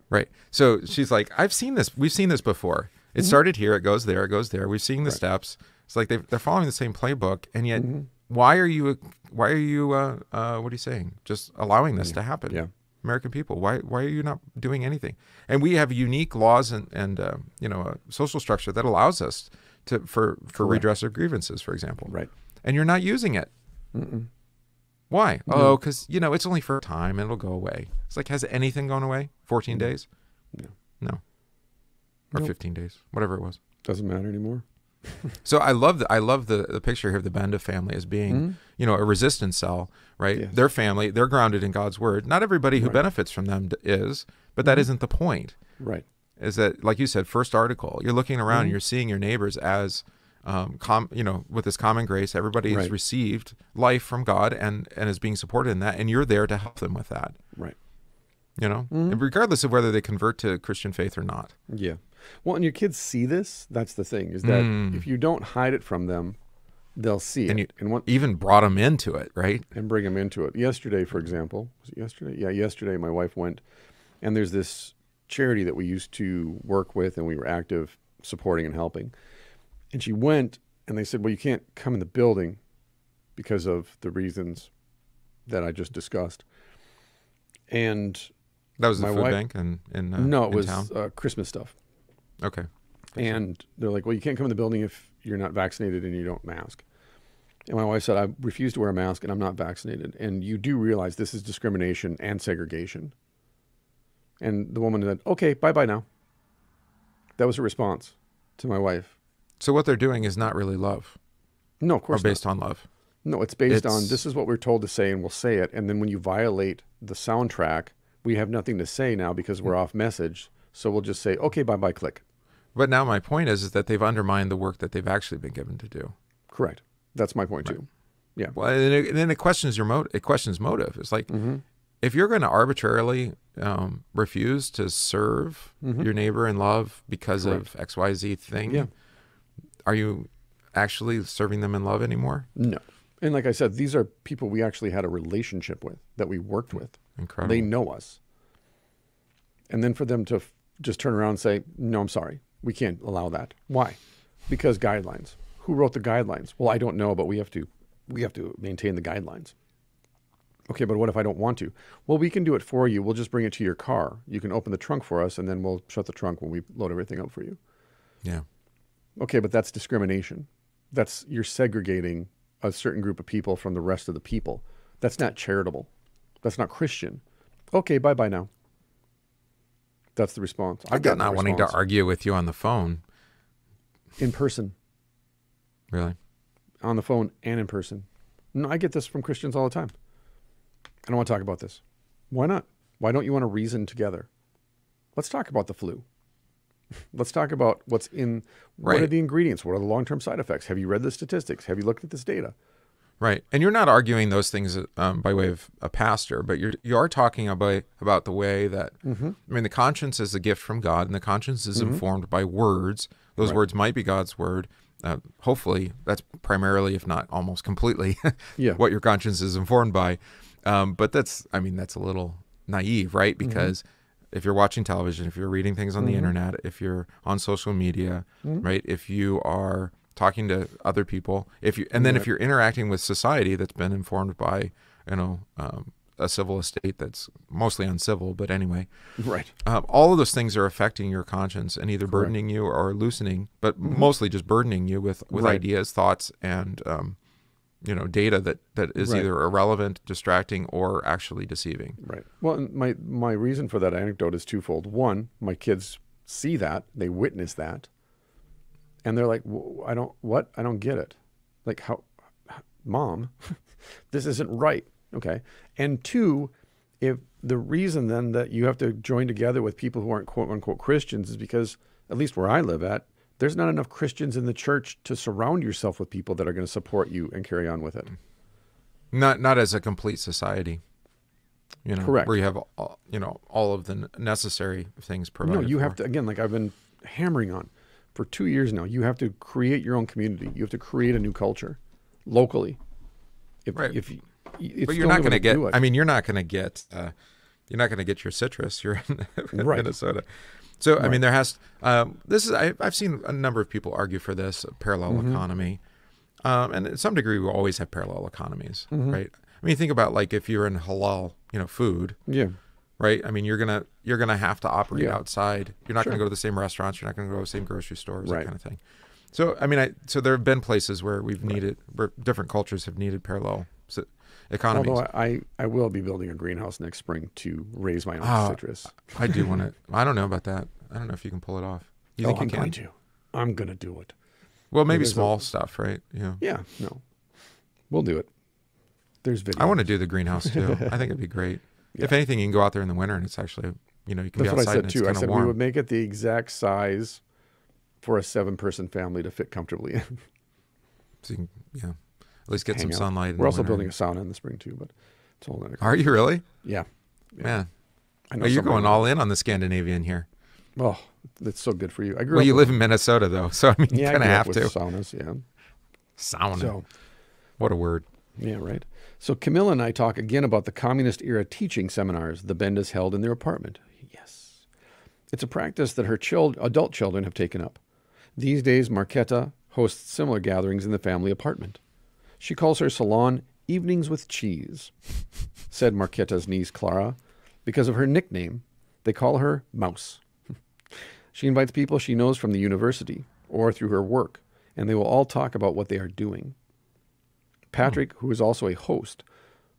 [SPEAKER 1] Right. So she's like, I've seen this. We've seen this before. It started here. It goes there. It goes there. We've seen the steps. It's like they're following the same playbook, and yet why are you what are you saying? Just allowing this to happen? Yeah. American people, why are you not doing anything? And we have unique laws and a social structure that allows us for redress of grievances, for example.
[SPEAKER 2] Right. And
[SPEAKER 1] you're not using it. Why? No. Oh, because it's only for a time and it'll go away. It's like, has anything gone away? 14 days? No. Or 15 days, whatever it was.
[SPEAKER 2] Doesn't matter anymore.
[SPEAKER 1] So I love the picture here of the Benda family as being a resistance cell, right?
[SPEAKER 2] Yes.
[SPEAKER 1] Their family, they're grounded in God's word. Not everybody who benefits from them is, but that isn't the point.
[SPEAKER 2] Right.
[SPEAKER 1] Is that, like you said, first article, you're looking around and you're seeing your neighbors as with this common grace. Everybody has received life from God and is being supported in that, and you're there to help them with that.
[SPEAKER 2] Right.
[SPEAKER 1] And regardless of whether they convert to Christian faith or not.
[SPEAKER 2] Yeah. Well, and your kids see this. That's the thing, is that if you don't hide it from them, they'll see it.
[SPEAKER 1] And even brought them into it, right?
[SPEAKER 2] And bring them into it. Yesterday, for example, was it yesterday? Yeah, yesterday my wife went, and there's this charity that we used to work with, and we were active supporting and helping. And she went, and they said, well, you can't come in the building because of the reasons that I just discussed. And
[SPEAKER 1] that was the food bank
[SPEAKER 2] no, it was
[SPEAKER 1] town?
[SPEAKER 2] Christmas stuff.
[SPEAKER 1] Okay.
[SPEAKER 2] And they're like, well, you can't come in the building if you're not vaccinated and you don't mask. And my wife said, I refuse to wear a mask and I'm not vaccinated. And you do realize this is discrimination and segregation. And the woman said, okay, bye-bye now. That was her response to my wife.
[SPEAKER 1] So what they're doing is not really love.
[SPEAKER 2] No, of course
[SPEAKER 1] not. Or based on love.
[SPEAKER 2] No, it's based on, this is what we're told to say and we'll say it. And then when you violate the soundtrack, we have nothing to say now because we're off message. So we'll just say, okay, bye-bye, click.
[SPEAKER 1] But now my point is that they've undermined the work that they've actually been given to do.
[SPEAKER 2] Correct. That's my point too. Yeah.
[SPEAKER 1] Well, and then it questions it questions motive. It's like, if you're going to arbitrarily refuse to serve your neighbor in love because of XYZ thing, are you actually serving them in love anymore?
[SPEAKER 2] No. And like I said, these are people we actually had a relationship with, that we worked with.
[SPEAKER 1] Incredible.
[SPEAKER 2] They know us. And then for them to just turn around and say, no, I'm sorry. We can't allow that. Why? Because guidelines. Who wrote the guidelines? Well, I don't know, but we have to maintain the guidelines. Okay, but what if I don't want to? Well, we can do it for you. We'll just bring it to your car. You can open the trunk for us, and then we'll shut the trunk when we load everything up for you.
[SPEAKER 1] Yeah.
[SPEAKER 2] Okay, but that's discrimination. You're segregating a certain group of people from the rest of the people. That's not charitable. That's not Christian. Okay, bye-bye now. That's the response.
[SPEAKER 1] I've got not wanting to argue with you on the phone.
[SPEAKER 2] In person.
[SPEAKER 1] Really?
[SPEAKER 2] On the phone and in person. No, I get this from Christians all the time. I don't want to talk about this. Why not? Why don't you want to reason together? Let's talk about the flu. Let's talk about what's in, what are the ingredients? What are the long-term side effects? Have you read the statistics? Have you looked at this data?
[SPEAKER 1] Right. And you're not arguing those things by way of a pastor, but you are talking about the way that, I mean, the conscience is a gift from God, and the conscience is informed by words. Those words might be God's word. Hopefully, that's primarily, if not almost completely, what your conscience is informed by. But that's a little naive, right? Because if you're watching television, if you're reading things on the internet, if you're on social media, right? If you are talking to other people, if you're interacting with society that's been informed by, a civil estate that's mostly uncivil, but anyway, all of those things are affecting your conscience and either burdening you or loosening, but mostly just burdening you with ideas, thoughts, and data that is either irrelevant, distracting, or actually deceiving. Right.
[SPEAKER 2] Well, and my reason for that anecdote is twofold. One, my kids see that, they witness that, and they're like, I don't get it. Like, how, Mom, this isn't right. Okay. And two, if the reason then that you have to join together with people who aren't quote unquote Christians is because, at least where I live at, there's not enough Christians in the church to surround yourself with people that are going to support you and carry on with it.
[SPEAKER 1] Not as a complete society,
[SPEAKER 2] Correct.
[SPEAKER 1] where you have, all of the necessary things provided.
[SPEAKER 2] No, you have to, again, like I've been hammering on for 2 years now, you have to create your own community. You have to create a new culture locally.
[SPEAKER 1] Right.
[SPEAKER 2] It's
[SPEAKER 1] but you're not going to get, you're not going to get, your citrus. You're in
[SPEAKER 2] Right.
[SPEAKER 1] Minnesota. So,
[SPEAKER 2] Right.
[SPEAKER 1] there has, I've seen a number of people argue for this parallel economy. And to some degree, we always have parallel economies, right? Think about like if you're in halal, food,
[SPEAKER 2] Yeah.
[SPEAKER 1] right? You're gonna have to operate
[SPEAKER 2] Yeah.
[SPEAKER 1] outside. You're not
[SPEAKER 2] Sure.
[SPEAKER 1] gonna go to the same restaurants. You're not gonna go to the same grocery stores,
[SPEAKER 2] Right.
[SPEAKER 1] that kind of thing. So, so there have been places where where different cultures have needed parallel economies.
[SPEAKER 2] Although I will be building a greenhouse next spring to raise my own citrus.
[SPEAKER 1] I do want to. I don't know about that. I don't know if you can pull it off. You think you can?
[SPEAKER 2] I'm going to do it.
[SPEAKER 1] Well, maybe small stuff, right?
[SPEAKER 2] Yeah, no. We'll do it. There's video.
[SPEAKER 1] I want to do the greenhouse too. I think it'd be great. Yeah. If anything, you can go out there in the winter and it's actually, you can be outside.
[SPEAKER 2] That's what I said
[SPEAKER 1] and
[SPEAKER 2] too.
[SPEAKER 1] it's
[SPEAKER 2] I
[SPEAKER 1] kind
[SPEAKER 2] said
[SPEAKER 1] of warm.
[SPEAKER 2] we would make it the exact size for a 7-person family to fit comfortably in.
[SPEAKER 1] So you can, at least get
[SPEAKER 2] Hang
[SPEAKER 1] some
[SPEAKER 2] out.
[SPEAKER 1] sunlight.
[SPEAKER 2] We're also building a sauna in the spring too, but it's a whole other.
[SPEAKER 1] Are you really?
[SPEAKER 2] Yeah.
[SPEAKER 1] Man.
[SPEAKER 2] I know
[SPEAKER 1] You're going all in on the Scandinavian here.
[SPEAKER 2] Oh, that's so good for you. I grew
[SPEAKER 1] Well,
[SPEAKER 2] up
[SPEAKER 1] you
[SPEAKER 2] with,
[SPEAKER 1] live in Minnesota though, so you
[SPEAKER 2] yeah,
[SPEAKER 1] kind of
[SPEAKER 2] I grew up
[SPEAKER 1] have
[SPEAKER 2] with
[SPEAKER 1] to.
[SPEAKER 2] saunas, yeah.
[SPEAKER 1] Sauna.
[SPEAKER 2] So,
[SPEAKER 1] What a word.
[SPEAKER 2] yeah, right. So Camilla and I talk again about the communist era teaching seminars the Bendas held in their apartment. Yes. It's a practice that her adult children have taken up. These days, Marquetta hosts similar gatherings in the family apartment. She calls her salon Evenings with Cheese, said Marquetta's niece Clara. Because of her nickname, they call her Mouse. She invites people she knows from the university or through her work, and they will all talk about what they are doing. Patrick, who is also a host,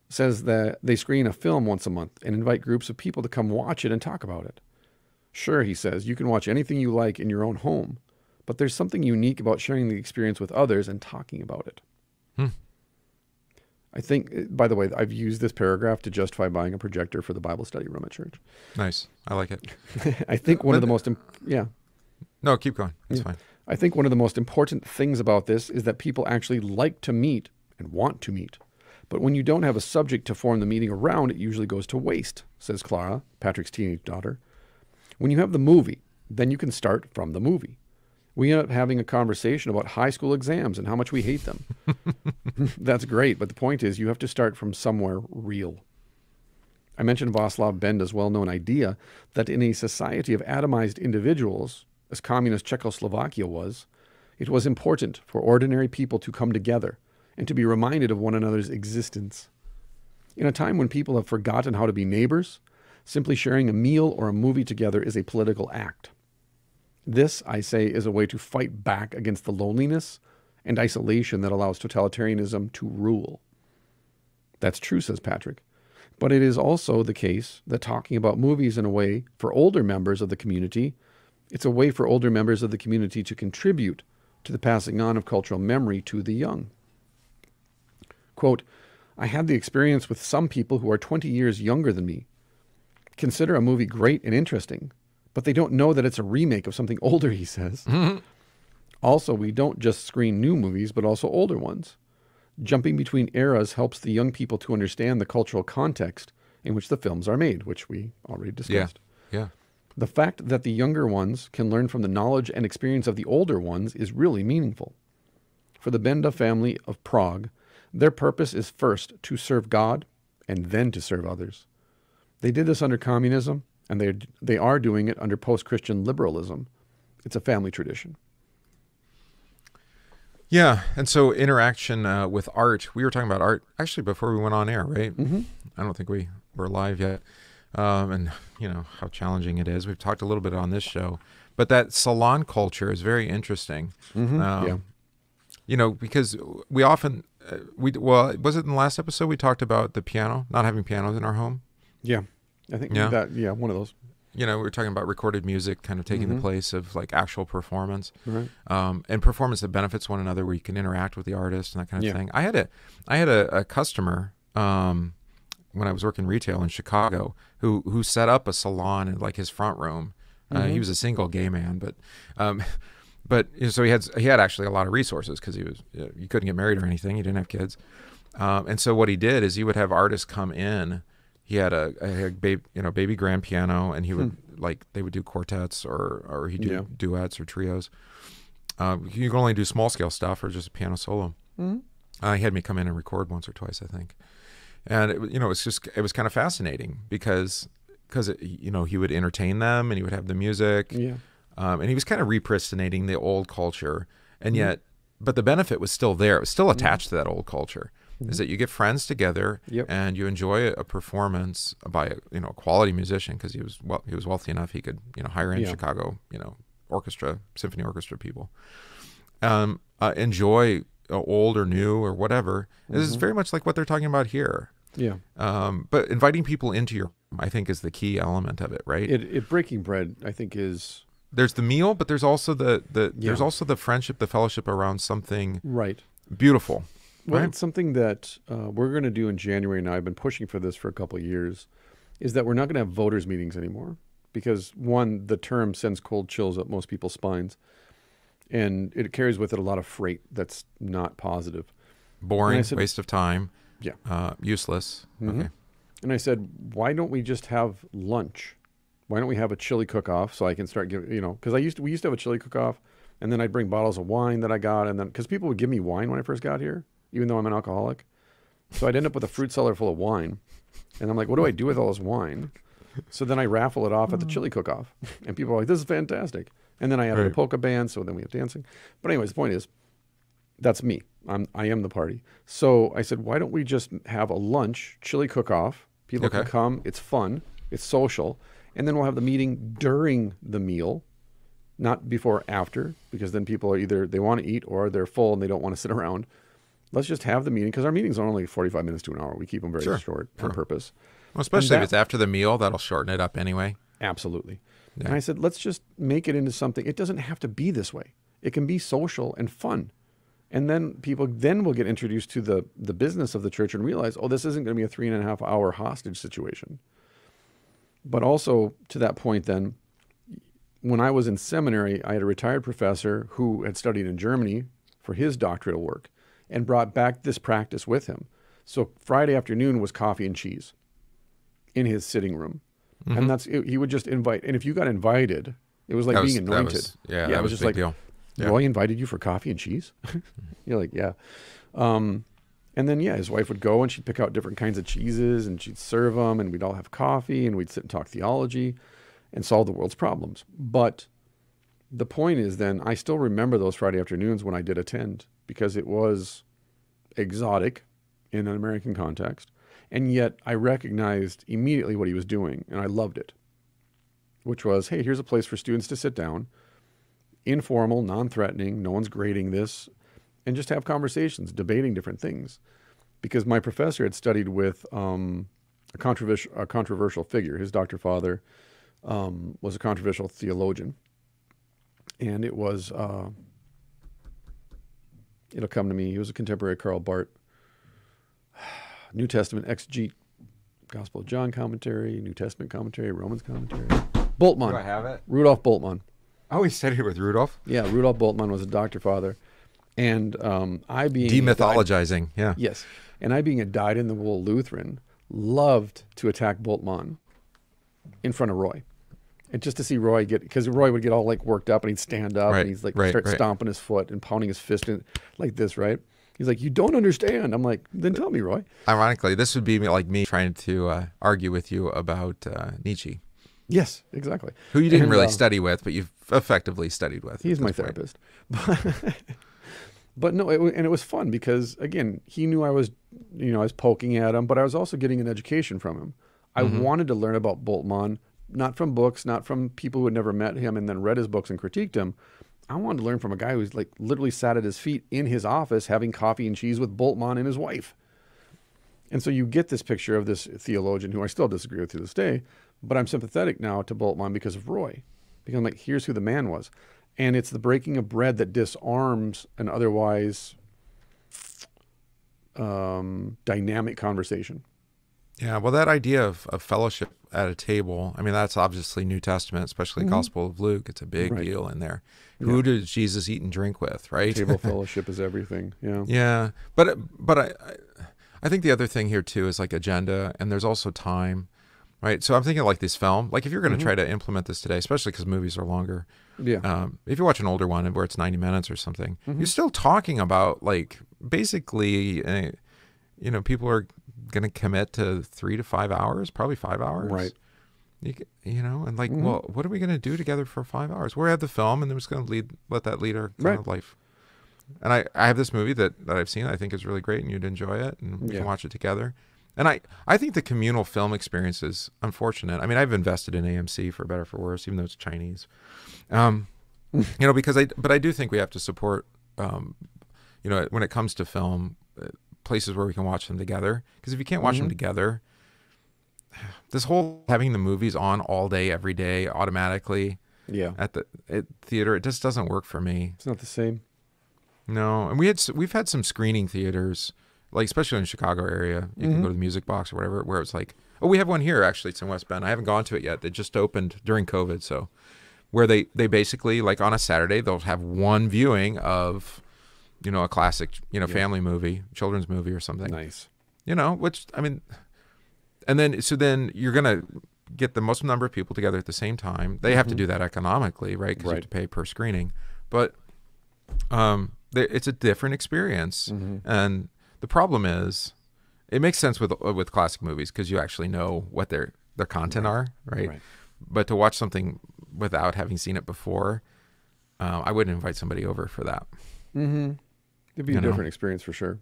[SPEAKER 2] says that they screen a film once a month and invite groups of people to come watch it and talk about it. Sure, he says, you can watch anything you like in your own home, but there's something unique about sharing the experience with others and talking about it. I think, by the way, I've used this paragraph to justify buying a projector for the Bible study room at church.
[SPEAKER 1] Nice. I like it.
[SPEAKER 2] I think one of the most,
[SPEAKER 1] No, keep going. It's fine.
[SPEAKER 2] I think one of the most important things about this is that people actually like to meet and want to meet. But when you don't have a subject to form the meeting around, it usually goes to waste, says Clara, Patrick's teenage daughter. When you have the movie, then you can start from the movie. We end up having a conversation about high school exams and how much we hate them. That's great, but the point is you have to start from somewhere real. I mentioned Václav Benda's well-known idea that in a society of atomized individuals, as communist Czechoslovakia was, it was important for ordinary people to come together and to be reminded of one another's existence. In a time when people have forgotten how to be neighbors, simply sharing a meal or a movie together is a political act. This, I say, is a way to fight back against the loneliness and isolation that allows totalitarianism to rule. That's true, says Patrick. But it is also the case that talking about movies in a way for older members of the community, it's a way for older members of the community to contribute to the passing on of cultural memory to the young. Quote, I had the experience with some people who are 20 years younger than me. Consider a movie great and interesting, but they don't know that it's a remake of something older, he says. Mm-hmm. Also, we don't just screen new movies, but also older ones. Jumping between eras helps the young people to understand the cultural context in which the films are made, which we already discussed.
[SPEAKER 1] Yeah.
[SPEAKER 2] The fact that the younger ones can learn from the knowledge and experience of the older ones is really meaningful. For the Benda family of Prague, their purpose is first to serve God and then to serve others. They did this under communism, and they are doing it under post-Christian liberalism. It's a family tradition.
[SPEAKER 1] Yeah, and so interaction with art. We were talking about art actually before we went on air, right?
[SPEAKER 2] Mm-hmm.
[SPEAKER 1] I don't think we were live yet. And how challenging it is. We've talked a little bit on this show, but that salon culture is very interesting.
[SPEAKER 2] Mm-hmm.
[SPEAKER 1] Because we often, was it in the last episode we talked about the piano, not having pianos in our home?
[SPEAKER 2] Yeah, I think one of those.
[SPEAKER 1] We were talking about recorded music kind of taking the place of like actual performance,
[SPEAKER 2] right.
[SPEAKER 1] And performance that benefits one another, where you can interact with the artist and that kind of thing. I had a customer when I was working retail in Chicago who set up a salon in like his front room. He was a single gay man, but but so he had actually a lot of resources because you couldn't get married or anything. He didn't have kids. And so what he did is he would have artists come in. He had a baby grand piano, and he would they would do quartets or he'd do duets or trios. You can only do small scale stuff or just a piano solo. He had me come in and record once or twice, I think. And it was kind of fascinating because he would entertain them and he would have the music. Yeah. And he was kind of repristinating the old culture, and yet, but the benefit was still there. It was still attached to that old culture. Is that you get friends together and you enjoy a performance by a quality musician, because he was wealthy enough he could hire in Chicago symphony orchestra people. Enjoy old or new or whatever. This is very much like what they're talking about here. Yeah. But inviting people into your home, I think, is the key element of it, right?
[SPEAKER 2] It breaking bread, I think, is.
[SPEAKER 1] There's the meal, but there's also there's also the friendship, the fellowship around something beautiful.
[SPEAKER 2] Well, it's something that we're going to do in January now. I've been pushing for this for a couple of years, is that we're not going to have voters meetings anymore, because one, the term sends cold chills up most people's spines, and it carries with it a lot of freight that's not positive.
[SPEAKER 1] Boring, waste of time. Yeah. Useless. Okay.
[SPEAKER 2] And I said, why don't we just have lunch? Why don't we have a chili cook-off so I can start giving, because we used to have a chili cook-off, and then I'd bring bottles of wine that I got, and then, because people would give me wine when I first got here, even though I'm an alcoholic. So I'd end up with a fruit cellar full of wine. And I'm like, what do I do with all this wine? So then I raffle it off at the chili cook-off. And people are like, this is fantastic. And then I added a polka band, so then we have dancing. But anyways, the point is, that's me. I am the party. So I said, why don't we just have a lunch, chili cook-off? People can come. It's fun. It's social. And then we'll have the meeting during the meal, not before or after, because then people are either they want to eat or they're full and they don't want to sit around. Let's just have the meeting, because our meetings are only 45 minutes to an hour. We keep them very short on purpose.
[SPEAKER 1] Well, especially if it's after the meal, that'll shorten it up anyway.
[SPEAKER 2] Absolutely. Yeah. And I said, let's just make it into something. It doesn't have to be this way. It can be social and fun. And then people will get introduced to the business of the church and realize, oh, this isn't going to be a 3.5 hour hostage situation. But also to that point then, when I was in seminary, I had a retired professor who had studied in Germany for his doctoral work and brought back this practice with him. So Friday afternoon was coffee and cheese in his sitting room. And he would just invite. And if you got invited, it was like being anointed.
[SPEAKER 1] That was just a big deal. Yeah.
[SPEAKER 2] Roy invited you for coffee and cheese? You're like, yeah. And then, his wife would go and she'd pick out different kinds of cheeses and she'd serve them, and we'd all have coffee and we'd sit and talk theology and solve the world's problems. But the point is then, I still remember those Friday afternoons when I did attend, because it was exotic in an American context. And yet I recognized immediately what he was doing, and I loved it, which was, hey, here's a place for students to sit down, informal, non-threatening, no one's grading this, and just have conversations, debating different things. Because my professor had studied with a controversial figure. His doctor father was a controversial theologian. And it was, it'll come to me, he was a contemporary Karl Barth, New Testament exegete, Gospel of John commentary, New Testament commentary, Romans commentary. Bultmann.
[SPEAKER 1] Do I have it?
[SPEAKER 2] Rudolf Bultmann.
[SPEAKER 1] Oh, he studied with Rudolf?
[SPEAKER 2] Yeah, Rudolf Bultmann was a doctor father. And I being...
[SPEAKER 1] Demythologizing, yeah.
[SPEAKER 2] Yes. And I being a dyed-in-the-wool Lutheran, loved to attack Bultmann in front of Roy. And just to see Roy because Roy would get all like worked up and he'd stand up and he's like start stomping his foot and pounding his fist in, like this, right? He's like, you don't understand. I'm like, then tell me, Roy.
[SPEAKER 1] Ironically, this would be like me trying to argue with you about Nietzsche.
[SPEAKER 2] Yes, exactly.
[SPEAKER 1] Who you didn't really study with, but you've effectively studied with.
[SPEAKER 2] He's my therapist. But no, it was fun because, again, he knew I was poking at him, but I was also getting an education from him. I wanted to learn about Bultmann, not from books, not from people who had never met him and then read his books and critiqued him. I wanted to learn from a guy who's like literally sat at his feet in his office having coffee and cheese with Bultmann and his wife. And so you get this picture of this theologian who I still disagree with to this day, but I'm sympathetic now to Bultmann because of Roy. Because I'm like, here's who the man was. And it's the breaking of bread that disarms an otherwise dynamic conversation.
[SPEAKER 1] Yeah, well, that idea of fellowship at a table, I mean, that's obviously New Testament, especially Gospel of Luke. It's a big deal in there. Yeah. Who does Jesus eat and drink with, right?
[SPEAKER 2] Table fellowship is everything. Yeah.
[SPEAKER 1] Yeah. But I think the other thing here too is like agenda, and there's also time, right? So I'm thinking like this film, like if you're going to try to implement this today, especially because movies are longer.
[SPEAKER 2] Yeah.
[SPEAKER 1] If you watch an older one where it's 90 minutes or something, you're still talking about like basically, you know, people are going to commit to 3 to 5 hours, probably 5 hours.
[SPEAKER 2] Right.
[SPEAKER 1] You know, and like, well, what are we going to do together for 5 hours? We have the film, and then we're just going to let that lead our kind of life. And I have this movie that I've seen I think is really great, and you'd enjoy it, and we can watch it together. And I think the communal film experience is unfortunate. I mean, I've invested in AMC for better or for worse, even though it's Chinese. You know, because I do think we have to support, you know, when it comes to film, places where we can watch them together. Because if you can't watch them together, this whole having the movies on all day, every day, automatically at the theater, it just doesn't work for me.
[SPEAKER 2] It's not the same.
[SPEAKER 1] No, and we've had some screening theaters, like especially in the Chicago area. You can go to the Music Box or whatever, where it's like, oh, we have one here actually. It's in West Bend. I haven't gone to it yet. They just opened during COVID, so where they basically like on a Saturday they'll have one viewing of, you know, a classic, you know, family movie, children's movie or something.
[SPEAKER 2] Nice.
[SPEAKER 1] You know, which I mean, and then you're gonna get the most number of people together at the same time. They have to do that economically, right? Because you have to pay per screening, but it's a different experience. And the problem is, it makes sense with classic movies because you actually know what their content are, right? But to watch something without having seen it before, I wouldn't invite somebody over for that.
[SPEAKER 2] It'd be a different experience for sure.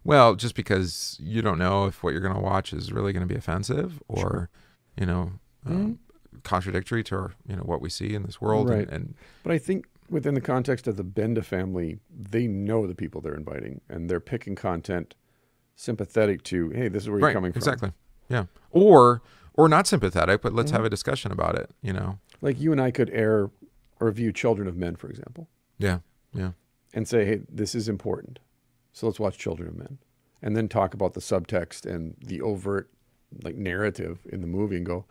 [SPEAKER 1] Well, just because you don't know if what you're going to watch is really going to be offensive or, you know, contradictory to, you know, what we see in this world.
[SPEAKER 2] Right.
[SPEAKER 1] And
[SPEAKER 2] but I think within the context of the Benda family, they know the people they're inviting, and they're picking content sympathetic to, hey, this is where you're coming from.
[SPEAKER 1] Exactly. Yeah. Or not sympathetic, but let's have a discussion about it, you know.
[SPEAKER 2] Like you and I could air or review Children of Men, for example.
[SPEAKER 1] Yeah. Yeah.
[SPEAKER 2] And say, hey, this is important. So let's watch Children of Men. And then talk about the subtext and the overt like narrative in the movie and go,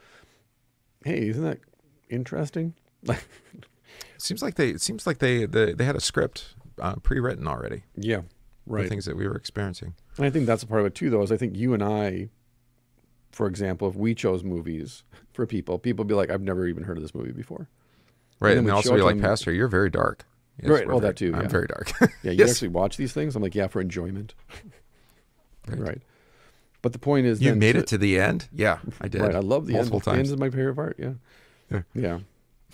[SPEAKER 2] hey, isn't that interesting?
[SPEAKER 1] It seems like they had a script pre-written already.
[SPEAKER 2] Yeah. Right.
[SPEAKER 1] The things that we were experiencing.
[SPEAKER 2] And I think that's a part of it too, though, is I think you and I, for example, if we chose movies for people would be like, I've never even heard of this movie before.
[SPEAKER 1] Right. And also be like, Pastor, you're very dark.
[SPEAKER 2] Yes, right. Well, that too.
[SPEAKER 1] I'm very dark.
[SPEAKER 2] Yeah. You actually watch these things? I'm like, yeah, for enjoyment. Right. But the point is,
[SPEAKER 1] you made it to the end. Yeah, I did.
[SPEAKER 2] Right. I love the
[SPEAKER 1] multiple
[SPEAKER 2] end.
[SPEAKER 1] times.
[SPEAKER 2] The end is my favorite part. Yeah. Yeah.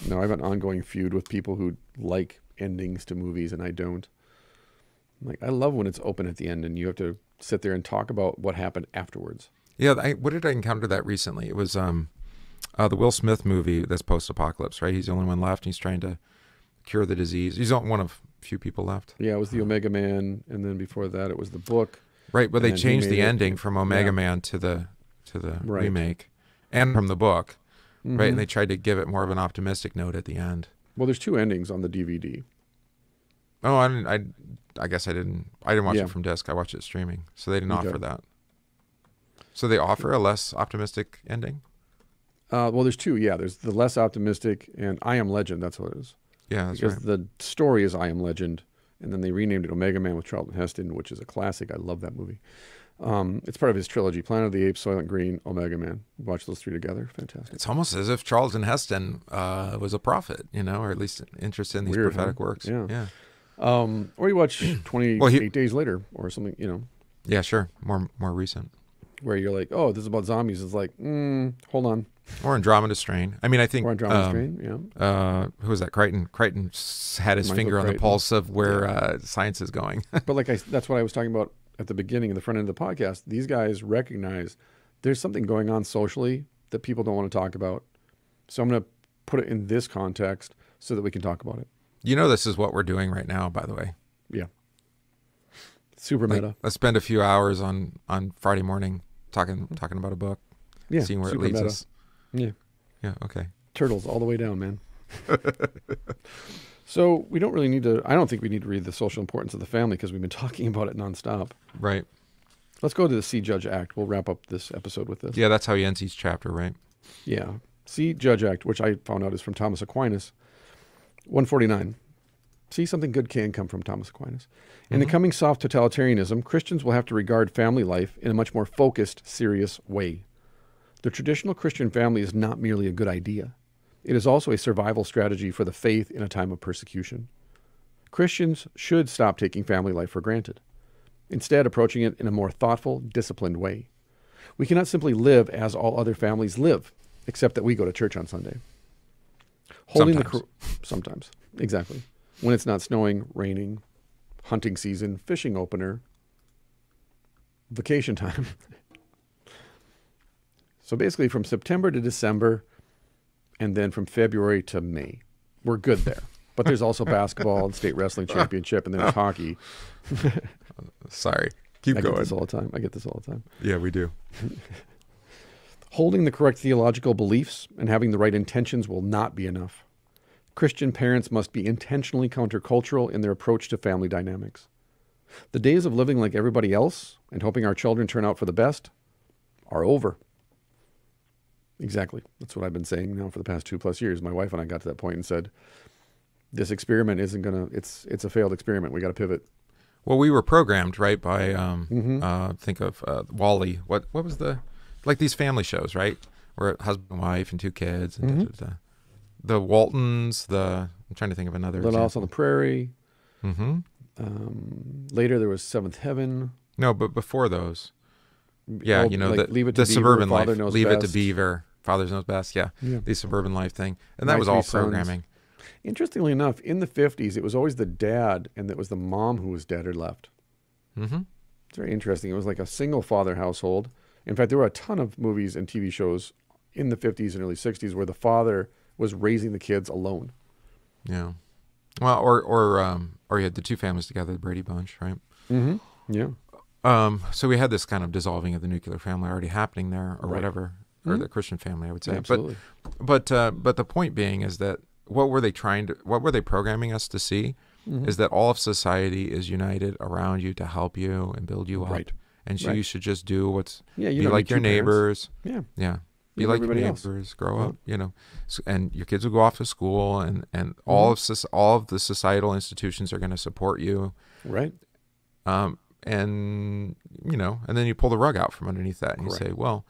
[SPEAKER 2] No, I have an ongoing feud with people who like endings to movies and I don't. Like, I love when it's open at the end and you have to sit there and talk about what happened afterwards.
[SPEAKER 1] Yeah. What did I encounter that recently? It was the Will Smith movie that's post-apocalypse, right? He's the only one left and he's trying to cure the disease. He's one of few people left.
[SPEAKER 2] Yeah, it was the Omega Man, and then before that it was the book.
[SPEAKER 1] Right, but they changed the ending from Omega Man to the remake and from the book, right? And they tried to give it more of an optimistic note at the end.
[SPEAKER 2] Well, there's two endings on the DVD.
[SPEAKER 1] Oh, I guess I didn't watch it from disc. I watched it streaming, so they didn't offer that. So they offer a less optimistic ending?
[SPEAKER 2] Well, there's two. Yeah, there's the less optimistic and I Am Legend. That's what it is.
[SPEAKER 1] Yeah, that's
[SPEAKER 2] because
[SPEAKER 1] right.
[SPEAKER 2] the story is I Am Legend, and then they renamed it Omega Man with Charlton Heston, which is a classic. I love that movie. It's part of his trilogy: Planet of the Apes, Soylent Green, Omega Man. Watch those three together. Fantastic.
[SPEAKER 1] It's almost as if Charlton Heston was a prophet, you know, or at least interested in these prophetic works.
[SPEAKER 2] Yeah. Or you watch 28 Days Later or something, you know.
[SPEAKER 1] Yeah, sure. More recent.
[SPEAKER 2] Where you're like, oh, this is about zombies. It's like, hold on.
[SPEAKER 1] Or Andromeda Strain. I mean, I think.
[SPEAKER 2] Or Andromeda Strain, yeah.
[SPEAKER 1] Who was that? Crichton. Crichton had his finger on the pulse of where science is going.
[SPEAKER 2] But that's what I was talking about at the beginning, in the front end of the podcast. These guys recognize there's something going on socially that people don't want to talk about. So I'm going to put it in this context so that we can talk about it.
[SPEAKER 1] You know, this is what we're doing right now, by the way.
[SPEAKER 2] Yeah. Super meta.
[SPEAKER 1] Let's spend a few hours on Friday morning talking about a book.
[SPEAKER 2] Yeah.
[SPEAKER 1] Seeing where it leads us.
[SPEAKER 2] Yeah.
[SPEAKER 1] Yeah. Okay.
[SPEAKER 2] Turtles all the way down, man. So we don't really need to, I don't think we need to read the social importance of the family because we've been talking about it nonstop.
[SPEAKER 1] Right.
[SPEAKER 2] Let's go to the See, Judge, Act. We'll wrap up this episode with this.
[SPEAKER 1] Yeah, that's how he ends each chapter, right?
[SPEAKER 2] Yeah. See, Judge Act, which I found out is from Thomas Aquinas, 149. See, something good can come from Thomas Aquinas. In the coming soft totalitarianism, Christians will have to regard family life in a much more focused, serious way. The traditional Christian family is not merely a good idea. It is also a survival strategy for the faith in a time of persecution. Christians should stop taking family life for granted, instead approaching it in a more thoughtful, disciplined way. We cannot simply live as all other families live, except that we go to church on Sunday. Sometimes. Exactly. When it's not snowing, raining, hunting season, fishing opener, vacation time. So basically from September to December, and then from February to May, we're good there. But there's also basketball and state wrestling championship, and then there's hockey.
[SPEAKER 1] Sorry. Keep going.
[SPEAKER 2] I get this all the time.
[SPEAKER 1] Yeah, we do.
[SPEAKER 2] Holding the correct theological beliefs and having the right intentions will not be enough. Christian parents must be intentionally countercultural in their approach to family dynamics. The days of living like everybody else and hoping our children turn out for the best are over. Exactly. That's what I've been saying now for the past 2+ years. My wife and I got to that point and said, this experiment isn't going to, it's a failed experiment. We got to pivot.
[SPEAKER 1] Well, we were programmed, right, by, think of Wall-E. What was like these family shows, right? Where husband and wife and 2 kids. And the Waltons, I'm trying to think of another
[SPEAKER 2] Little House on the Prairie.
[SPEAKER 1] Mm-hmm.
[SPEAKER 2] Later there was Seventh Heaven.
[SPEAKER 1] No, but before those. Yeah,
[SPEAKER 2] like Leave It to
[SPEAKER 1] the
[SPEAKER 2] Beaver,
[SPEAKER 1] suburban life.
[SPEAKER 2] Father Knows
[SPEAKER 1] Leave
[SPEAKER 2] Best.
[SPEAKER 1] It to Beaver. Father Knows Best. Yeah. The suburban life thing. And that
[SPEAKER 2] My
[SPEAKER 1] was
[SPEAKER 2] Three
[SPEAKER 1] all
[SPEAKER 2] Sons.
[SPEAKER 1] programming.
[SPEAKER 2] Interestingly enough, in the 50s, it was always the dad, and it was the mom who was dead or left.
[SPEAKER 1] Mm-hmm.
[SPEAKER 2] It's very interesting. It was like a single father household. In fact, there were a ton of movies and TV shows in the 50s and early 60s where the father was raising the kids alone.
[SPEAKER 1] Yeah. Well, or you had the 2 families together, the Brady Bunch, right?
[SPEAKER 2] Mm-hmm. Yeah.
[SPEAKER 1] So we had this kind of dissolving of the nuclear family already happening there, or whatever, or the Christian family, I would say.
[SPEAKER 2] Absolutely.
[SPEAKER 1] But the point being is that what were they programming us to see is that all of society is united around you to help you and build you up.
[SPEAKER 2] Right.
[SPEAKER 1] And so you should just do what's,
[SPEAKER 2] you
[SPEAKER 1] be like your neighbors.
[SPEAKER 2] Yeah.
[SPEAKER 1] Yeah. Be like your neighbors, grow up, and your kids will go off to school, and all of the societal institutions are going to support you.
[SPEAKER 2] Right.
[SPEAKER 1] And then you pull the rug out from underneath that and you say, well,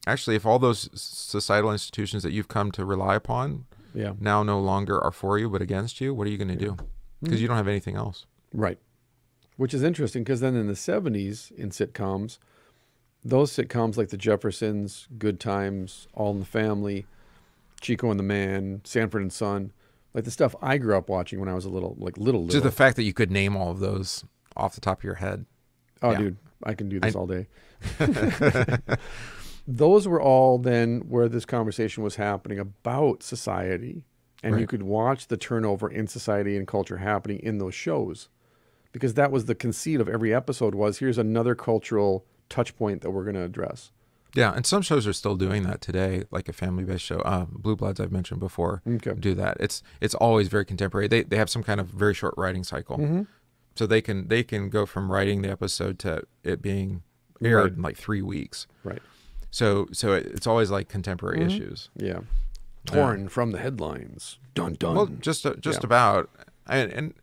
[SPEAKER 1] actually, if all those societal institutions that you've come to rely upon now no longer are for you but against you, what are you going to do? Because you don't have anything else.
[SPEAKER 2] Right. Which is interesting because then in the 70s in sitcoms, those sitcoms like The Jeffersons, Good Times, All in the Family, Chico and the Man, Sanford and Son, like the stuff I grew up watching when I was little.
[SPEAKER 1] Just the fact that you could name all of those off the top of your head.
[SPEAKER 2] Oh, dude, I can do this all day. Those were all then where this conversation was happening about society. And you could watch the turnover in society and culture happening in those shows. Because that was the conceit of every episode was, here's another cultural touch point that we're going to address.
[SPEAKER 1] Yeah, and some shows are still doing that today, like a family-based show. Blue Bloods, I've mentioned before, do that. It's always very contemporary. They have some kind of very short writing cycle. So they can go from writing the episode to it being aired in like 3 weeks.
[SPEAKER 2] Right.
[SPEAKER 1] So it's always like contemporary issues.
[SPEAKER 2] Yeah. Torn from the headlines. Dun dun.
[SPEAKER 1] Well, just about, and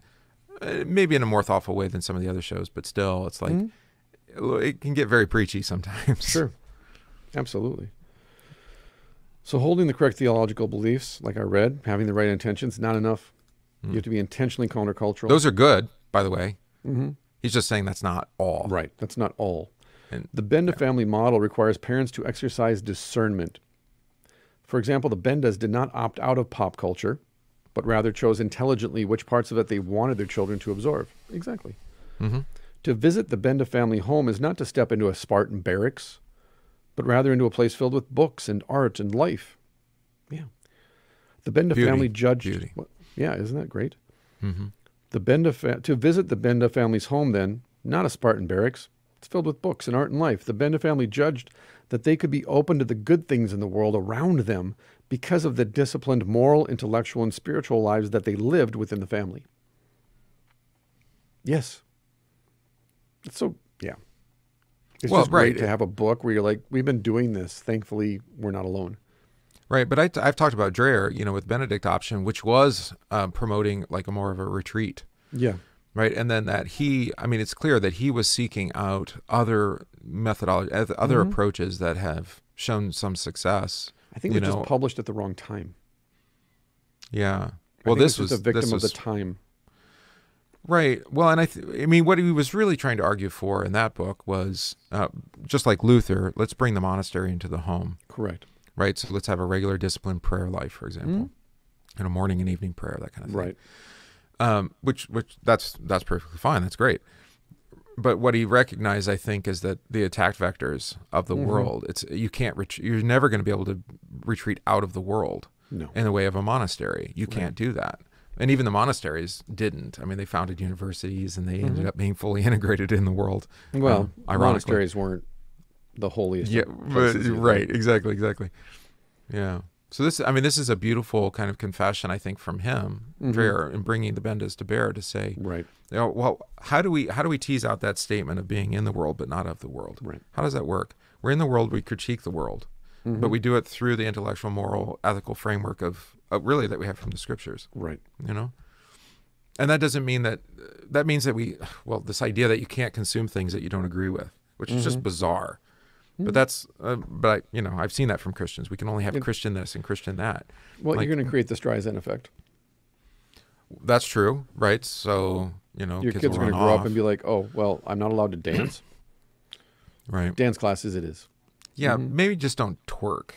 [SPEAKER 1] maybe in a more thoughtful way than some of the other shows, but still, it's like it can get very preachy sometimes.
[SPEAKER 2] Sure. Absolutely. So holding the correct theological beliefs, like I read, having the right intentions, not enough. You have to be intentionally countercultural.
[SPEAKER 1] Those are good, by the way. He's just saying that's not all.
[SPEAKER 2] Right. That's not all.
[SPEAKER 1] And
[SPEAKER 2] the Benda family model requires parents to exercise discernment. For example, the Bendas did not opt out of pop culture, but rather chose intelligently which parts of it they wanted their children to absorb. Exactly. To visit the Benda family home is not to step into a Spartan barracks, but rather into a place filled with books and art and life. Yeah. The Benda family judged...
[SPEAKER 1] Beauty.
[SPEAKER 2] Yeah, isn't that great? To visit the Benda family's home then, not a Spartan barracks, it's filled with books and art and life. The Benda family judged that they could be open to the good things in the world around them because of the disciplined moral, intellectual, and spiritual lives that they lived within the family. Yes. It's so, It's just great to have a book where you're like, we've been doing this. Thankfully, we're not alone.
[SPEAKER 1] Right, but I've talked about Dreher, with Benedict option, which was promoting like a more of a retreat.
[SPEAKER 2] Yeah.
[SPEAKER 1] Right, and then that it's clear that he was seeking out other methodology, other approaches that have shown some success.
[SPEAKER 2] I think it was just published at the wrong time.
[SPEAKER 1] Yeah.
[SPEAKER 2] Well, this was a victim of the time.
[SPEAKER 1] Right. Well, and what he was really trying to argue for in that book was, just like Luther, let's bring the monastery into the home.
[SPEAKER 2] Correct.
[SPEAKER 1] Right. So let's have a regular disciplined prayer life, for example, and a morning and evening prayer, that kind of thing.
[SPEAKER 2] Right.
[SPEAKER 1] Which that's perfectly fine. That's great. But what he recognized, I think, is that the attack vectors of the world, you're never going to be able to retreat out of the world in the way of a monastery. You can't do that. And even the monasteries didn't. I mean, they founded universities and they ended up being fully integrated in the world.
[SPEAKER 2] Well, monasteries weren't the holiest.
[SPEAKER 1] Yeah, right. Exactly. Yeah. So this is a beautiful kind of confession, I think, from him, Dreher, in bringing the Bendas to bear to say,
[SPEAKER 2] right.
[SPEAKER 1] Well, how do we tease out that statement of being in the world but not of the world?
[SPEAKER 2] Right.
[SPEAKER 1] How does that work? We're in the world, we critique the world, but we do it through the intellectual, moral, ethical framework of really that we have from the scriptures.
[SPEAKER 2] Right.
[SPEAKER 1] And that doesn't mean that means that this idea that you can't consume things that you don't agree with, which is just bizarre. But that's, I've seen that from Christians. We can only have Christian this and Christian that.
[SPEAKER 2] Well, you're going to create the Streisand effect.
[SPEAKER 1] That's true, right? So,
[SPEAKER 2] your kids are going to grow up and be like, oh, well, I'm not allowed to dance.
[SPEAKER 1] Right.
[SPEAKER 2] Dance classes it is.
[SPEAKER 1] Yeah, maybe just don't twerk.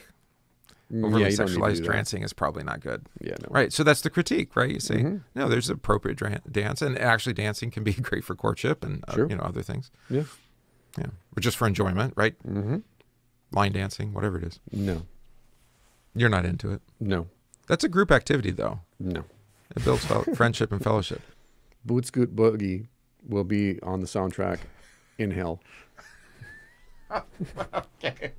[SPEAKER 1] Overly sexualized dancing is probably not good.
[SPEAKER 2] Yeah, no.
[SPEAKER 1] Right. So that's the critique, right? You say, no, there's appropriate dance, and actually dancing can be great for courtship and other things.
[SPEAKER 2] Yeah.
[SPEAKER 1] Yeah. Or just for enjoyment, right? Line dancing, whatever it is.
[SPEAKER 2] No.
[SPEAKER 1] You're not into it.
[SPEAKER 2] No.
[SPEAKER 1] That's a group activity, though.
[SPEAKER 2] No.
[SPEAKER 1] It builds friendship and fellowship.
[SPEAKER 2] Boot Scoot Boogie will be on the soundtrack in hell.
[SPEAKER 1] Okay.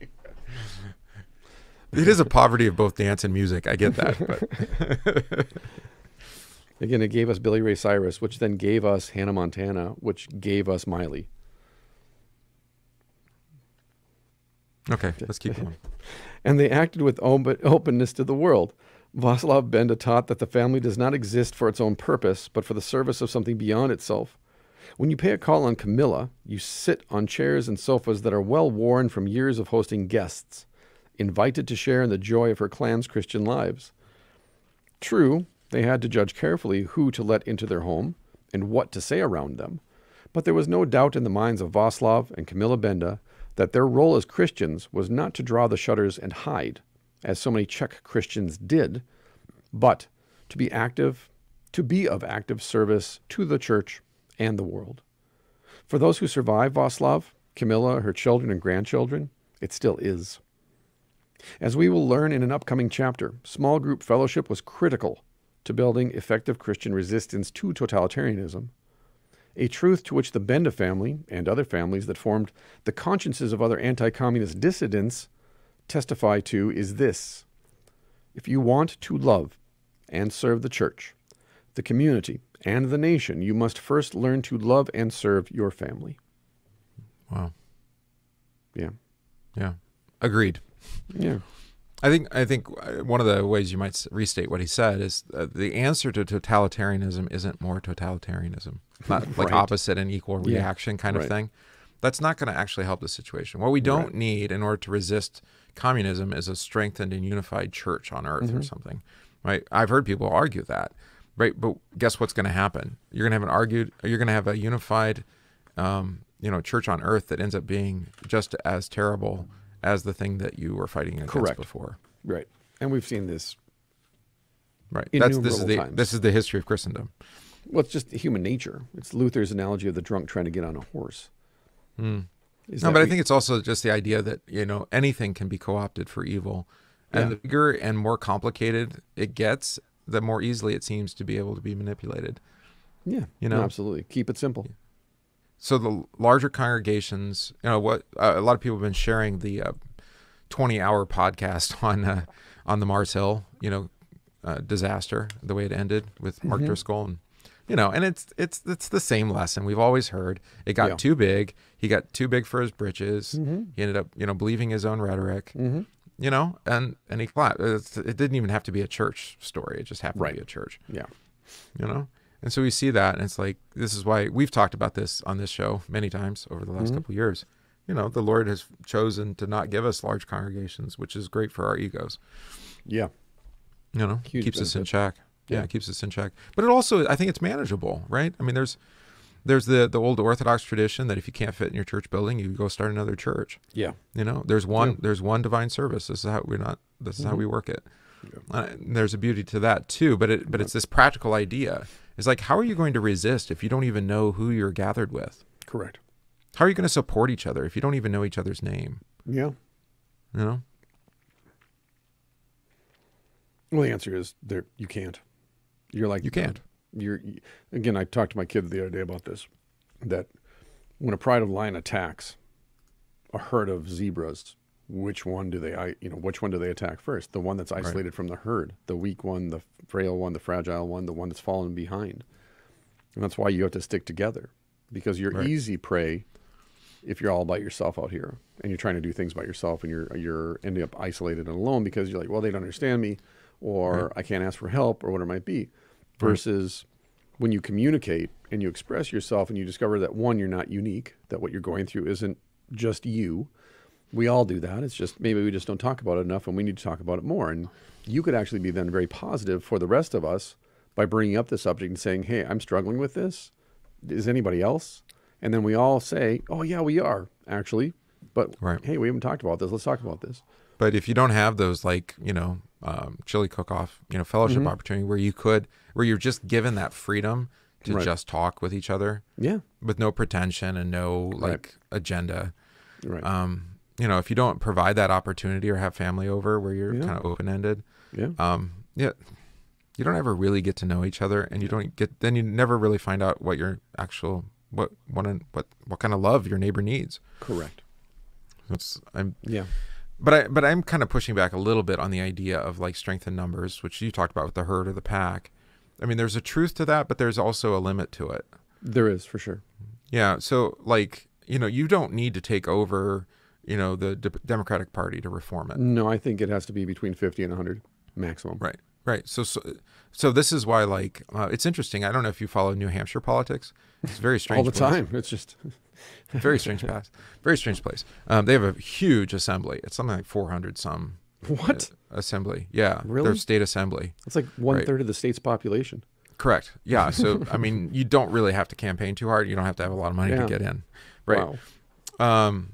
[SPEAKER 1] It is a poverty of both dance and music. I get that. But
[SPEAKER 2] again, it gave us Billy Ray Cyrus, which then gave us Hannah Montana, which gave us Miley.
[SPEAKER 1] Okay, let's keep going.
[SPEAKER 2] And they acted with openness to the world. Václav Benda taught that the family does not exist for its own purpose, but for the service of something beyond itself. When you pay a call on Camilla, you sit on chairs and sofas that are well worn from years of hosting guests, invited to share in the joy of her clan's Christian lives. True, they had to judge carefully who to let into their home and what to say around them, but there was no doubt in the minds of Václav and Camilla Benda that their role as Christians was not to draw the shutters and hide, as so many Czech Christians did, but to be of active service to the church and the world. For those who survive Václav, Camilla, her children and grandchildren, it still is. As we will learn in an upcoming chapter, small group fellowship was critical to building effective Christian resistance to totalitarianism. A truth to which the Benda family and other families that formed the consciences of other anti-communist dissidents testify to is this: if you want to love and serve the church, the community, and the nation, you must first learn to love and serve your family.
[SPEAKER 1] Wow.
[SPEAKER 2] Yeah.
[SPEAKER 1] Yeah. Agreed.
[SPEAKER 2] Yeah.
[SPEAKER 1] I think one of the ways you might restate what he said is the answer to totalitarianism isn't more totalitarianism, not like opposite and equal reaction kind of thing. That's not going to actually help the situation. What we don't need in order to resist communism is a strengthened and unified church on earth or something, right? I've heard people argue that, right? But guess what's going to happen? You're going to have a unified, church on earth that ends up being just as terrible as the thing that you were fighting against before.
[SPEAKER 2] Right. And we've seen this.
[SPEAKER 1] Right. This is the history of Christendom.
[SPEAKER 2] Well, it's just human nature. It's Luther's analogy of the drunk trying to get on a horse.
[SPEAKER 1] I think it's also just the idea that, anything can be co-opted for evil. And the bigger and more complicated it gets, the more easily it seems to be able to be manipulated.
[SPEAKER 2] Yeah. Absolutely. Keep it simple.
[SPEAKER 1] So the larger congregations, what a lot of people have been sharing the 20-hour podcast on the Mars Hill, disaster, the way it ended with Mark Driscoll, and it's the same lesson we've always heard. It got too big. He got too big for his britches. He ended up, believing his own rhetoric, you know, and he clapped. It didn't even have to be a church story. It just happened to be a church.
[SPEAKER 2] Yeah.
[SPEAKER 1] You know? And so we see that, and it's like, this is why we've talked about this on this show many times over the last couple of years. You know, the Lord has chosen to not give us large congregations, which is great for our egos.
[SPEAKER 2] Yeah.
[SPEAKER 1] You know,
[SPEAKER 2] Huge
[SPEAKER 1] keeps us in
[SPEAKER 2] benefit.
[SPEAKER 1] check. Yeah,
[SPEAKER 2] Yeah.
[SPEAKER 1] it keeps us in check. But it also, I think it's manageable, right? I mean, there's the old Orthodox tradition that if you can't fit in your church building, you go start another church.
[SPEAKER 2] Yeah.
[SPEAKER 1] You know, there's one divine service. This is how we work it.
[SPEAKER 2] Yeah.
[SPEAKER 1] There's a beauty to that too, but it's this practical idea. It's like, how are you going to resist if you don't even know who you're gathered with?
[SPEAKER 2] Correct.
[SPEAKER 1] How are you going to support each other if you don't even know each other's name?
[SPEAKER 2] Yeah.
[SPEAKER 1] You know?
[SPEAKER 2] Well, the answer is you can't. You're like,
[SPEAKER 1] You can't.
[SPEAKER 2] Again, I talked to my kid the other day about this, that when a pride of lion attacks a herd of zebras, which one do they attack first? The one that's isolated from the herd, the weak one, the frail one, the fragile one, the one that's fallen behind. And that's why you have to stick together, because you're easy prey if you're all by yourself out here and you're trying to do things by yourself, and you're ending up isolated and alone because you're like, well, they don't understand me, or I can't ask for help, or what it might be. Versus when you communicate and you express yourself and you discover that, one, you're not unique, that what you're going through isn't just you. We all do that. It's just maybe we just don't talk about it enough, and we need to talk about it more. And you could actually be then very positive for the rest of us by bringing up the subject and saying, hey, I'm struggling with this. Is anybody else? And then we all say, oh, yeah, we are, actually. But, hey, we haven't talked about this. Let's talk about this.
[SPEAKER 1] But if you don't have those, like, you know, chili cook-off, you know, fellowship opportunity where you're just given that freedom to just talk with each other, with no pretension and no agenda. You know, if you don't provide that opportunity or have family over where you're kind of open-ended, you don't ever really get to know each other, and you never really find out what your actual what kind of love your neighbor needs.
[SPEAKER 2] Correct.
[SPEAKER 1] But I'm kind of pushing back a little bit on the idea of like strength in numbers, which you talked about with the herd or the pack. I mean, there's a truth to that, but there's also a limit to it.
[SPEAKER 2] There is, for sure.
[SPEAKER 1] Yeah. So, like, you know, you don't need to take over, you know, the Democratic Party to reform it.
[SPEAKER 2] No, I think it has to be between 50 and 100 maximum.
[SPEAKER 1] Right. So this is why, like, it's interesting. I don't know if you follow New Hampshire politics. It's very strange.
[SPEAKER 2] All the time. It's just
[SPEAKER 1] very strange place. Very strange place. They have a huge assembly. It's something like 400 some.
[SPEAKER 2] What?
[SPEAKER 1] Assembly. Yeah.
[SPEAKER 2] Really?
[SPEAKER 1] Their state assembly.
[SPEAKER 2] It's like 1/3 of the state's population.
[SPEAKER 1] Correct. Yeah. So, I mean, you don't really have to campaign too hard. You don't have to have a lot of money to get in. Right.
[SPEAKER 2] Wow.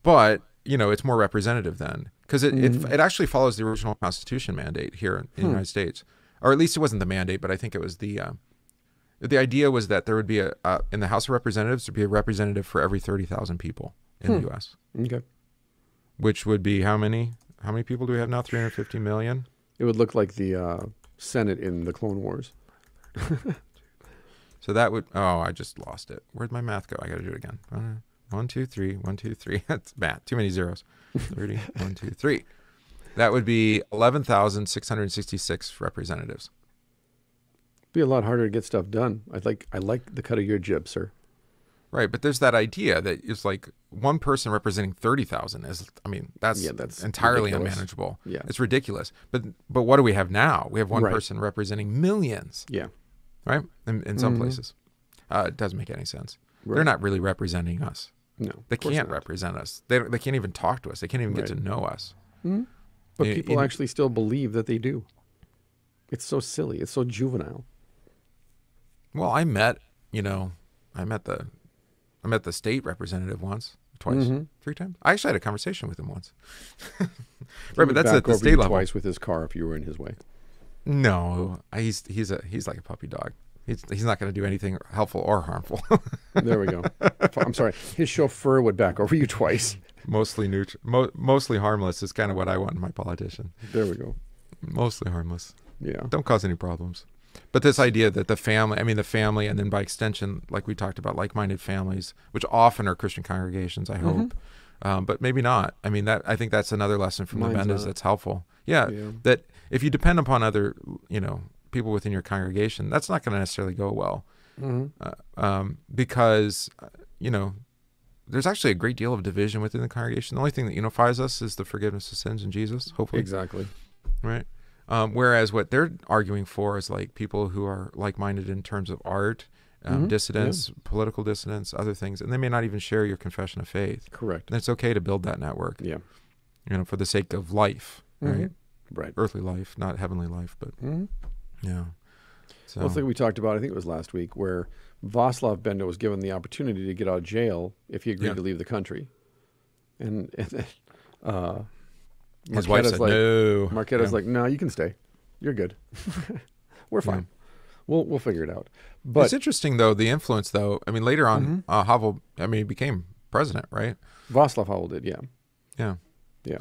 [SPEAKER 1] But, you know, it's more representative then, because it actually follows the original Constitution mandate here in the United States. Or at least it wasn't the mandate, but I think it was the idea was that there would be in the House of Representatives, there'd be a representative for every 30,000 people in the U.S.
[SPEAKER 2] Okay.
[SPEAKER 1] Which would be how many? How many people do we have now? 350 million?
[SPEAKER 2] It would look like the Senate in the Clone Wars.
[SPEAKER 1] So that would, I just lost it. Where'd my math go? I got to do it again. 1, 2, 3, 1, 2, 3. That's math. Too many zeros. 30, 1, 2, 3. That would be 11,666 representatives.
[SPEAKER 2] Be a lot harder to get stuff done. I like the cut of your jib, sir.
[SPEAKER 1] Right, but there's that idea that it's like one person representing 30,000 is, I mean, that's entirely
[SPEAKER 2] ridiculous.
[SPEAKER 1] Unmanageable.
[SPEAKER 2] Yeah.
[SPEAKER 1] It's ridiculous. But what do we have now? We have one person representing millions.
[SPEAKER 2] Yeah.
[SPEAKER 1] Right? In some places. It doesn't make any sense.
[SPEAKER 2] Right.
[SPEAKER 1] They're not really representing us.
[SPEAKER 2] No.
[SPEAKER 1] They can't represent us. They can't even talk to us. They can't even get to know us.
[SPEAKER 2] But people actually still believe that they do. It's so silly. It's so juvenile.
[SPEAKER 1] Well, I met the state representative once, twice, 3 times. I actually had a conversation with him once. Right, but that's at the state level.
[SPEAKER 2] Twice with his car if you were in his way.
[SPEAKER 1] No, he's like a puppy dog. He's not going to do anything helpful or harmful.
[SPEAKER 2] There we go. I'm sorry. His chauffeur would back over you twice.
[SPEAKER 1] Mostly neutral, mostly harmless is kind of what I want in my politician.
[SPEAKER 2] There we go.
[SPEAKER 1] Mostly harmless.
[SPEAKER 2] Yeah.
[SPEAKER 1] Don't cause any problems. But this idea that the family, and then by extension, like we talked about, like-minded families, which often are Christian congregations, I hope, but maybe not. I mean, I think that's another lesson from the Bendas that's helpful. Yeah, that if you depend upon other, people within your congregation, that's not going to necessarily go well, because, there's actually a great deal of division within the congregation. The only thing that unifies us is the forgiveness of sins in Jesus, hopefully.
[SPEAKER 2] Exactly.
[SPEAKER 1] Right. Whereas what they're arguing for is like people who are like-minded in terms of art, dissidents, political dissidents, other things, and they may not even share your confession of faith.
[SPEAKER 2] Correct.
[SPEAKER 1] And it's okay to build that network.
[SPEAKER 2] Yeah.
[SPEAKER 1] For the sake of life, right?
[SPEAKER 2] Right.
[SPEAKER 1] Earthly life, not heavenly life, but yeah. So
[SPEAKER 2] One thing we talked about, I think it was last week, where Václav Benda was given the opportunity to get out of jail if he agreed to leave the country, and
[SPEAKER 1] his wife said no.
[SPEAKER 2] Marquetta's like, no, you can stay. You're good. We're fine. We'll figure it out. But
[SPEAKER 1] it's interesting though, the influence though. I mean, later on, Havel, he became president, right?
[SPEAKER 2] Václav Havel did, yeah. Yeah.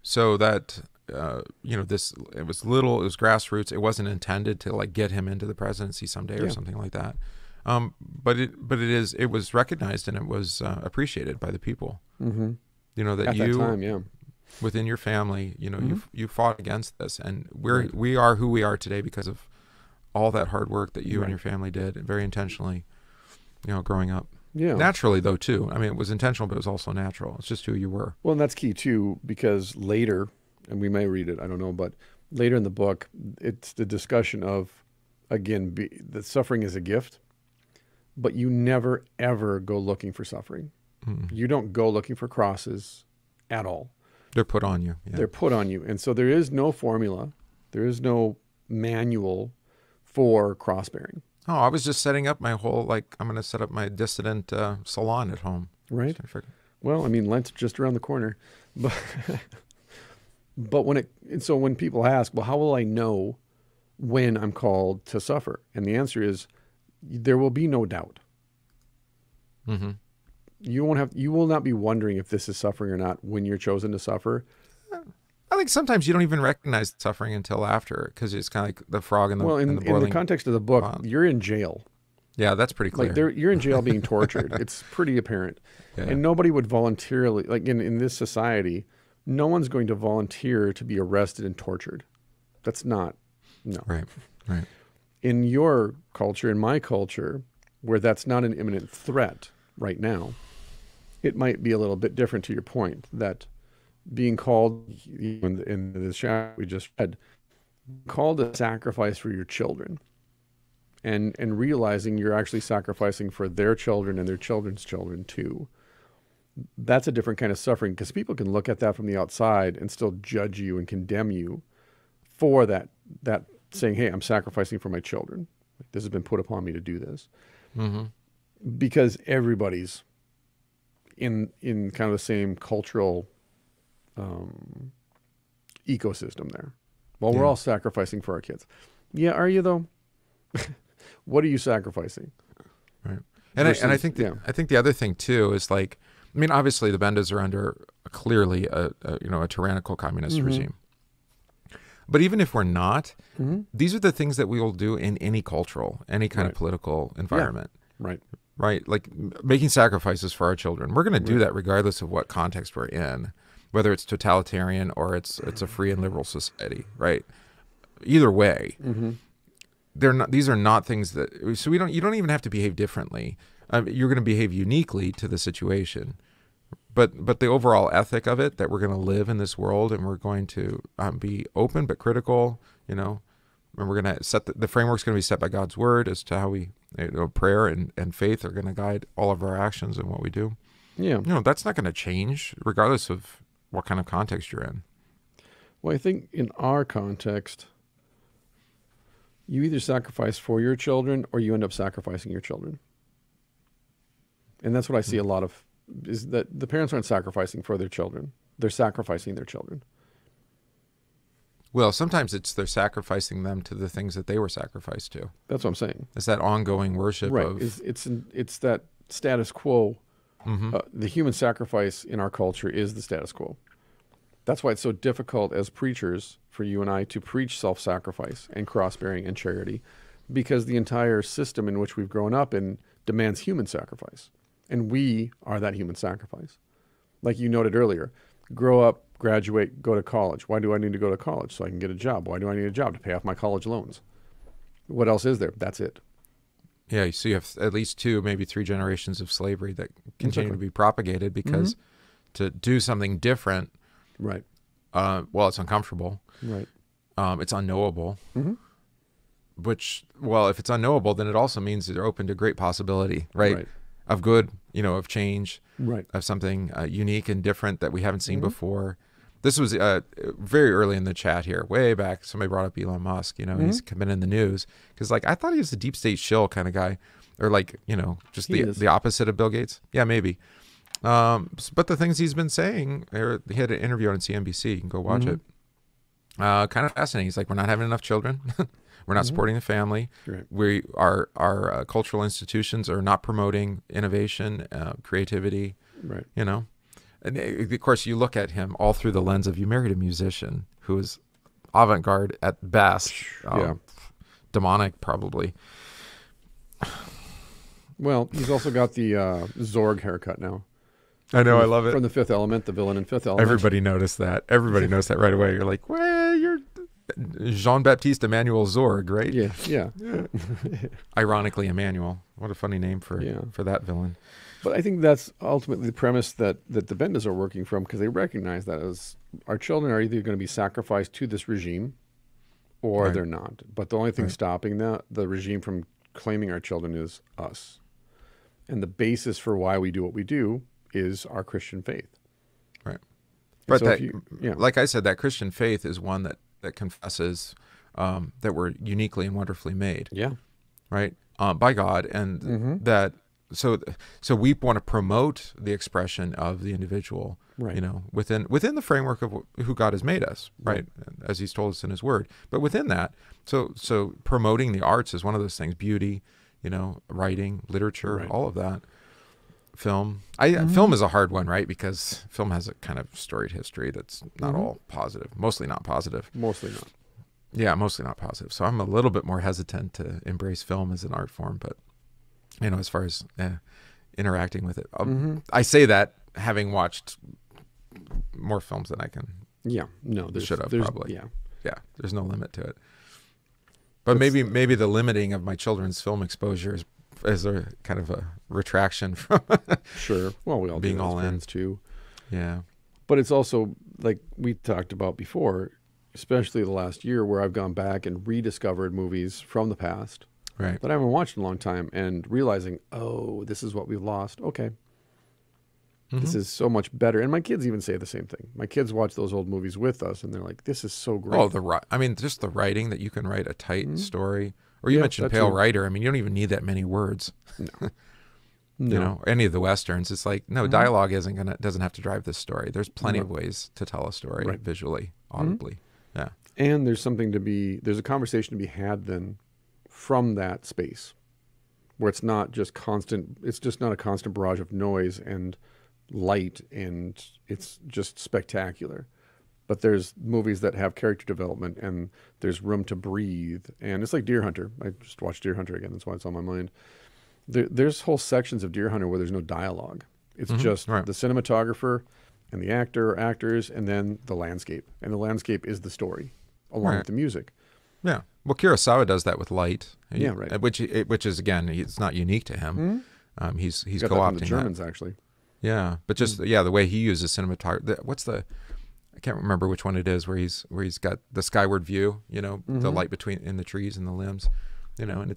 [SPEAKER 1] So that it was grassroots. It wasn't intended to like get him into the presidency someday or something like that. But it was recognized and it was appreciated by the people. That
[SPEAKER 2] At that time,
[SPEAKER 1] within your family, you fought against this, and we are who we are today because of all that hard work that you and your family did, very intentionally, growing up.
[SPEAKER 2] Yeah.
[SPEAKER 1] Naturally, though, too. I mean, it was intentional, but it was also natural. It's just who you were.
[SPEAKER 2] Well, and that's key, too, because later, and we may read it, I don't know, but later in the book, it's the discussion of, again, that suffering is a gift, but you never, ever go looking for suffering. You don't go looking for crosses at all.
[SPEAKER 1] They're put on you. Yeah.
[SPEAKER 2] They're put on you. And so there is no formula. There is no manual for cross-bearing.
[SPEAKER 1] Oh, I was just setting up my whole, I'm going to set up my dissident salon at home.
[SPEAKER 2] Right. Well, I mean, Lent's just around the corner. But when people ask, well, how will I know when I'm called to suffer? And the answer is, there will be no doubt. You will not be wondering if this is suffering or not when you're chosen to suffer.
[SPEAKER 1] I think sometimes you don't even recognize suffering until after, because it's kind of like the frog in the
[SPEAKER 2] in the context of the book, you're in jail.
[SPEAKER 1] Yeah, that's pretty clear.
[SPEAKER 2] You're in jail being tortured. It's pretty apparent. Yeah. And nobody would voluntarily, in this society, no one's going to volunteer to be arrested and tortured. That's not, no.
[SPEAKER 1] Right.
[SPEAKER 2] In your culture, in my culture, where that's not an imminent threat right now, it might be a little bit different to your point, that being called, in the chapter we just read, called a sacrifice for your children, and realizing you're actually sacrificing for their children and their children's children too. That's a different kind of suffering, because people can look at that from the outside and still judge you and condemn you for that saying, hey, I'm sacrificing for my children. This has been put upon me to do this. Because everybody's in kind of the same cultural ecosystem there. Well, we're all sacrificing for our kids. Yeah, are you though? What are you sacrificing?
[SPEAKER 1] Right. And I think the other thing too is obviously the Bendas are under clearly a tyrannical communist regime. But even if we're not, these are the things that we will do in any any kind of political environment.
[SPEAKER 2] Yeah.
[SPEAKER 1] Right. Like making sacrifices for our children. We're going to do that regardless of what context we're in, whether it's totalitarian or it's a free and liberal society. Right. Either way, these are not things that, so you don't even have to behave differently. You're going to behave uniquely to the situation. But the overall ethic of it, that we're going to live in this world and we're going to be open but critical, and we're going to set the framework's going to be set by God's word as to how we, prayer and faith are going to guide all of our actions and what we do.
[SPEAKER 2] Yeah.
[SPEAKER 1] That's not going to change regardless of what kind of context you're in.
[SPEAKER 2] Well, I think in our context, you either sacrifice for your children or you end up sacrificing your children. And that's what I see a lot of, is that the parents aren't sacrificing for their children. They're sacrificing their children.
[SPEAKER 1] Well, sometimes they're sacrificing them to the things that they were sacrificed to.
[SPEAKER 2] That's what I'm saying.
[SPEAKER 1] It's that ongoing worship of...
[SPEAKER 2] It's that status quo. The human sacrifice in our culture is the status quo. That's why it's so difficult as preachers for you and I to preach self-sacrifice and cross-bearing and charity, because the entire system in which we've grown up in demands human sacrifice. And we are that human sacrifice. Like you noted earlier, grow up, graduate, go to college. Why do I need to go to college? So I can get a job. Why do I need a job? To pay off my college loans. What else is there? That's it.
[SPEAKER 1] Yeah, so you have at least 2, maybe 3 generations of slavery that continue to be propagated because to do something different,
[SPEAKER 2] right?
[SPEAKER 1] Well, it's uncomfortable,
[SPEAKER 2] Right?
[SPEAKER 1] it's unknowable. Which, well, if it's unknowable, then it also means they're open to great possibility, right? Of good, of change, of something unique and different that we haven't seen before. This was very early in the chat here, way back. Somebody brought up Elon Musk, he's been in the news because, like, I thought he was a deep state shill kind of guy, or like, just the opposite of Bill Gates. Yeah, maybe. But the things he's been saying, he had an interview on CNBC. You can go watch it. Kind of fascinating. He's like, we're not having enough children. We're not supporting the family.
[SPEAKER 2] Right.
[SPEAKER 1] Our cultural institutions are not promoting innovation, creativity.
[SPEAKER 2] Right.
[SPEAKER 1] And of course, you look at him all through the lens of, you married a musician who is avant-garde at best, demonic probably.
[SPEAKER 2] Well, he's also got the Zorg haircut now.
[SPEAKER 1] I know, I love it.
[SPEAKER 2] From The Fifth Element, the villain in Fifth Element.
[SPEAKER 1] Everybody noticed that. Everybody noticed that right away. You're like, well, you're Jean-Baptiste Emmanuel Zorg, right?
[SPEAKER 2] Yeah.
[SPEAKER 1] Ironically, Emmanuel. What a funny name for that villain.
[SPEAKER 2] But I think that's ultimately the premise that the Bendas are working from, because they recognize that as our children are either going to be sacrificed to this regime or they're not. But the only thing stopping the regime from claiming our children is us. And the basis for why we do what we do is our Christian faith.
[SPEAKER 1] Right. But
[SPEAKER 2] so
[SPEAKER 1] like I said, that Christian faith is one that confesses that we're uniquely and wonderfully made.
[SPEAKER 2] Yeah.
[SPEAKER 1] Right. By God. And that, so we want to promote the expression of the individual, within the framework of who God has made us, right? As he's told us in his word. But within that, so promoting the arts is one of those things, beauty, writing, literature, all of that. Film. Film is a hard one, right? Because film has a kind of storied history that's not all positive, mostly not positive.
[SPEAKER 2] Mostly not.
[SPEAKER 1] Yeah, mostly not positive. So I'm a little bit more hesitant to embrace film as an art form, but as far as interacting with it, I say that having watched more films than I can.
[SPEAKER 2] Yeah, no,
[SPEAKER 1] should have probably.
[SPEAKER 2] Yeah.
[SPEAKER 1] There's no limit to it. But maybe the limiting of my children's film exposure is a kind of a retraction from
[SPEAKER 2] sure. Well, we all
[SPEAKER 1] being
[SPEAKER 2] do
[SPEAKER 1] all in
[SPEAKER 2] too.
[SPEAKER 1] Yeah.
[SPEAKER 2] But it's also like we talked about before, especially the last year, where I've gone back and rediscovered movies from the past.
[SPEAKER 1] Right.
[SPEAKER 2] That I haven't watched in a long time, and realizing, oh, this is what we've lost. Okay. This is so much better. And my kids even say the same thing. My kids watch those old movies with us, and they're like, this is so great.
[SPEAKER 1] Oh, just the writing, that you can write a tight story. Or you mentioned Pale Rider. I mean, you don't even need that many words.
[SPEAKER 2] No.
[SPEAKER 1] Any of the Westerns. It's like, no, dialogue doesn't have to drive this story. There's plenty of ways to tell a story visually, audibly. Yeah.
[SPEAKER 2] And there's a conversation to be had then from that space where it's not just not a constant barrage of noise and light, and it's just spectacular. But there's movies that have character development, and there's room to breathe. And it's like Deer Hunter. I just watched Deer Hunter again. That's why it's on my mind. There's whole sections of Deer Hunter where there's no dialogue. It's just the cinematographer and the actors, and then the landscape. And the landscape is the story, along with the music.
[SPEAKER 1] Yeah. Well, Kurosawa does that with light.
[SPEAKER 2] Yeah, right.
[SPEAKER 1] Which is, again, it's not unique to him. He's
[SPEAKER 2] got
[SPEAKER 1] co-opting
[SPEAKER 2] that from the Germans, actually.
[SPEAKER 1] Yeah, but just the way he uses cinematography. I can't remember which one it is where he's got the skyward view. The light in the trees and the limbs. And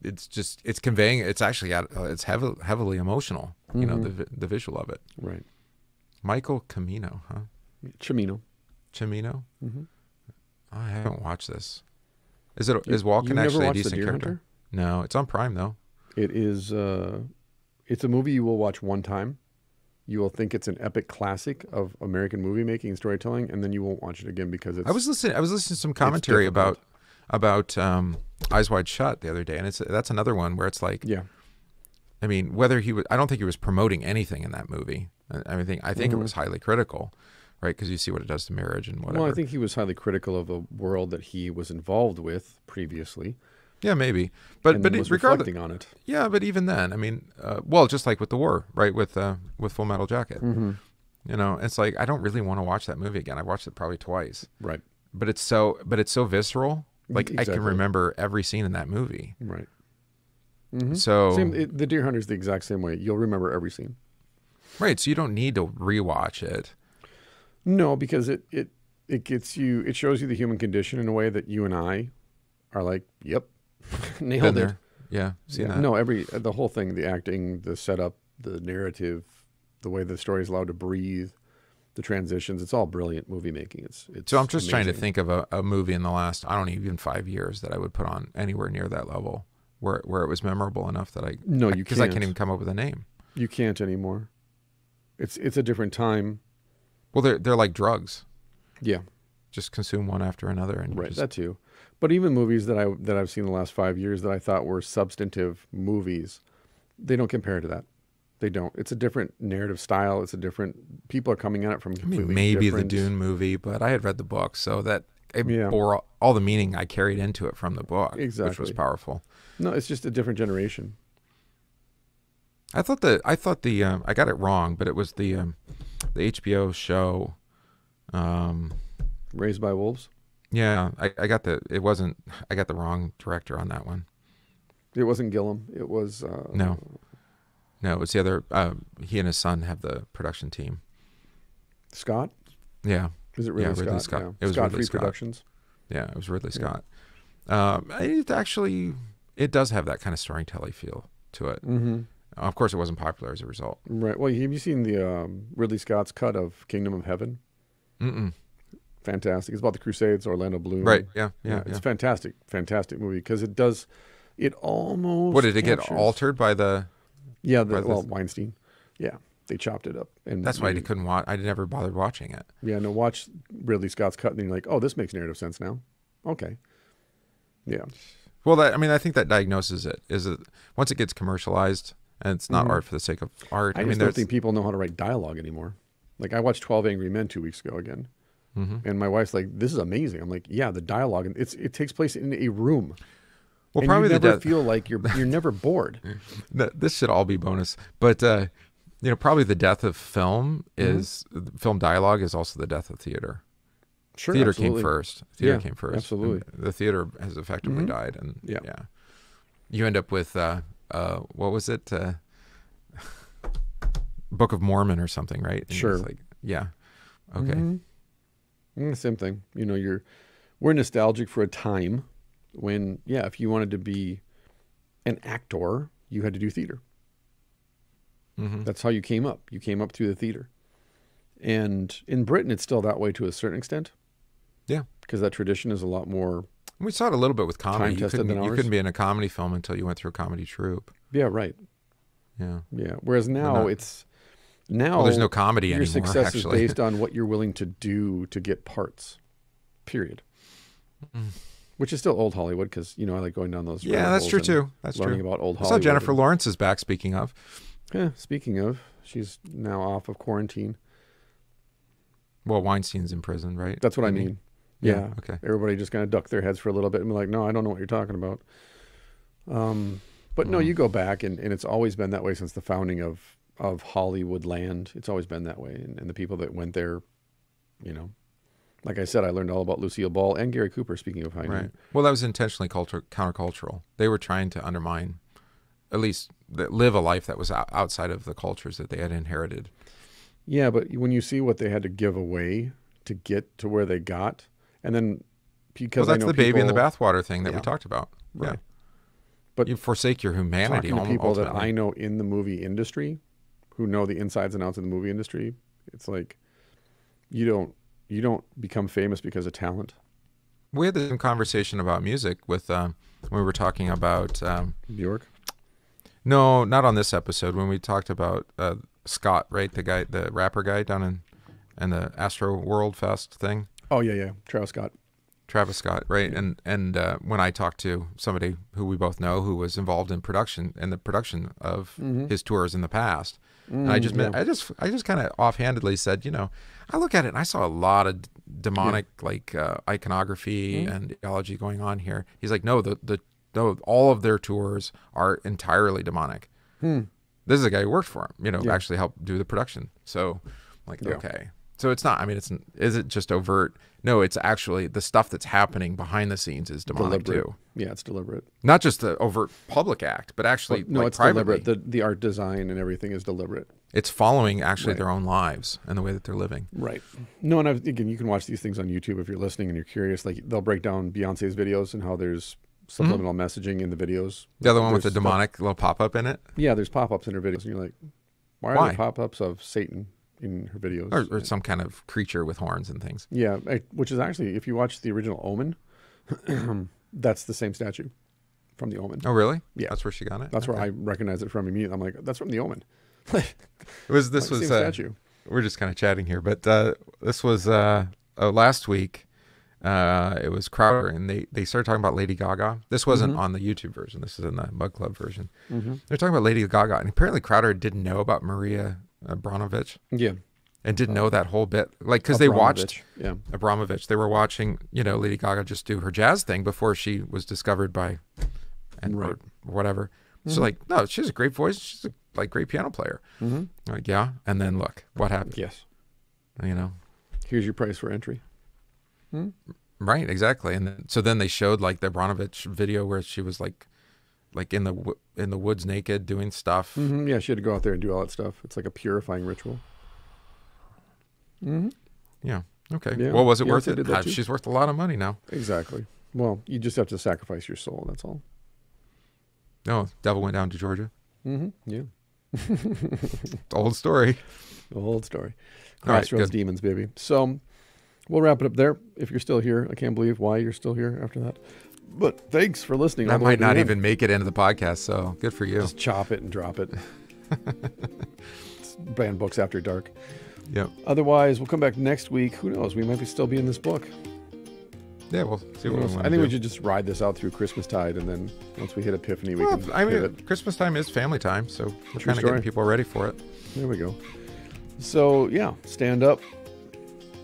[SPEAKER 1] it's conveying. It's actually it's heavily emotional. The visual of it.
[SPEAKER 2] Right.
[SPEAKER 1] Michael Cimino, huh?
[SPEAKER 2] Cimino.
[SPEAKER 1] I haven't watched this. Is Walken actually a decent character? No, it's on Prime though.
[SPEAKER 2] It is. It's a movie you will watch one time. You will think it's an epic classic of American movie making and storytelling, and then you won't watch it again because it's.
[SPEAKER 1] I was listening to some commentary about Eyes Wide Shut the other day, and that's another one where it's like, I mean, I don't think he was promoting anything in that movie. I think it was highly critical, right? Because you see what it does to marriage and whatever.
[SPEAKER 2] Well, I think he was highly critical of a world that he was involved with previously.
[SPEAKER 1] Yeah, maybe, but
[SPEAKER 2] was reflecting on it.
[SPEAKER 1] Yeah, but even then, I mean, just like with the war, right? With Full Metal Jacket, it's like I don't really want to watch that movie again. I watched it probably twice,
[SPEAKER 2] right?
[SPEAKER 1] But it's so visceral. Like
[SPEAKER 2] Exactly.
[SPEAKER 1] I can remember every scene in that movie,
[SPEAKER 2] right?
[SPEAKER 1] So
[SPEAKER 2] The Deer Hunter's the exact same way. You'll remember every scene.
[SPEAKER 1] right, so you don't need to rewatch it.
[SPEAKER 2] No, because it gets you. It shows you the human condition in a way that you and I are like, yep, nailed it.
[SPEAKER 1] Yeah, seen that.
[SPEAKER 2] No, the whole thing, the acting, the setup, the narrative, the way the story is allowed to breathe, the transitions, it's all brilliant movie making. It's
[SPEAKER 1] So I'm just trying to
[SPEAKER 2] amazing.
[SPEAKER 1] think of a movie in the last, I don't know, even 5 years that I would put on anywhere near that level where it was memorable enough that because I can't even come up with a name.
[SPEAKER 2] You can't anymore. It's a different time.
[SPEAKER 1] Well, they're like drugs.
[SPEAKER 2] Yeah,
[SPEAKER 1] Just consume one after another, and
[SPEAKER 2] right. That too. But even movies that I've seen the last 5 years that I thought were substantive movies, they don't compare to that. They don't. It's a different narrative style. It's a different. People are coming at it from completely
[SPEAKER 1] maybe
[SPEAKER 2] different.
[SPEAKER 1] the Dune movie, but I had read the book, so that it
[SPEAKER 2] Yeah.
[SPEAKER 1] bore all the meaning I carried into it from the book, which was
[SPEAKER 2] Exactly.
[SPEAKER 1] powerful.
[SPEAKER 2] No, it's just a different generation.
[SPEAKER 1] I thought I got it wrong, but it was the HBO show.
[SPEAKER 2] Raised by Wolves.
[SPEAKER 1] Yeah, I got the wrong director on that one.
[SPEAKER 2] It wasn't Gillum. It was
[SPEAKER 1] No, it was the other. He and his son have the production team.
[SPEAKER 2] Scott.
[SPEAKER 1] Yeah,
[SPEAKER 2] Is it Ridley
[SPEAKER 1] Ridley
[SPEAKER 2] Scott?
[SPEAKER 1] Scott.
[SPEAKER 2] Yeah.
[SPEAKER 1] It was
[SPEAKER 2] Scott
[SPEAKER 1] Ridley
[SPEAKER 2] Free
[SPEAKER 1] Scott.
[SPEAKER 2] Productions.
[SPEAKER 1] yeah, it was Ridley
[SPEAKER 2] Yeah.
[SPEAKER 1] Scott. It does have that kind of storytelling feel to it.
[SPEAKER 2] Mm-hmm.
[SPEAKER 1] Of course, it wasn't popular as a result.
[SPEAKER 2] Right. Well, have you seen the Ridley Scott's cut of Kingdom of Heaven?
[SPEAKER 1] Mm-mm.
[SPEAKER 2] Fantastic. It's about the Crusades, Orlando Bloom.
[SPEAKER 1] Right? Yeah.
[SPEAKER 2] It's fantastic. Fantastic movie because it almost.
[SPEAKER 1] What did it get
[SPEAKER 2] captures-
[SPEAKER 1] altered by the?
[SPEAKER 2] Yeah.
[SPEAKER 1] by the-
[SPEAKER 2] Weinstein. Yeah. They chopped it up. And
[SPEAKER 1] That's why I couldn't watch. I never bothered watching it.
[SPEAKER 2] Yeah. No, watch Ridley Scott's cut and you're like, oh, this makes narrative sense now. Okay. Yeah.
[SPEAKER 1] Well, I think that diagnoses it. Is it once it gets commercialized and it's not art for the sake of art.
[SPEAKER 2] I just don't think people know how to write dialogue anymore. Like I watched 12 Angry Men 2 weeks ago again. And my wife's like, "This is amazing." I'm like, "Yeah, the dialogue, and it takes place in a room.
[SPEAKER 1] Well,
[SPEAKER 2] and
[SPEAKER 1] probably
[SPEAKER 2] you never
[SPEAKER 1] the
[SPEAKER 2] feel like you're never bored."
[SPEAKER 1] this should all be bonus, but probably the death of film is film dialogue is also the death of theater.
[SPEAKER 2] Sure,
[SPEAKER 1] Theater
[SPEAKER 2] absolutely.
[SPEAKER 1] came first. Theater
[SPEAKER 2] Yeah,
[SPEAKER 1] came first.
[SPEAKER 2] absolutely.
[SPEAKER 1] And the theater has effectively died, and
[SPEAKER 2] Yeah.
[SPEAKER 1] you end up with what was it? Book of Mormon or something, right? And
[SPEAKER 2] Sure.
[SPEAKER 1] it's okay.
[SPEAKER 2] Same thing. We're nostalgic for a time when, if you wanted to be an actor, you had to do theater. That's how you came up. You came up through the theater. And in Britain, it's still that way to a certain extent.
[SPEAKER 1] Yeah.
[SPEAKER 2] Because that tradition is a lot more.
[SPEAKER 1] We saw it a little bit with comedy. You
[SPEAKER 2] Time-tested than
[SPEAKER 1] couldn't, you
[SPEAKER 2] ours.
[SPEAKER 1] couldn't be in a comedy film until you went through a comedy troupe.
[SPEAKER 2] Yeah, right.
[SPEAKER 1] Yeah.
[SPEAKER 2] Yeah. Whereas now
[SPEAKER 1] Well, there's no comedy
[SPEAKER 2] your
[SPEAKER 1] anymore,
[SPEAKER 2] success
[SPEAKER 1] actually.
[SPEAKER 2] is based on what you're willing to do to get parts. Period. Which is still old Hollywood because, I like going down those.
[SPEAKER 1] Yeah,
[SPEAKER 2] rabbit
[SPEAKER 1] that's true
[SPEAKER 2] holes
[SPEAKER 1] too.
[SPEAKER 2] and
[SPEAKER 1] That's
[SPEAKER 2] learning
[SPEAKER 1] true.
[SPEAKER 2] about old
[SPEAKER 1] I
[SPEAKER 2] Hollywood.
[SPEAKER 1] saw Jennifer Lawrence is back, speaking of.
[SPEAKER 2] Yeah, speaking of, she's now off of quarantine.
[SPEAKER 1] Well, Weinstein's in prison, right?
[SPEAKER 2] That's what I mean. Yeah.
[SPEAKER 1] Okay.
[SPEAKER 2] Everybody just kind of ducked their heads for a little bit and be like, no, I don't know what you're talking about. But no, you go back and it's always been that way since the founding of Hollywood land. It's always been that way. And the people that went there, like I said, I learned all about Lucille Ball and Gary Cooper, speaking of high
[SPEAKER 1] Right.
[SPEAKER 2] noon.
[SPEAKER 1] Well, that was intentionally countercultural. They were trying to undermine, at least live a life that was outside of the cultures that they had inherited.
[SPEAKER 2] Yeah, but when you see what they had to give away to get to where they got, and then because
[SPEAKER 1] Well, that's
[SPEAKER 2] I know
[SPEAKER 1] the baby in the
[SPEAKER 2] people-
[SPEAKER 1] bathwater thing that we
[SPEAKER 2] Yeah.
[SPEAKER 1] talked about.
[SPEAKER 2] Right.
[SPEAKER 1] Yeah.
[SPEAKER 2] But
[SPEAKER 1] You forsake your humanity.
[SPEAKER 2] talking to people that
[SPEAKER 1] ultimately.
[SPEAKER 2] I know in the movie industry, who know the insides and outs of the movie industry, it's like you don't become famous because of talent.
[SPEAKER 1] We had the same conversation about music with when we were talking about
[SPEAKER 2] Bjork.
[SPEAKER 1] no, not on this episode, when we talked about Scott, right? The rapper guy down in the Astro World Fest thing.
[SPEAKER 2] Oh yeah, Travis Scott.
[SPEAKER 1] Travis Scott, right? And when I talked to somebody who we both know who was involved in the production of his tours in the past, and I just kind of offhandedly said, I look at it and I saw a lot of demonic iconography and ideology going on here. He's like, no, all of their tours are entirely demonic. This is a guy who worked for him, actually helped do the production. So, like, okay, So it's not, I mean, is it just overt? No, it's actually the stuff that's happening behind the scenes is demonic too.
[SPEAKER 2] Yeah, it's deliberate.
[SPEAKER 1] Not just the overt public act, but actually
[SPEAKER 2] No,
[SPEAKER 1] like
[SPEAKER 2] it's
[SPEAKER 1] privately.
[SPEAKER 2] deliberate. The art design and everything is deliberate.
[SPEAKER 1] It's following actually their own lives and the way that they're living.
[SPEAKER 2] Right. No, and again, you can watch these things on YouTube if you're listening and you're curious. Like they'll break down Beyonce's videos and how there's subliminal messaging in the videos.
[SPEAKER 1] The other one with the demonic little pop-up in it?
[SPEAKER 2] Yeah, there's pop-ups in her videos. And you're like, why are there pop-ups of Satan in her videos?
[SPEAKER 1] Or some kind of creature with horns and things.
[SPEAKER 2] Yeah, which is actually, if you watch the original Omen, that's the same statue from the Omen.
[SPEAKER 1] Oh, really?
[SPEAKER 2] Yeah.
[SPEAKER 1] That's where she got it?
[SPEAKER 2] That's where I recognize it from immediately. I'm like, that's from the Omen.
[SPEAKER 1] This was
[SPEAKER 2] same statue.
[SPEAKER 1] We're just kind of chatting here, but this was last week. It was Crowder, and they started talking about Lady Gaga. This wasn't on the YouTube version. This is in the Mug Club version. They're talking about Lady Gaga, and apparently Crowder didn't know about Maria Abramovich.
[SPEAKER 2] Yeah.
[SPEAKER 1] And didn't know that whole bit, like, because they watched
[SPEAKER 2] Abramovich.
[SPEAKER 1] They were watching, Lady Gaga just do her jazz thing before she was discovered by, or whatever. So like, no, she has a great voice. She's a great piano player. Like, yeah. And then look what happened.
[SPEAKER 2] Yes.
[SPEAKER 1] Here's
[SPEAKER 2] your price for entry.
[SPEAKER 1] Right, exactly. And then they showed like the Abramovich video where she was like in the woods naked doing stuff.
[SPEAKER 2] Yeah, she had to go out there and do all that stuff. It's like a purifying ritual.
[SPEAKER 1] Yeah. Okay.
[SPEAKER 2] Yeah.
[SPEAKER 1] Well, was it worth
[SPEAKER 2] Beyonce did
[SPEAKER 1] it?
[SPEAKER 2] that too.
[SPEAKER 1] She's worth a lot of money now.
[SPEAKER 2] Exactly. Well, you just have to sacrifice your soul. That's all.
[SPEAKER 1] No, devil went down to Georgia.
[SPEAKER 2] Yeah.
[SPEAKER 1] Old story.
[SPEAKER 2] Old story.
[SPEAKER 1] All right,
[SPEAKER 2] Crossroads
[SPEAKER 1] good.
[SPEAKER 2] demons, baby. So we'll wrap it up there. If you're still here, I can't believe why you're still here after that. But thanks for listening.
[SPEAKER 1] That might not even make it into the podcast, so good for you.
[SPEAKER 2] Just chop it and drop it. It's banned books after dark.
[SPEAKER 1] Yep.
[SPEAKER 2] Otherwise, we'll come back next week. Who knows? We might still be in this book.
[SPEAKER 1] Yeah, we'll see what we want
[SPEAKER 2] I think we should just ride this out through Christmastide, and then once we hit Epiphany, we can pivot.
[SPEAKER 1] Christmas time is family time, so we're trying to get people ready for it.
[SPEAKER 2] There we go. So, yeah, stand up,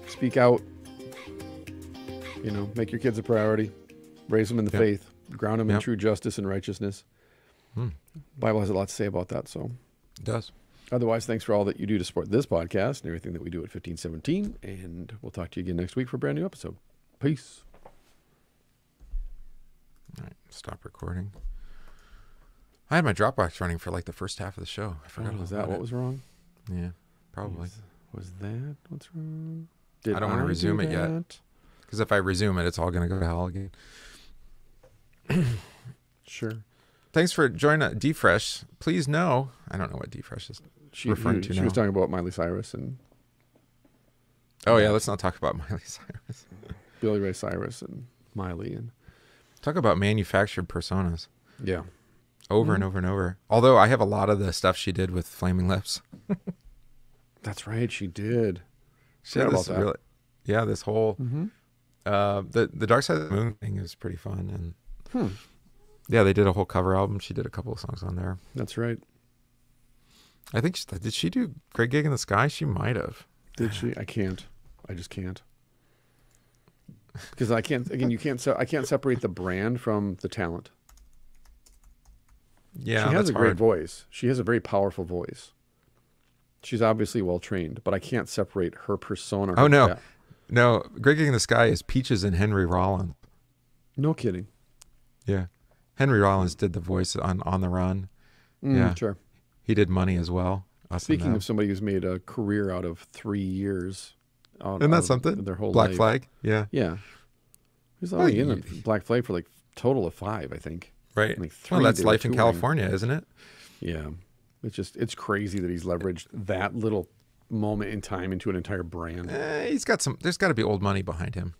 [SPEAKER 2] speak out, make your kids a priority, raise them in the faith, ground them in true justice and righteousness. Bible has a lot to say about that, so.
[SPEAKER 1] It does.
[SPEAKER 2] Otherwise, thanks for all that you do to support this podcast and everything that we do at 1517, and we'll talk to you again next week for a brand new episode. Peace.
[SPEAKER 1] All right, stop recording. I had my Dropbox running for like the first half of the show. I forgot.
[SPEAKER 2] Was that what was wrong?
[SPEAKER 1] Yeah, probably.
[SPEAKER 2] Was that what's wrong?
[SPEAKER 1] I don't want to resume it yet. Because if I resume it, it's all going to go to hell again.
[SPEAKER 2] Sure.
[SPEAKER 1] Thanks for joining D-Fresh. Please know, I don't know what D-Fresh is referring to now.
[SPEAKER 2] She was talking about Miley Cyrus and...
[SPEAKER 1] Oh, yeah, let's not talk about Miley Cyrus.
[SPEAKER 2] Billy Ray Cyrus and Miley. And
[SPEAKER 1] talk about manufactured personas.
[SPEAKER 2] Yeah.
[SPEAKER 1] Over and over and over. Although I have a lot of the stuff she did with Flaming Lips.
[SPEAKER 2] That's right, she did.
[SPEAKER 1] She had this really, this whole... the Dark Side of the Moon thing is pretty fun. And yeah, they did a whole cover album. She did a couple of songs on there.
[SPEAKER 2] That's right.
[SPEAKER 1] I think, did she do Great Gig in the Sky? She might have.
[SPEAKER 2] Did she? I can't. I just can't. Because I can't, again, I can't separate the brand from the talent.
[SPEAKER 1] Yeah,
[SPEAKER 2] she has a
[SPEAKER 1] hard.
[SPEAKER 2] great voice. She has a very powerful voice. She's obviously well trained, but I can't separate her persona.
[SPEAKER 1] Oh, no. No, Great Gig in the Sky is Peaches and Henry Rollins.
[SPEAKER 2] No kidding.
[SPEAKER 1] Yeah. Henry Rollins did the voice on the Run. Yeah.
[SPEAKER 2] Sure.
[SPEAKER 1] He did Money as well.
[SPEAKER 2] Speaking of somebody who's made a career out of 3 years.
[SPEAKER 1] Isn't that something?
[SPEAKER 2] Their whole
[SPEAKER 1] Black
[SPEAKER 2] life.
[SPEAKER 1] Flag? Yeah.
[SPEAKER 2] Yeah. He's only in a Black Flag for like total of 5, I think.
[SPEAKER 1] Right.
[SPEAKER 2] Like 3,
[SPEAKER 1] well, that's life in California, isn't it?
[SPEAKER 2] Yeah. It's crazy that he's leveraged that little moment in time into an entire brand.
[SPEAKER 1] He's got there's got to be old money behind him.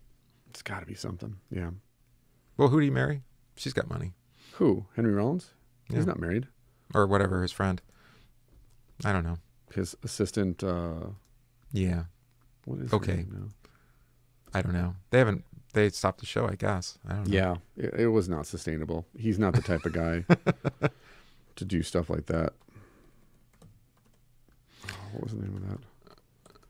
[SPEAKER 2] It's got to be something. Yeah.
[SPEAKER 1] Well, who do you marry? She's got money.
[SPEAKER 2] Who? Henry Rollins?
[SPEAKER 1] Yeah.
[SPEAKER 2] He's not married.
[SPEAKER 1] Or whatever, his friend. I don't know.
[SPEAKER 2] His assistant.
[SPEAKER 1] Yeah.
[SPEAKER 2] What is her name now?
[SPEAKER 1] I don't know. They stopped the show, I guess. I don't know.
[SPEAKER 2] Yeah. It was not sustainable. He's not the type of guy to do stuff like that. What was the name of that?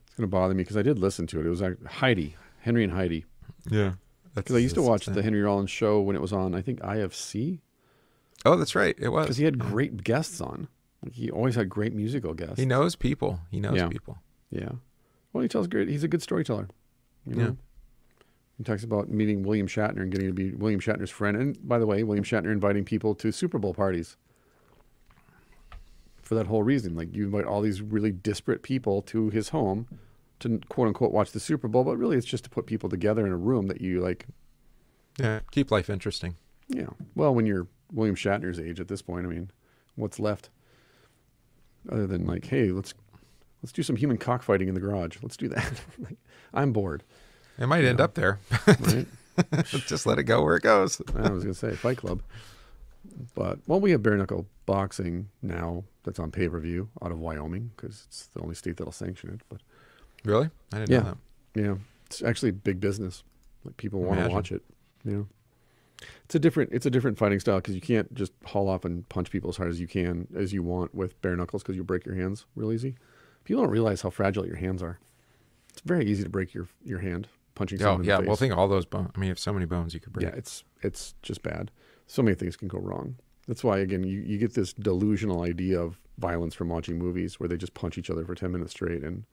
[SPEAKER 2] It's going to bother me because I did listen to it. It was Heidi. Henry and Heidi.
[SPEAKER 1] Yeah.
[SPEAKER 2] Because I used to watch the Henry Rollins show when it was on, I think, IFC.
[SPEAKER 1] Oh, that's right. It was.
[SPEAKER 2] Because he had great guests on. He always had great musical guests.
[SPEAKER 1] He knows people. He knows people.
[SPEAKER 2] Yeah. Well, he tells great. He's a good storyteller. You know?
[SPEAKER 1] Yeah.
[SPEAKER 2] He talks about meeting William Shatner and getting to be William Shatner's friend. And by the way, William Shatner inviting people to Super Bowl parties for that whole reason. Like, you invite all these really disparate people to his home to quote unquote watch the Super Bowl, but really it's just to put people together in a room that you like.
[SPEAKER 1] Yeah, keep life interesting.
[SPEAKER 2] Yeah. Well, when you're William Shatner's age at this point, I mean, what's left other than like, hey, let's do some human cockfighting in the garage. Let's do that. Like, I'm bored.
[SPEAKER 1] It might end up there.
[SPEAKER 2] Right?
[SPEAKER 1] Just let it go where it goes.
[SPEAKER 2] I was going to say Fight Club. But, well, we have bare knuckle boxing now that's on pay-per-view out of Wyoming because it's the only state that'll sanction it. But
[SPEAKER 1] Really? I didn't know that.
[SPEAKER 2] yeah, it's actually big business. Like, people want to
[SPEAKER 1] Imagine.
[SPEAKER 2] watch it. Yeah, it's a different fighting style because you can't just haul off and punch people as hard as you want with bare knuckles because you'll break your hands real easy. People don't realize how fragile your hands are. It's very easy to break your hand punching someone in the face.
[SPEAKER 1] Well, think of all those bones. I mean, you have so many bones you could break.
[SPEAKER 2] Yeah, it's just bad. So many things can go wrong. That's why, again, you get this delusional idea of violence from watching movies where they just punch each other for 10 minutes straight and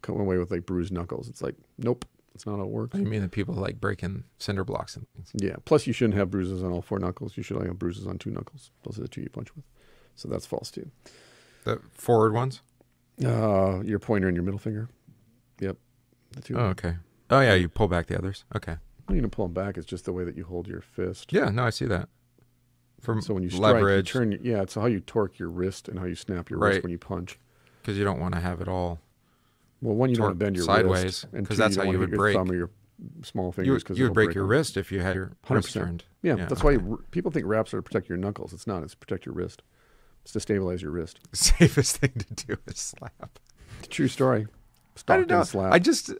[SPEAKER 2] come away with like bruised knuckles. It's like, nope, that's not how it works.
[SPEAKER 1] You mean that people like breaking cinder blocks and things?
[SPEAKER 2] Yeah. Plus, you shouldn't have bruises on all 4 knuckles. You should only have bruises on 2 knuckles. Those are the 2 you punch with. So that's false too.
[SPEAKER 1] The forward ones?
[SPEAKER 2] Your pointer and your middle finger. Yep. The 2.
[SPEAKER 1] Oh, okay. Oh, yeah, you pull back the others. Okay.
[SPEAKER 2] You don't pull them back. It's just the way that you hold your fist.
[SPEAKER 1] Yeah, no, I see that.
[SPEAKER 2] So when you strike,
[SPEAKER 1] leverage,
[SPEAKER 2] you turn. Yeah, it's how you torque your wrist and how you snap your wrist when you punch.
[SPEAKER 1] because you don't want to have it all.
[SPEAKER 2] Well, one, you don't want to bend your
[SPEAKER 1] sideways,
[SPEAKER 2] wrist, and
[SPEAKER 1] because
[SPEAKER 2] 2,
[SPEAKER 1] that's
[SPEAKER 2] you
[SPEAKER 1] how
[SPEAKER 2] don't
[SPEAKER 1] you
[SPEAKER 2] want
[SPEAKER 1] would
[SPEAKER 2] to hit your
[SPEAKER 1] break.
[SPEAKER 2] thumb or your small fingers.
[SPEAKER 1] You would break your
[SPEAKER 2] them.
[SPEAKER 1] wrist if you had your wrist
[SPEAKER 2] 100%.
[SPEAKER 1] turned.
[SPEAKER 2] Yeah, that's why people think wraps are to protect your knuckles. It's not. It's to protect your wrist. It's to stabilize your wrist.
[SPEAKER 1] The safest thing to do is slap.
[SPEAKER 2] True story.
[SPEAKER 1] I didn't know.
[SPEAKER 2] Slap.
[SPEAKER 1] I just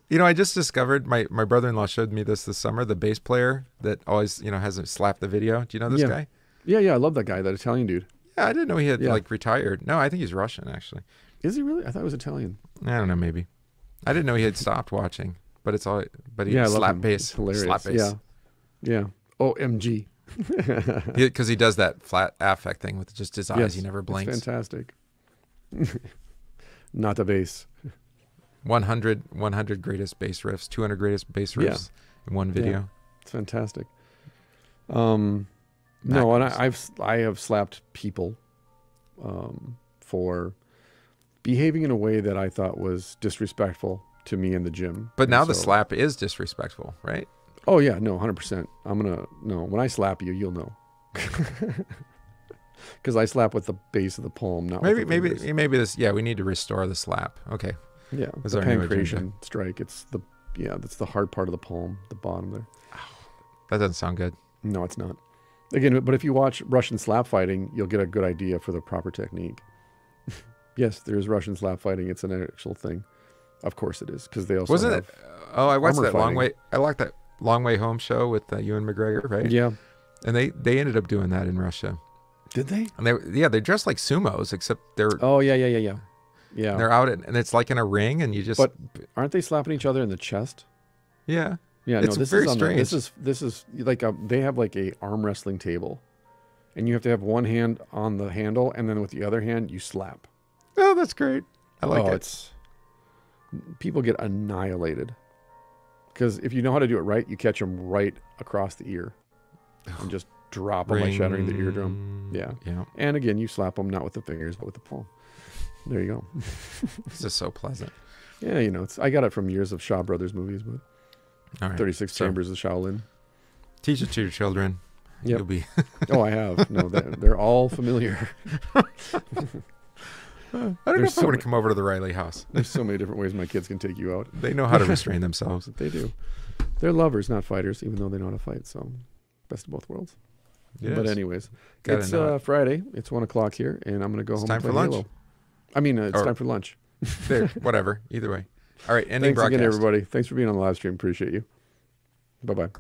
[SPEAKER 1] discovered my brother-in-law showed me this summer. The bass player that always hasn't slapped the video. Do you know this guy?
[SPEAKER 2] Yeah, I love that guy, that Italian dude.
[SPEAKER 1] Yeah, I didn't know he had like retired. No, I think he's Russian actually.
[SPEAKER 2] Is he really? I thought he was Italian.
[SPEAKER 1] I don't know, maybe. I didn't know he had stopped watching, but it's all. But he
[SPEAKER 2] I love
[SPEAKER 1] slap
[SPEAKER 2] him.
[SPEAKER 1] bass,
[SPEAKER 2] It's hilarious.
[SPEAKER 1] slap bass.
[SPEAKER 2] Yeah. OMG.
[SPEAKER 1] Because he does that flat affect thing with just his eyes.
[SPEAKER 2] Yes,
[SPEAKER 1] He never
[SPEAKER 2] it's
[SPEAKER 1] blinks.
[SPEAKER 2] fantastic. Not a bass.
[SPEAKER 1] 100 greatest bass riffs, 200 greatest bass riffs in one video.
[SPEAKER 2] Yeah, it's fantastic. No, and I have slapped people for behaving in a way that I thought was disrespectful to me in the gym.
[SPEAKER 1] But now the slap is disrespectful, right?
[SPEAKER 2] Oh yeah, no, 100%. When I slap you, you'll know. Because I slap with the base of the palm, not with the fingers.
[SPEAKER 1] maybe this. Yeah, we need to restore the slap. Okay.
[SPEAKER 2] Yeah,
[SPEAKER 1] That's
[SPEAKER 2] the
[SPEAKER 1] our new
[SPEAKER 2] pancreation
[SPEAKER 1] agenda.
[SPEAKER 2] strike. That's the hard part of the palm, the bottom there.
[SPEAKER 1] That doesn't sound good.
[SPEAKER 2] No, it's not. Again, but if you watch Russian slap fighting, you'll get a good idea for the proper technique. Yes, there's Russian slap fighting. It's an actual thing. Of course it is, because they also
[SPEAKER 1] Wasn't
[SPEAKER 2] have
[SPEAKER 1] it? Oh, I watched
[SPEAKER 2] armor
[SPEAKER 1] that long
[SPEAKER 2] fighting.
[SPEAKER 1] way. I like that Long Way Home show with Ewan McGregor, right?
[SPEAKER 2] Yeah.
[SPEAKER 1] And they ended up doing that in Russia.
[SPEAKER 2] Did they?
[SPEAKER 1] And they dress like sumos, except they're
[SPEAKER 2] Oh yeah. Yeah.
[SPEAKER 1] they're out and it's like in a ring, and you just
[SPEAKER 2] But aren't they slapping each other in the chest?
[SPEAKER 1] yeah.
[SPEAKER 2] Yeah,
[SPEAKER 1] It's
[SPEAKER 2] no, this
[SPEAKER 1] very
[SPEAKER 2] is
[SPEAKER 1] strange.
[SPEAKER 2] This is like they have like a arm wrestling table, and you have to have one hand on the handle, and then with the other hand you slap.
[SPEAKER 1] Oh, that's great. I like it.
[SPEAKER 2] People get annihilated because if you know how to do it right, you catch them right across the ear and just drop them like shattering the eardrum. Yeah. And again, you slap them not with the fingers but with the palm. There you go.
[SPEAKER 1] This is so pleasant.
[SPEAKER 2] Yeah, I got it from years of Shaw Brothers movies, but
[SPEAKER 1] All right.
[SPEAKER 2] 36 Chambers of Shaolin.
[SPEAKER 1] Teach it to your children.
[SPEAKER 2] Yep.
[SPEAKER 1] You'll be.
[SPEAKER 2] Oh, I have. No, they're all familiar.
[SPEAKER 1] I don't know if I want to come over to the Riley house.
[SPEAKER 2] There's so many different ways my kids can take you out.
[SPEAKER 1] They know how to restrain themselves.
[SPEAKER 2] They do. They're lovers, not fighters, even though they know how to fight. So, best of both worlds.
[SPEAKER 1] Yes.
[SPEAKER 2] But anyways,
[SPEAKER 1] Gotta
[SPEAKER 2] it's
[SPEAKER 1] know it.
[SPEAKER 2] Friday. It's 1:00 here, and I'm going to go home
[SPEAKER 1] time
[SPEAKER 2] and
[SPEAKER 1] for
[SPEAKER 2] play
[SPEAKER 1] lunch.
[SPEAKER 2] Halo. I mean, it's time for lunch.
[SPEAKER 1] There, whatever. Either way. All right. Ending
[SPEAKER 2] Thanks
[SPEAKER 1] broadcast.
[SPEAKER 2] again, everybody. Thanks for being on the live stream. Appreciate you. Bye-bye.